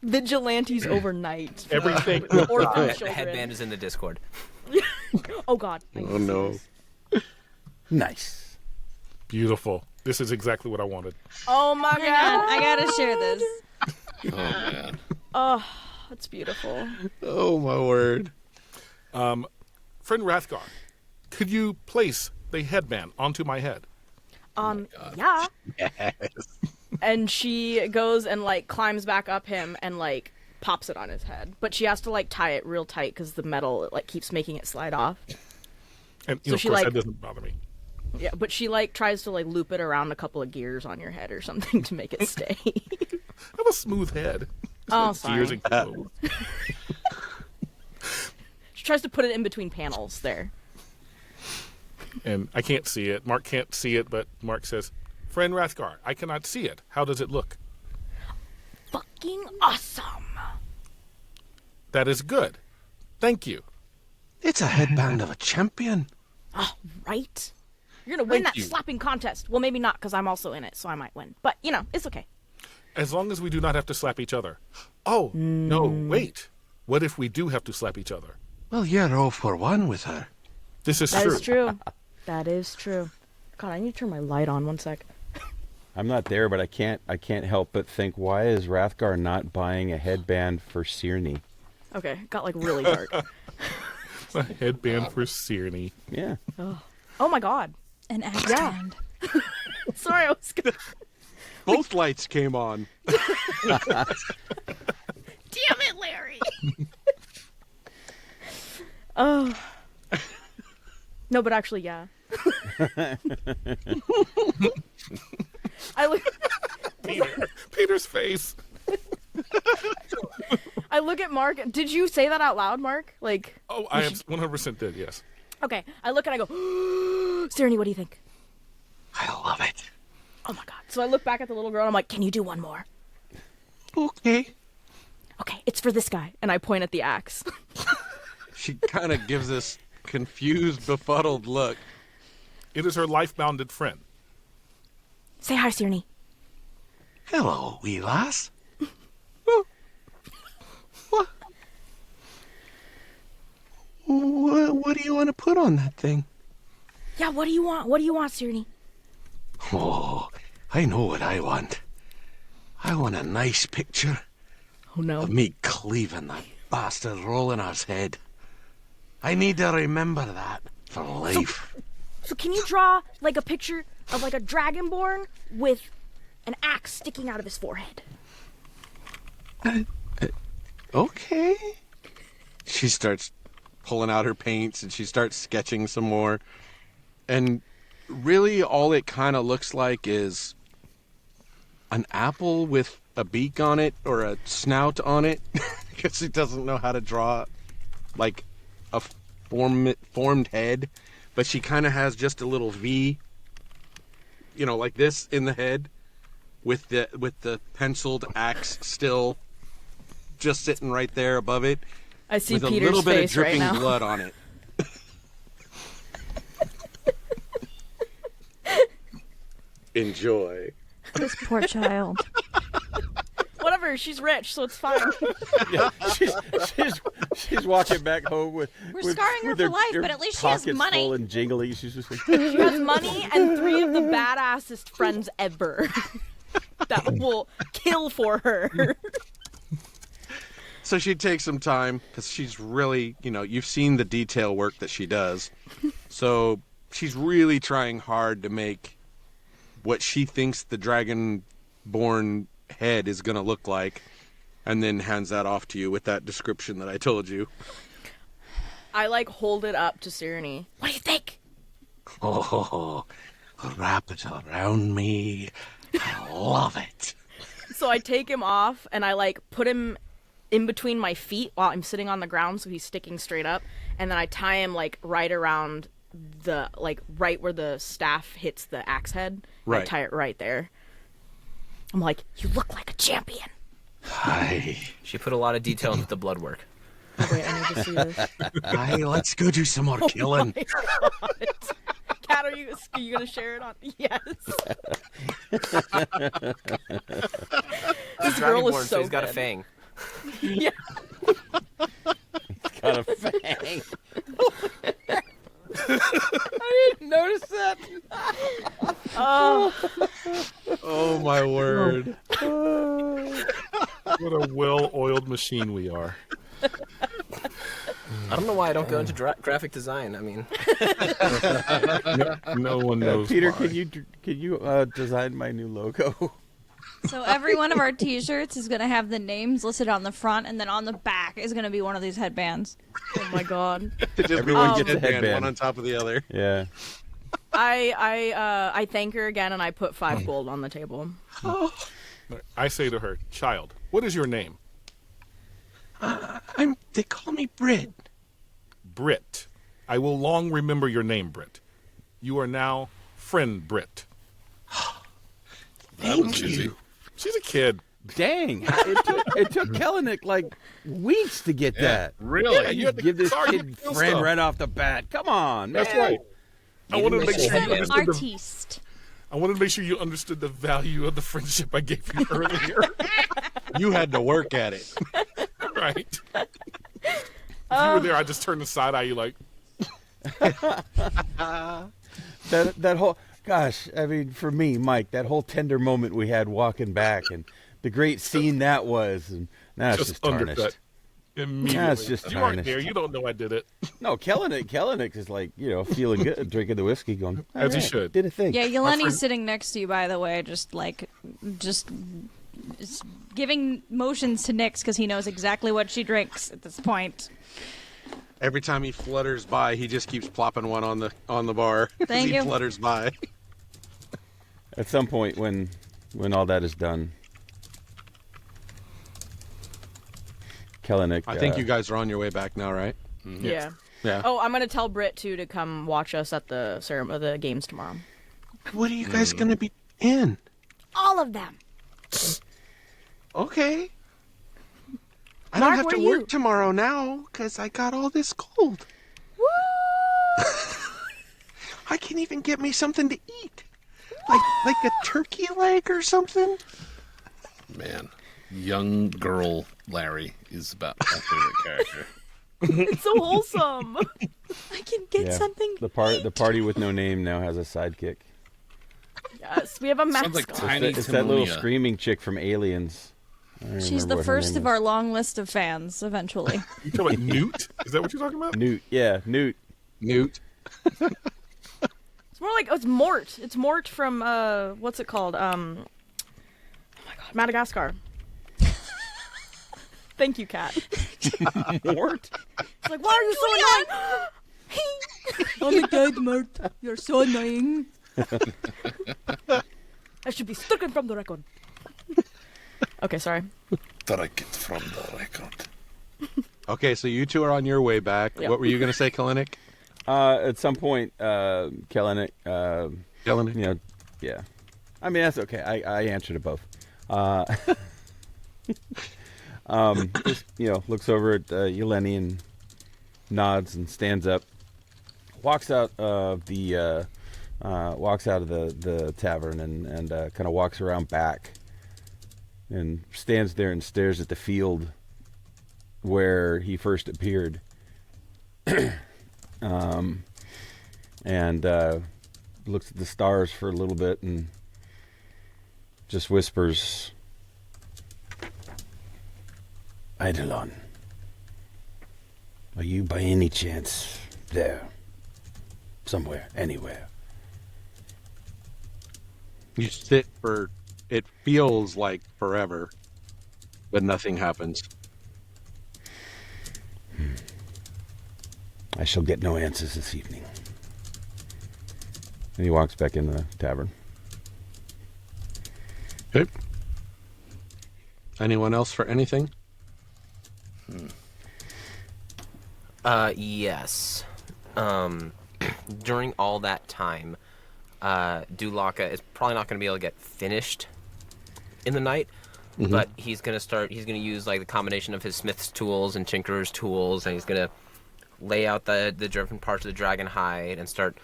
Vigilantes overnight. Everything. Orphan The children. headband is in the Discord. Oh god. Oh no. Nice. Beautiful. This is exactly what I wanted. Oh my Hang on, god. I gotta share this. Oh man. Oh, that's beautiful. Oh my word. Friend Rathgar, could you place the headband onto my head? Yeah. And she goes and like climbs back up him and like pops it on his head, but she has to like tie it real tight because the metal like keeps making it slide off. And So of she, course like- that doesn't bother me. Yeah, but she like tries to like loop it around a couple of gears on your head or something to make it stay. I have a smooth head. Oh, sorry. Gears and clothes. She tries to put it in between panels there. And I can't see it. Mark can't see it, but Mark says, "Friend Rathgar, I cannot see it. How does it look?" Fucking awesome. That is good. Thank you. It's a headband of a champion. Oh, right? You're gonna win Thank that you. slapping contest. Well, maybe not because I'm also in it, so I might win. But, you know, it's okay. As long as we do not have to slap each other. Oh, no, wait. What if we do have to slap each other? Well, you're 0 for 1 with her. This is That true. is true. That is true. God, I need to turn my light on 1 sec. I'm not there, but I can't help but think, why is Rathgar not buying a headband for Sierne? Okay, it got like really dark. A headband for Sierne. Yeah. Oh my god. An axe Yeah. hand. Sorry, I was gonna... Both lights came on. Damn it, Larry. Oh. No, but actually, yeah. I look. Peter's face. I look at Mark. Did you say that out loud, Mark? Like. Oh, I 100% did. Yes. Okay, I look and I go, Sirenny, what do you think? I love it. Oh my god. So I look back at the little girl and I'm like, can you do one more? Okay. Okay, it's for this guy. And I point at the axe. She kind of gives this confused, befuddled look. It is her life-bounded friend. Say hi, Sirenny. Hello, wee lass. What do you want to put on that thing? Yeah, what do you want? What do you want, Sirenny? Oh, I know what I want. I want a nice picture Oh no. of me cleaving that bastard rolling his head. I need to remember that for life. So can you draw like a picture of like a dragonborn with an axe sticking out of his forehead? Okay. She starts pulling out her paints and she starts sketching some more. And really all it kind of looks like is an apple with a beak on it or a snout on it because she doesn't know how to draw like a formed head, but she kind of has just a little V, you know, like this in the head with the penciled axe still just sitting right there above it. I see with Peter's a little bit of face right dripping now. blood on it. Enjoy. This poor child. Whatever, she's rich, so it's fine. Yeah, she's walking back home with. We're scarring her for life, but at least she has pockets money. full and jingly. She's just like. She has money and 3 of the badassest friends ever that will kill for her. So she takes some time because she's really, you know, you've seen the detail work that she does. So she's really trying hard to make what she thinks the dragon-born head is going to look like, and then hands that off to you with that description that I told you. I like hold it up to Sirenny. What do you think? Oh, wrap it around me. I love it. So I take him off and I like put him in between my feet while I'm sitting on the ground so he's sticking straight up, and then I tie him like right around the like right where the staff hits the axe head. Right. I tie it right there. I'm like, you look like a champion. Hi. She put a lot of detail into the blood work. Oh, wait, I need to see this. Hi, let's go do some more killing. Oh my God. Kat, are you gonna share it on? Yes. This girl is so he's got a good. fang. Yeah. Got a fang. I didn't notice that. Oh. Oh, my word. What a well-oiled machine we are. I don't know why I don't go into graphic design. I mean, No one knows. Peter, why. can you design my new logo? So every one of our T-shirts is gonna have the names listed on the front, and then on the back is gonna be one of these headbands. Oh my God. Everyone gets a headband. one on top of the other. Yeah. I thank her again and I put 5 gold on the table. I say to her, "Child, what is your name?" They call me Brit. Brit. I will long remember your name, Brit. You are now friend Brit. That was easy. She's a kid. Dang. It took Kellenick like weeks to get that. Really? Yeah, You give this kid friend right off the bat. Come on, man. That's right. I wanted to make She's sure you an understood artiste. I wanted to make sure you understood the value of the friendship I gave you earlier. You had to work at it. Right. If you were there, I just turned the side eye. You like, That whole gosh, I mean, for me, Mike, that whole tender moment we had walking back and the great scene that was, and now it's just tarnished. undercut. Immediately. Yeah, it's just you weren't tarnished. there. You don't know I did it. No, Kellenick is like, feeling good, drinking the whiskey, going, As he "All right, should." Did a thing. Yeah, Yeleni's sitting next to you, by the way, just giving motions to Nyx because he knows exactly what she drinks at this point. Every time he flutters by, he just keeps plopping one on the bar. as Thank he you. flutters by. At some point, when all that is done, Kellenick. I think you guys are on your way back now, right? Yeah. Yeah. Oh, I'm gonna tell Britt too to come watch us at the the games tomorrow. What are you guys gonna be in? All of them. Okay. I Mark, don't have where to are work you? tomorrow now because I got all this gold. Woo! I can even get me something to eat, like a turkey leg or something. Man, young girl Larry is about my favorite character. It's so wholesome. I can get something. The party with no name now has a sidekick. Yes, we have a Sounds like mascot. Tiny It's that little Timonia. screaming chick from Aliens. I don't She's remember the what her first name of is. our long list of fans, eventually. You talking about Newt? Is that what you're talking about? Newt. Yeah, Newt. Newt. It's more like it's Mort. It's Mort from what's it called? Oh my god, Madagascar. Thank you, Kat. Mort. It's like, why are you so annoying? Oh my god, Mort, you're so annoying. I should be stricken from the record. Okay, sorry. Strike it from the record. Okay, so you two are on your way back. Yep. What were you gonna say, Kellenick? At some point, Kellenick. Kellenick. Yeah. I mean, that's okay. I answered it both. Just, looks over at Yeleni and nods and stands up. Walks out of the tavern and kind of walks around back and stands there and stares at the field where he first appeared. And looks at the stars for a little bit and just whispers, "Eidolon, are you by any chance there? Somewhere, anywhere?" You sit for, it feels like forever, but nothing happens. I shall get no answers this evening. And he walks back into the tavern. Okay. Anyone else for anything? Yes. During all that time, Dulaka is probably not going to be able to get finished in the night, but he's going to use like the combination of his smith's tools and tinkerer's tools, and he's going to lay out the different parts of the dragon hide and start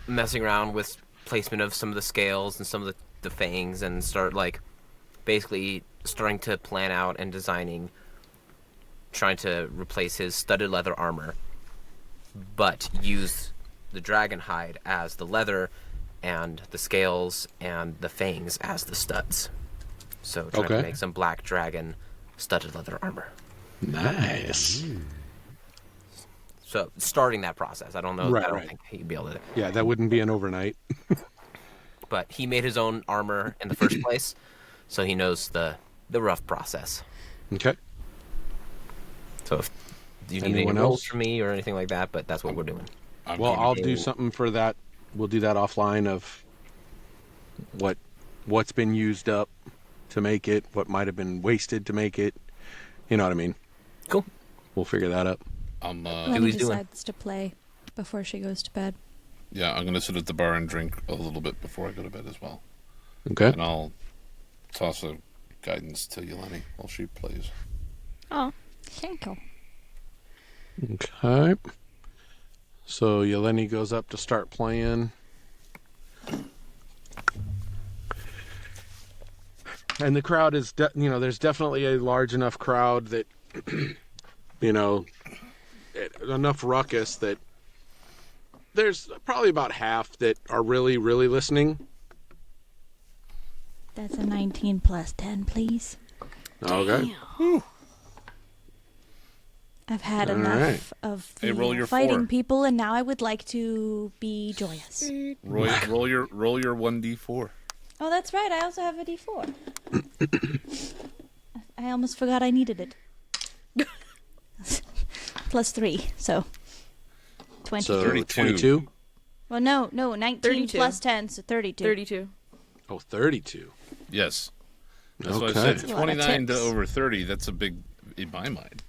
messing around with placement of some of the scales and some of the fangs, and start like basically starting to plan out and trying to replace his studded leather armor, but use the dragon hide as the leather and the scales and the fangs as the studs. So trying to make some black dragon studded leather armor. Nice. So starting that process, I don't know. Right, I don't right. think he'd be able to. Yeah, that wouldn't be an overnight. But he made his own armor in the first place, so he knows the rough process. Okay. So if you need Anyone any rolls else? from me or anything like that, but that's what we're doing. Well, I'll do something for that. We'll do that offline of what's been used up to make it, what might have been wasted to make it. You know what I mean? Cool. We'll figure that up. Lenny he's doing. decides to play before she goes to bed. Yeah, I'm gonna sit at the bar and drink a little bit before I go to bed as well. Okay. And I'll toss a guidance to Yeleni while she plays. Oh, thank you. Okay. So Yeleni goes up to start playing. And the crowd is, there's definitely a large enough crowd that, enough ruckus that there's probably about half that are really, really listening. That's a 19 plus 10, please. Okay. I've had All enough right. of Hey, roll the your fighting 4. people, and now I would like to be joyous. Roll your 1d4. Oh, that's right. I also have a D4. I almost forgot I needed it. Plus 3, so 20. So 32. 22? Well, no, 19 32. plus 10, so 32. 32. Oh, 32. Yes. That's what I Okay. said. That's a lot of 29 to ticks. over 30, that's a big, in my mind.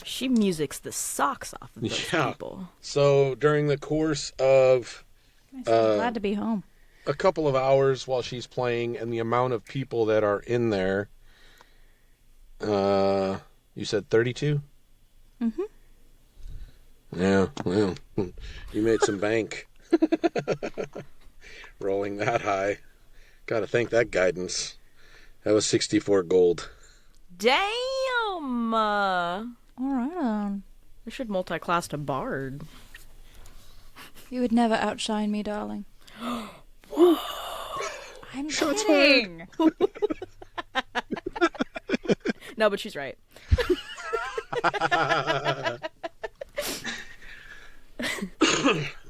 She musics the socks off of those Yeah. people. So during the course of I'm glad to be home. a couple of hours while she's playing and the amount of people that are in there, you said 32? Mm-hmm. Yeah, well, you made some bank. Rolling that high. Gotta thank that guidance. That was 64 gold. Damn! All right. I should multi-class to Bard. You would never outshine me, darling. I'm Shots kidding. No, but she's right.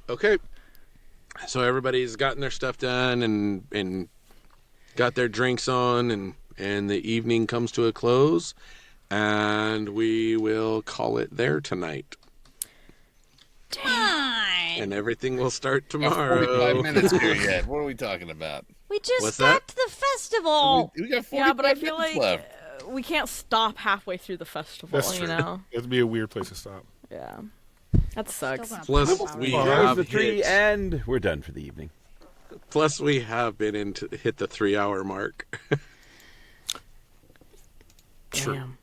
Okay. So everybody's gotten their stuff done and got their drinks on and the evening comes to a close and we will call it there tonight. Fine. And everything will start 45 tomorrow. minutes here yet. What are we talking about? We just What's that? started the festival. We got 45 Yeah, but I feel minutes like left. we can't stop halfway through the festival, That's true. you know? It'd be a weird place to stop. Yeah. That sucks. Still gonna Plus pop we out. There's have the 3 hit, and we're done for the evening. plus we have been hit the 3 hour mark. True. Damn.